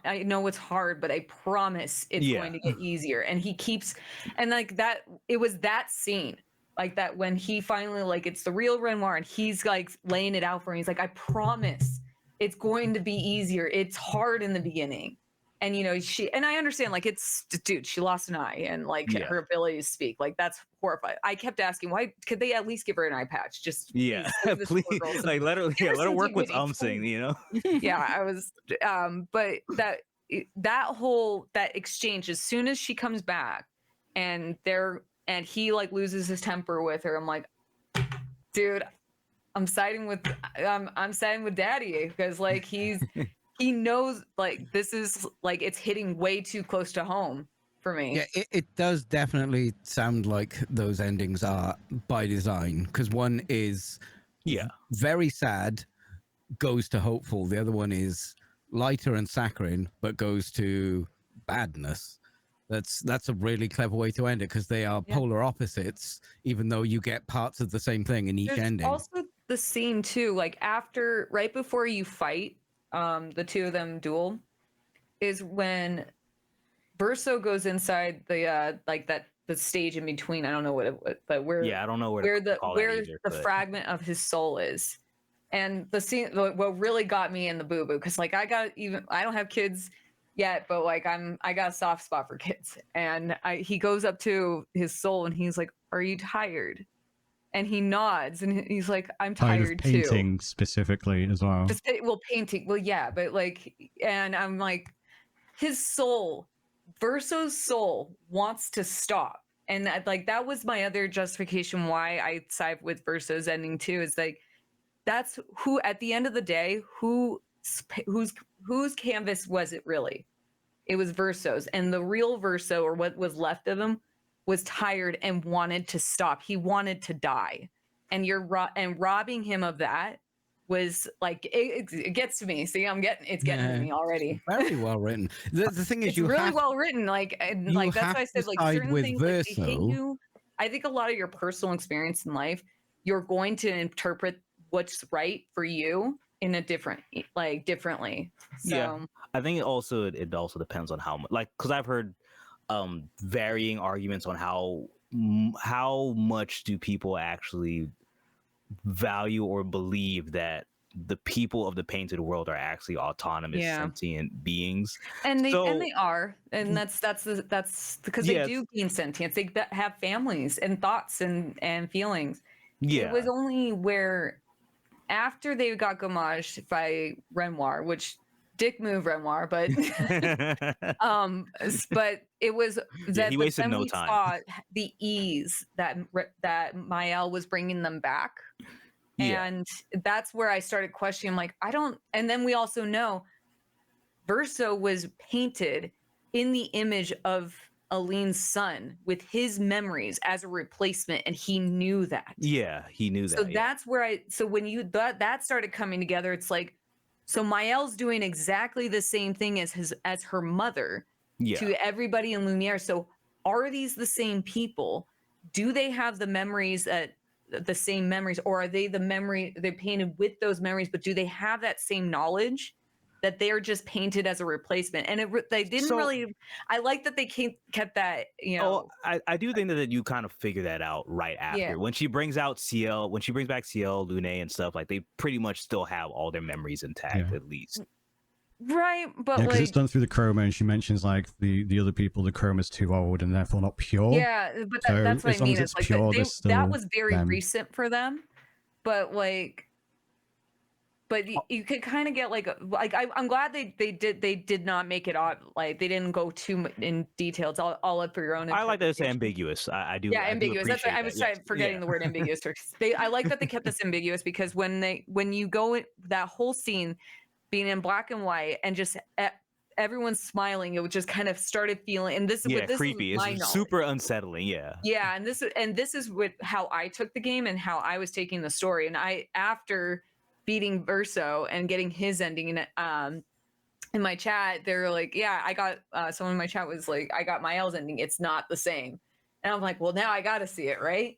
I know it's hard, but I promise it's going to get easier. And he keeps, and like that, it was that scene, like that when he finally, like, it's the real Renoir and he's like laying it out for him. He's like, I promise it's going to be easier. It's hard in the beginning. And, you know, and I understand, like, dude, she lost an eye and like her ability to speak, like, that's horrifying. I kept asking, why could they at least give her an eye patch? Just please, like, let her work with saying, you know? Yeah, I was, but that exchange, as soon as she comes back and he like loses his temper with her, I'm like, dude, siding with I'm siding with Daddy because like he knows like this is like it's hitting way too close to home for me. Yeah, it does definitely sound like those endings are by design, because one is Yeah. very sad, goes to hopeful. The other one is lighter and saccharine, but goes to badness. That's a really clever way to end it, because they are Yeah. polar opposites, even though you get parts of the same thing in each There's ending. also the scene too, like after right before you fight, the two of them duel, is when Verso goes inside the like that the stage in between. I don't know what it was, but Yeah, I don't know where to call that where either, the but- fragment of his soul is. And the scene, what really got me in the boo boo, because like I don't have kids yet, but like I got a soft spot for kids. And he goes up to his soul and he's like, "Are you tired?" And he nods and he's like, "I'm Tired of tired painting specifically as well. too." Well, painting. Well, yeah, but like, and I'm like, his soul, Verso's soul wants to stop. And that was my other justification why I side with Verso's ending too, is like, that's who at the end of the day, whose canvas was it really? It was Verso's, and the real Verso, or what was left of him, was tired and wanted to stop. He wanted to die, and robbing him of that was like it gets to me. See, it's getting to me already. Very well written. The thing is, It's really well written. Like that's why I said like side certain with things like, they hit Verso. you. I think a lot of your personal experience in life, you're going to interpret what's right for you in a differently. So Yeah. I think it also depends on how much, like, because I've heard varying arguments on how much do people actually value or believe that the people of the painted world are actually autonomous sentient beings. and they are, and that's because Yeah. they do gain sentience. They have families and thoughts and feelings. Yeah. It was only where after they got gommaged by Renoir, which dick move Renoir, but but it was that he wasted no we time. saw the ease that Mael was bringing them back. Yeah. And that's where I started questioning, like, I don't, and then we also know Verso was painted in the image of Aline's son with his memories as a replacement, and he knew that. Yeah, he knew that. So that's where when that started coming together, it's like, so Mael's doing exactly the same thing as her mother to everybody in Lumiere. So are these the same people? Do they have the memories the same memories, or are they they're painted with those memories, but do they have that same knowledge that they're just painted as a replacement? And they didn't really, I like that they kept that, I do think that you kind of figure that out right after when she brings back Ciel, Lune and stuff, like they pretty much still have all their memories intact at least. Right, but because like it's done through the chroma, and she mentions like the other people, the chroma's too old and therefore not pure. yeah, but So that's what as I long mean. as It's it's like pure, that there's still that was very them. recent for them, but like, but you could kind of get like I'm glad they did not make it odd, like they didn't go too much in detail. It's all up for your own. I like that it's ambiguous. I do. Yeah, I ambiguous. Do That's why I was that. forgetting the word ambiguous. I like that they kept this ambiguous, because when you go that whole scene being in black and white and just everyone's smiling, it just kind of started feeling, and this creepy. Is it's super unsettling. Yeah, and this is how I took the game and how I was taking the story. And after beating Verso and getting his ending in my chat, they're like, yeah, I got someone in my chat was like, I got Mael's ending, it's not the same. And I'm like, well, now I got to see it, right?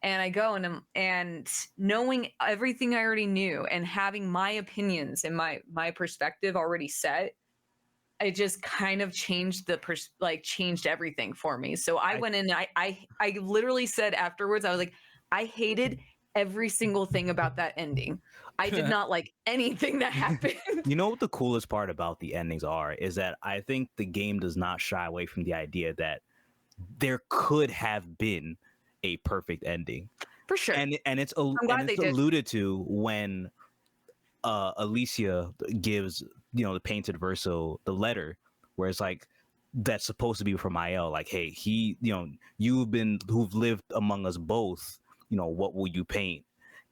And I go and knowing everything I already knew and having my opinions and my perspective already set, it just kind of changed changed everything for me. So I went in, I literally said afterwards, I was like, I hated every single thing about that ending. I did not like anything that happened. You know what the coolest part about the endings is that I think the game does not shy away from the idea that there could have been a perfect ending, for sure, and it's alluded to when Alicia gives the painted Verso the letter where it's like that's supposed to be for Mael, like, hey, who've lived among us both, what will you paint?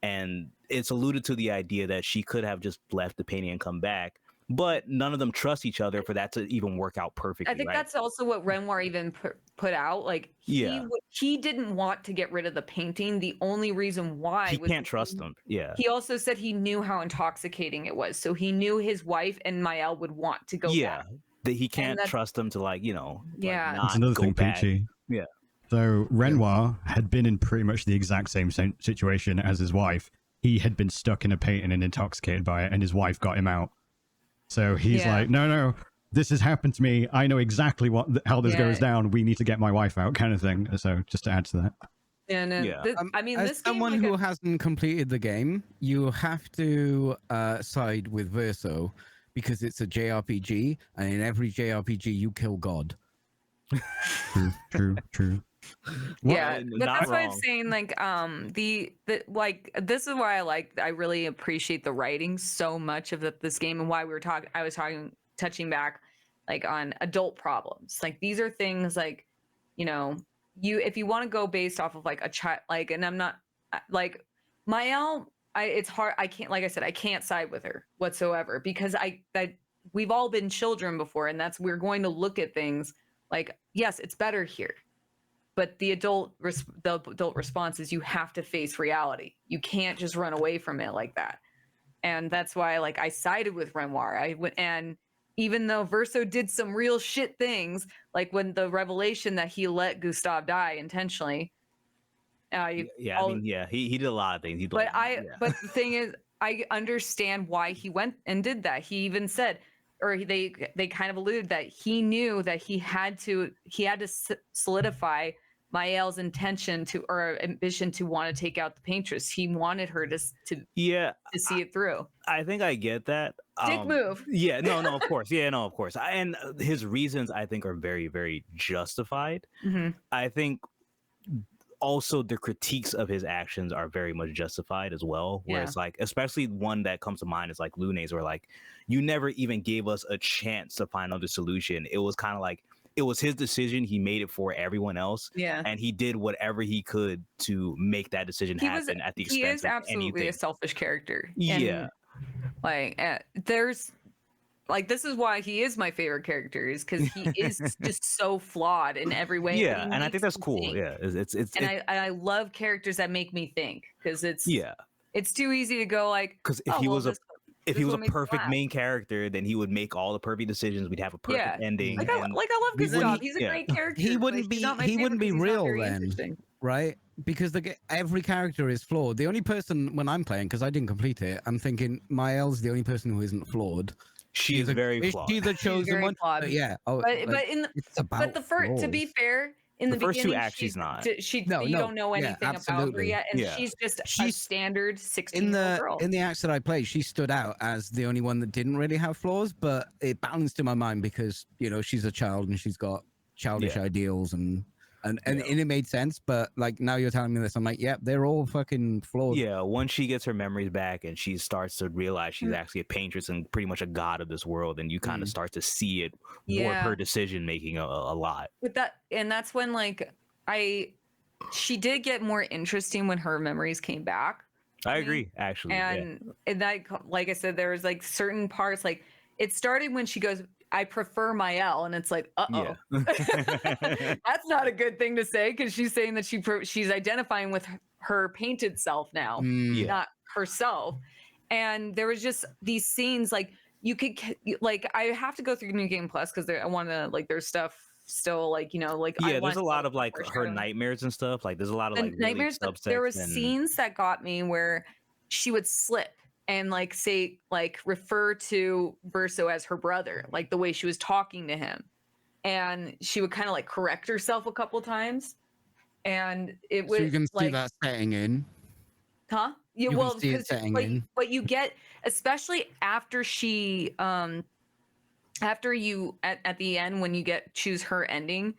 and it's alluded to the idea that she could have just left the painting and come back, but none of them trust each other for that to even work out perfectly. I think right? that's also what Renoir even put out. Like he didn't want to get rid of the painting. The only reason why he was can't trust them. Yeah. He also said he knew how intoxicating it was, so he knew his wife and Mael would want to go back. That he can't trust them to like That's another thing, back. Peachy. Yeah. So Renoir had been in pretty much the exact same situation as his wife. He had been stuck in a painting and intoxicated by it, and his wife got him out. So he's like, no, this has happened to me. I know exactly how this goes down. We need to get my wife out, kind of thing. So just to add to that. And I mean, as this someone game, who hasn't completed the game, you have to side with Verso because it's a JRPG, and in every JRPG, you kill God. True. Yeah, that's why I'm saying like the like this is why I really appreciate the writing so much of this game, and why I was touching back like on adult problems. Like these are things like, if you want to go based off of like a child, like, and I'm not like Mael, it's hard. I can't, like I said, I can't side with her whatsoever because we've all been children before, and we're going to look at things like, yes, it's better here. But the adult response is you have to face reality. You can't just run away from it like that. And that's why like I sided with Renoir. And even though Verso did some real shit things, like when the revelation that he let Gustave die intentionally. He did a lot of things. But the thing is, I understand why he went and did that. He even said, or they kind of alluded that he knew that he had to solidify Mael's intention or ambition to want to take out the paintress. He wanted her to see it through. I think I get that. Dick move. Yeah, no, of course. Yeah, no, of course. And his reasons, I think, are very, very justified. Mm-hmm. I think also the critiques of his actions are very much justified as well. Where it's like, especially one that comes to mind is like Lune's, where like, you never even gave us a chance to find another solution. It was kind of like, it was his decision. He made it for everyone else. Yeah. And he did whatever he could to make that decision happen at the expense of anything. He is absolutely a selfish character. Yeah. And, there's like, this is why he is my favorite character, is because he is just so flawed in every way. Yeah. And I think that's cool. Think. Yeah. I love characters that make me think, because it's too easy to go like, because if he was a perfect main character, then he would make all the perfect decisions. We'd have a perfect ending. I love Gustav. He's a great character. He wouldn't be real then, right? Because every character is flawed. The only person when I'm playing, because I didn't complete it, I'm thinking Mael's the only person who isn't flawed. She is very flawed. She's the chosen one. Flawed. Yeah. To be fair, in the first beginning, two acts, she's not. You don't know anything about her yet, and she's just a standard 16-year-old girl. In the acts that I played, she stood out as the only one that didn't really have flaws, but it balanced in my mind because she's a child and she's got childish ideals and it made sense. But like now you're telling me this, I'm like, yep, they're all fucking flawed. Yeah, once she gets her memories back and she starts to realize she's actually a paintress and pretty much a god of this world, and you kind of start to see it warp her decision making a lot. That's when like she did get more interesting when her memories came back. I agree, actually. And that, like I said, there was like certain parts, like it started when she goes, I prefer Mael, and it's like, uh-oh. Yeah. That's not a good thing to say, because she's saying that she's identifying with her painted self now, not herself. And there was just these scenes, like you could, like, I have to go through New Game Plus because I want to, like, there's stuff still, like, like, there's a lot of like her nightmares and stuff. Like there's a lot of like nightmares. Really there were scenes that got me where she would slip and like say, like, refer to Verso as her brother, like the way she was talking to him, and she would kind of like correct herself a couple times, and it was. So you can see that setting in. Huh? Yeah. You well, can see it setting in. But you get, especially after she, after you at the end when you choose her ending,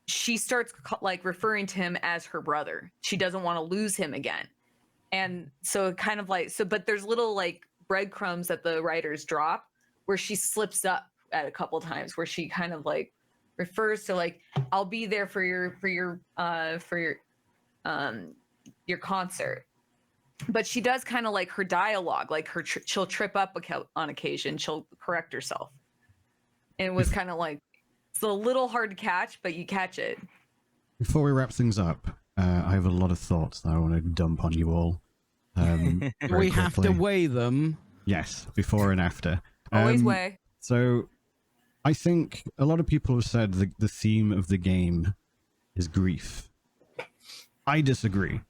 she starts like referring to him as her brother. She doesn't want to lose him again. And so kind of like, but there's little like breadcrumbs that the writers drop where she slips up at a couple times, where she kind of like refers to like, I'll be there for your concert. but she does kind of like her dialogue, like she'll trip up on occasion, she'll correct herself. And it was kind of like, it's a little hard to catch, but you catch it. Before we wrap things up, I have a lot of thoughts that I want to dump on you all. We have to weigh them. Yes, before and after. Always weigh. So I think a lot of people have said the theme of the game is grief. I disagree.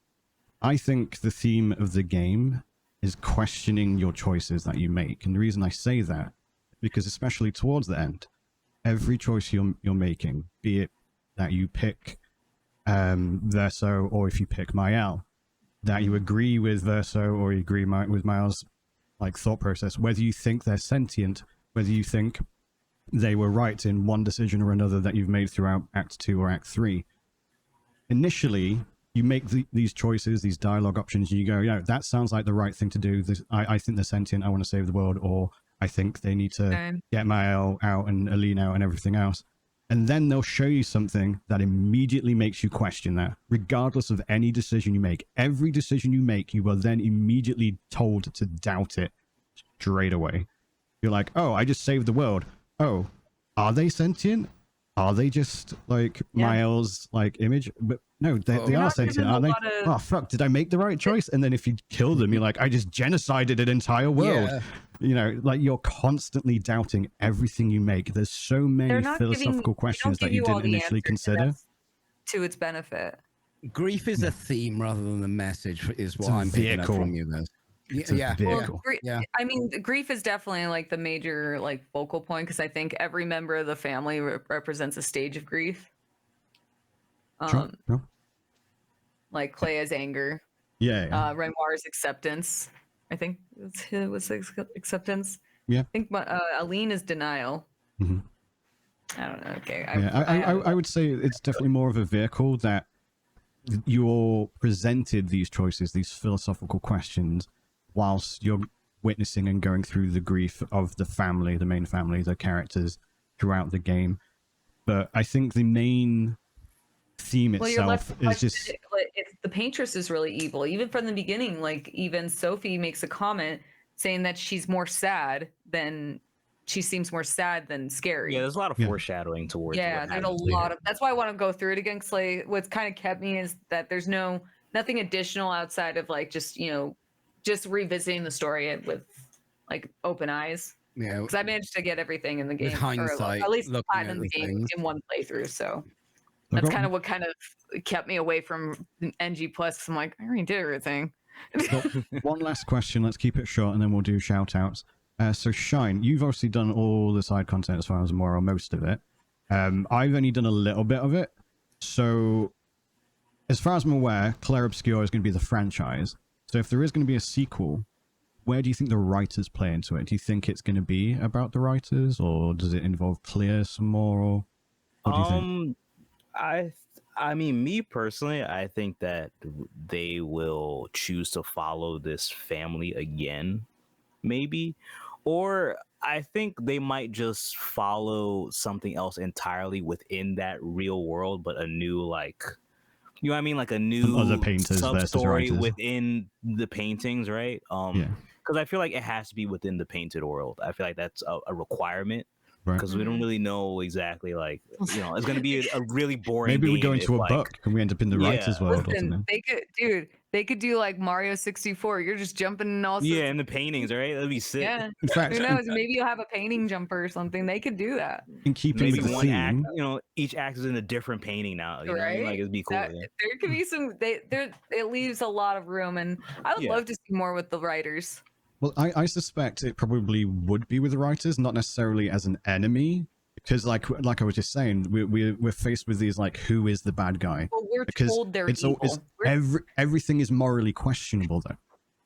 I think the theme of the game is questioning your choices that you make. And the reason I say that, because especially towards the end, every choice you're making, be it that you pick Verso or if you pick Mael, that you agree with Verso or you agree with Mael's like thought process, whether you think they're sentient, whether you think they were right in one decision or another that you've made throughout Act 2 or Act 3. Initially, you make these choices, these dialogue options, and you go, yeah, that sounds like the right thing to do. I think they're sentient, I want to save the world, or I think they need to get Mael out and Aline out and everything else. And then they'll show you something that immediately makes you question that, regardless of any decision you make. Every decision you make, you are then immediately told to doubt it straight away. You're like, oh, I just saved the world. Oh, are they sentient? Are they just like Mael's like image? But no, they are sentient, aren't they? Oh fuck, did I make the right choice? And then if you kill them, you're like, I just genocided an entire world. Yeah. You know, like you're constantly doubting everything you make. There's so many philosophical questions that you didn't initially consider. To its benefit. Grief is a theme rather than a message, is what I'm picking up from you guys. Yeah. Well, I mean, grief is definitely like the major like focal point, because I think every member of the family represents a stage of grief. Sure. Like Clair's anger. Yeah. Renoir's acceptance. I think it was acceptance. Yeah. I think Aline is denial. Mm-hmm. I don't know. Okay. I would say it's definitely more of a vehicle that you're presented these choices, these philosophical questions, whilst you're witnessing and going through the grief of the family, the main family, the characters throughout the game. But I think the main theme itself is just... the paintress is really evil. Even from the beginning, like even Sophie makes a comment saying that she's more sad than... She seems more sad than scary. Yeah, there's a lot of foreshadowing towards. Yeah, there's a lot of. That's why I want to go through it again. Cause like, what's kind of kept me is that there's nothing additional outside of like just revisiting the story with like open eyes. Yeah, because I managed to get everything in the game, with hindsight, or at least platinum the game in one playthrough. So that's kind of what kind of kept me away from NG Plus. Cause I'm like, I already did everything. One last question. Let's keep it short, and then we'll do shout outs. So Shine, you've obviously done all the side content as far as I'm aware, or most of it. I've only done a little bit of it. So as far as I'm aware, Clair Obscur is going to be the franchise. So if there is going to be a sequel, where do you think the writers play into it? Do you think it's going to be about the writers, or does it involve Clair some more? Or what do you think? I mean, me personally, I think that they will choose to follow this family again, maybe. Or I think they might just follow something else entirely within that real world, but a new, like, you know what I mean? Like a new other painters sub-story within the paintings, right? Yeah. Because I feel like it has to be within the painted world. I feel like that's a requirement. Right. Because we don't really know exactly, like, you know, it's going to be a really boring Maybe we game go into a book and we end up in the writer's world. Listen, they could do like Mario 64. You're just jumping and all. Yeah, and the paintings, right? That'd be sick. Yeah. In fact, who knows? Maybe you'll have a painting jumper or something. They could do that. In keeping maybe with the one theme, act, you know, each act is in a different painting now. You right? know? Like, it'd be cool. There could be some. It leaves a lot of room, and I would love to see more with the writers. Well, I suspect it probably would be with the writers, not necessarily as an enemy. Because like I was just saying, we're faced with these, like, who is the bad guy? Well, we're told they're evil. Everything is morally questionable, though.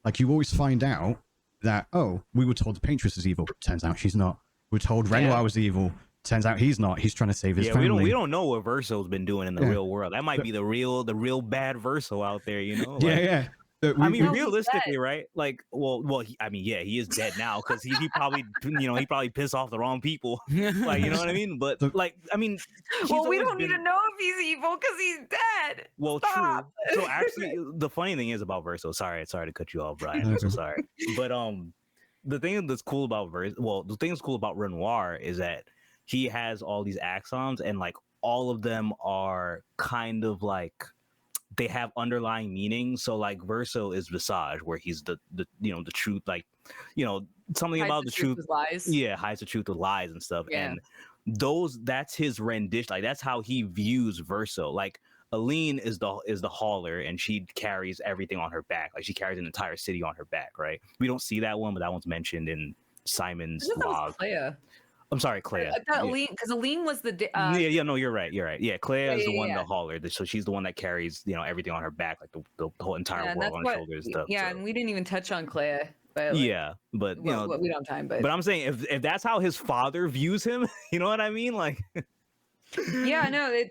Like, you always find out that, oh, we were told the paintress is evil. Turns out she's not. We were told Renoir was evil. Turns out he's not. He's trying to save his family. We don't know what Verso's been doing in the real world. That might be the real bad Verso out there, you know? Like, yeah. I mean, No, he's realistically, dead. right? Like, I mean, yeah, he is dead now because he probably, he probably pissed off the wrong people. Like, you know what I mean? But like, I mean, he's Well, we always don't need been. to know if he's evil because he's dead. Well, Stop. true. So actually, the funny thing is about Verso. Sorry to cut you off, Brian. I'm so sorry. But the thing that's cool about the thing that's cool about Renoir is that he has all these axons, and like all of them are kind of like they have underlying meaning. So like Verso is Visage, where he's the the truth, like something Hides about the the truth truth. with lies. Yeah, hides the truth with lies and stuff. Yeah. And that's his rendition. Like that's how he views Verso. Like Aline is the hauler, and she carries everything on her back. Like she carries an entire city on her back, right? We don't see that one, but that one's mentioned in Simon's I thought that log. was Claire. I'm sorry, Claire. I thought Aline, because Aline was the Yeah, no, you're right. Yeah, Claire is the one, yeah. the hauler. So she's the one that carries, everything on her back, like the whole entire and world that's on her what, shoulders and stuff. yeah, so. and we didn't even touch on Claire. But like, Yeah, but we don't have time. But I'm saying if that's how his father views him, you know what I mean? Like, yeah, no,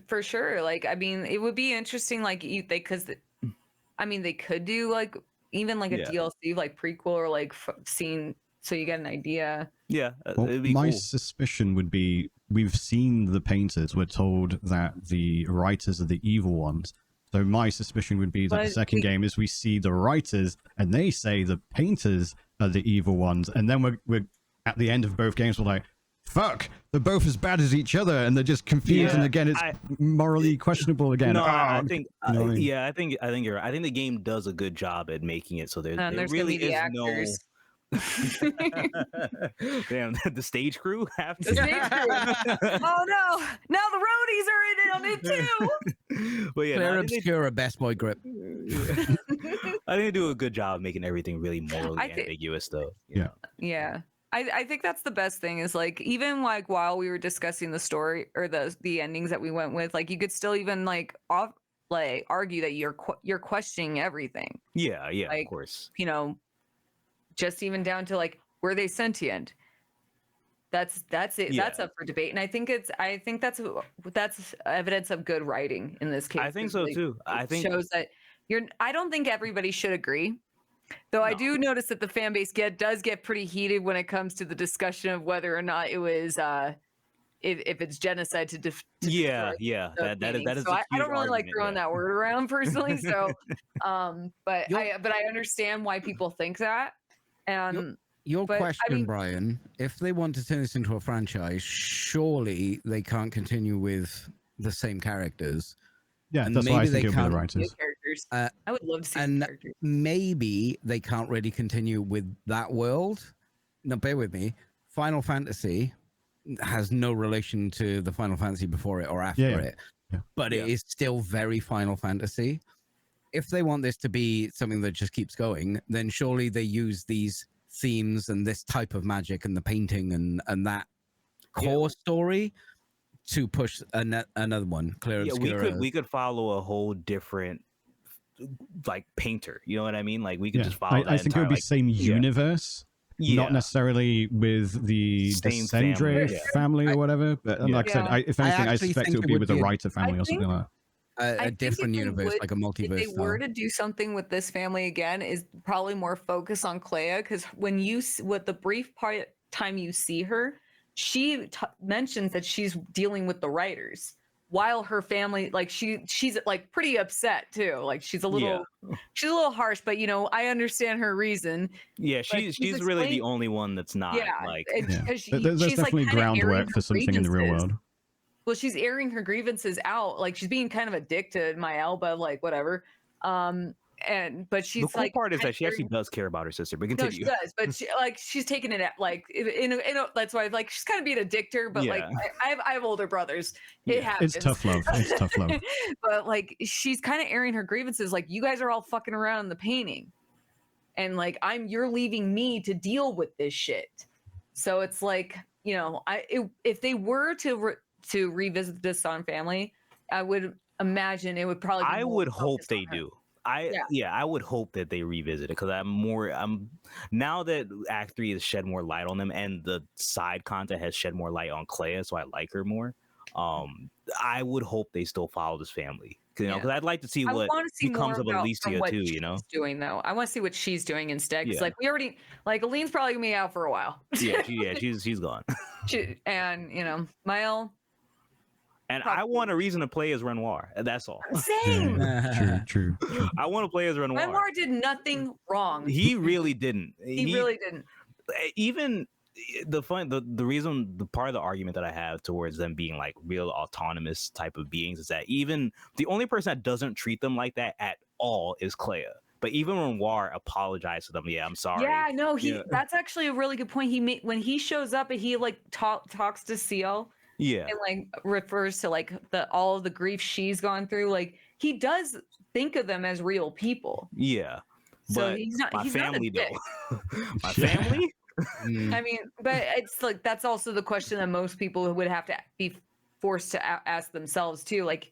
for sure. Like, I mean, it would be interesting, like they could do like even like a Yeah. DLC, like prequel or like scene, so you get an idea. Yeah, Well, it'd be my cool. suspicion would be we've seen the painters. We're told that the writers are the evil ones. So my suspicion would be that the But second game is we see the writers and they say the painters are the evil ones, and then we're at the end of both games we're like, fuck, they're both as bad as each other, and they're just confused. Yeah, and again, it's morally questionable again. No, I Oh, think, you know what I mean? yeah, I think you're right. I think the game does a good job at making it so there There's really gonna be the is actors. Damn, the stage crew have The to. stage crew. Oh no! Now the roadies are in it on it too. But yeah, Clair no, I think Obscur, best boy grip. I think they do a good job of making everything really morally ambiguous, though. Yeah. Yeah. I think that's the best thing is like even like while we were discussing the story or the endings that we went with, like you could still even like argue that you're questioning everything. Yeah, like, of course. Just even down to like were they sentient? That's it. Yeah. That's up for debate, and I think that's evidence of good writing in this case. I think so too. I think shows that I don't think everybody should agree. Though I do notice that the fan base does get pretty heated when it comes to the discussion of whether or not it was if it's genocide to yeah destroy that is so a I don't huge really like argument, throwing that word around personally. So but I understand why people think that. Your but, question, I mean, Brian, if they want to turn this into a franchise, surely they can't continue with the same characters. Yeah, And that's why I maybe think it'll be the new writers. characters. Uh, I would love to see and new characters. maybe they can't really continue with that world. Now, bear with me. Final Fantasy has no relation to the Final Fantasy before it or after it, but it is still very Final Fantasy. If they want this to be something that just keeps going, then surely they use these themes and this type of magic and the painting and that core story to push another one. Clair Obscur. we could follow a whole different like painter. You know what I mean? Like we could just follow. I think it would be same universe. Not necessarily with the Same Sendre family or whatever, but like I said, if anything, I suspect it would be with the writer family or something like that. A different universe, like a multiverse. If they were to do something with this family again, is probably more focus on Claire, because when with the brief time you see her, she mentions that she's dealing with the writers, while her family, like she's like pretty upset too. Like she's a little harsh, but I understand her reason. Yeah, she's really the only one that's not. There's definitely like groundwork for something in the real world. Well, she's airing her grievances out, like she's being kind of a dick to Mael, but like whatever. But she's the cool like part is that she actually does care about her sister. But continue. No, she does, but she's taking it at like that's why like she's kind of being a dick to her. But like I have older brothers. It happens. It's tough love. It's tough love. But like she's kind of airing her grievances. Like you guys are all fucking around in the painting, and like you're leaving me to deal with this shit. So it's like if they were to revisit this on family, I would imagine it would probably. I would hope they do. I would hope that they revisit it because I'm now that Act 3 has shed more light on them and the side content has shed more light on Claire, so I like her more. I would hope they still follow this family You know, because I'd like to see I what want to see becomes more of about Alicia what too. she's You know, doing though. I want to see what she's doing instead. Because Yeah. like we already like Aline's probably gonna be out for a while. she's gone. And you know, Mile. And I want a reason to play as Renoir. That's all. Same. True. I want to play as Renoir. Renoir did nothing wrong. He really didn't. He really didn't. Even the reason, the part of the argument that I have towards them being like real autonomous type of beings is that even the only person that doesn't treat them like that at all is Clair. But even Renoir apologized to them. Yeah, I'm sorry. Yeah, no, that's actually a really good point. He made when he shows up and he like talks to Seal. Yeah. And like refers to like all of the grief she's gone through. Like he does think of them as real people. Yeah. So but he's not my family not a dick. though. My family? I mean, but it's like that's also the question that most people would have to be forced to ask themselves too. Like,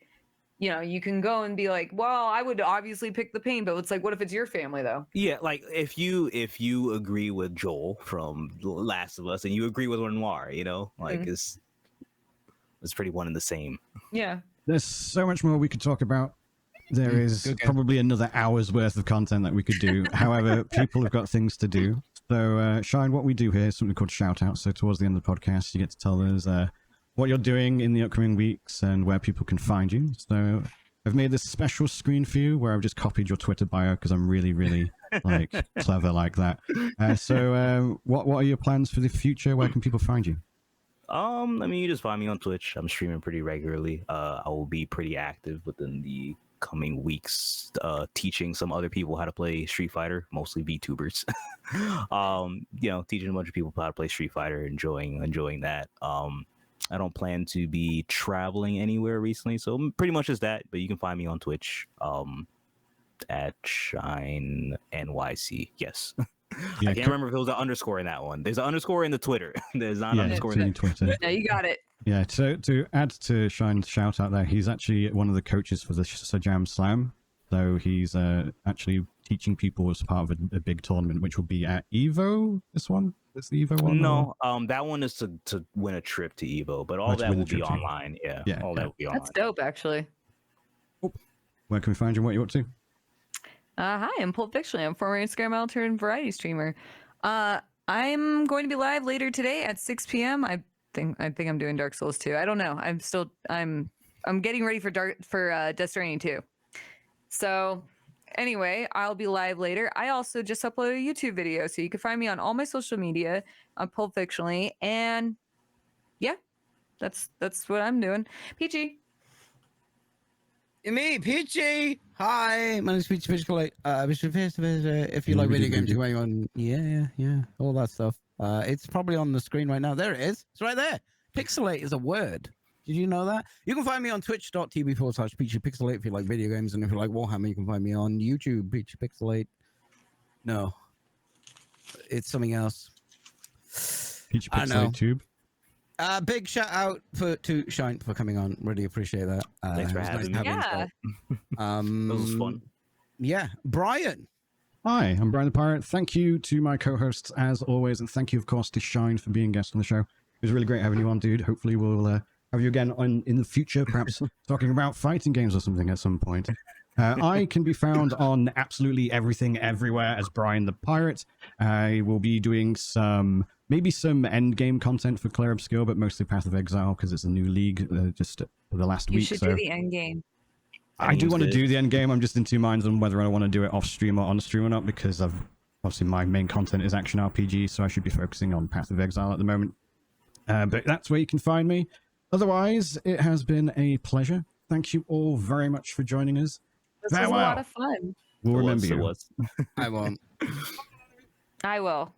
you know, you can go and be like, well, I would obviously pick the pain, but it's like, what if it's your family though? Yeah, like if you agree with Joel from Last of Us and you agree with Renoir, you know, like it's pretty one and the same. Yeah. There's so much more we could talk about. There is probably another hour's worth of content that we could do. However, people have got things to do. So, Shine, what we do here is something called shout out. So towards the end of the podcast, you get to tell us what you're doing in the upcoming weeks and where people can find you. So I've made this special screen for you where I've just copied your Twitter bio because I'm really, really like clever like that. So what are your plans for the future? Where can people find you? I mean, you just find me on Twitch. I'm streaming pretty regularly. I will be pretty active within the coming weeks, teaching some other people how to play Street Fighter, mostly VTubers. You know, teaching a bunch of people how to play Street Fighter, enjoying that. I don't plan to be traveling anywhere recently, so pretty much is that. But you can find me on Twitch, at ShineNYC. Yes. Yeah, I can't remember if it was an underscore in that one. There's an underscore in the Twitter. There's not an underscore in the Twitter. No, you got it. Yeah, to add to Shine's shout out there, he's actually one of the coaches for the Sajam Slam. So he's actually teaching people as part of a big tournament, which will be at Evo. This one? This the Evo one? No, that one is to win a trip to Evo, but all that will be online. Yeah, all that will be online. That's dope, actually. Where can we find you? What are you up to? Hi, I'm Pulp Fiction. I'm a former Instagram alternate variety streamer. I'm going to be live later today at 6 p.m. I think I'm doing Dark Souls 2. I don't know. I'm getting ready for Death Stranding 2. So anyway, I'll be live later. I also just uploaded a YouTube video, so you can find me on all my social media on Pulp Fictionally. And yeah, that's what I'm doing. Peachy. Me, Peachy. Hi, my name's Peachy Pixelate. If you like video games, you're going on. Yeah, all that stuff. It's probably on the screen right now. There it is. It's right there. Pixelate is a word. Did you know that? You can find me on twitch.tv/Peachy Pixelate if you like video games, and if you like Warhammer, you can find me on YouTube, Peachy Pixelate. No, it's something else. Peachy Pixelate Tube. Big shout out to Shine for coming on. Really appreciate that. Thanks for having me. Yeah. This was fun. Yeah, Brian. Hi, I'm Brian the Pirate. Thank you to my co-hosts as always, and thank you, of course, to Shine for being guest on the show. It was really great having you on, dude. Hopefully, we'll have you again in the future, perhaps talking about fighting games or something at some point. I can be found on absolutely everything, everywhere as Brian the Pirate. I will be doing maybe some end game content for Clair Obscur, but mostly Path of Exile because it's a new league just for the last week. You should do the end game. I do want to do the end game. I'm just in two minds on whether I want to do it off stream or on stream or not, because obviously my main content is action RPG, so I should be focusing on Path of Exile at the moment. But that's where you can find me. Otherwise, it has been a pleasure. Thank you all very much for joining us. This was a lot of fun. We'll remember you. I won't. I will.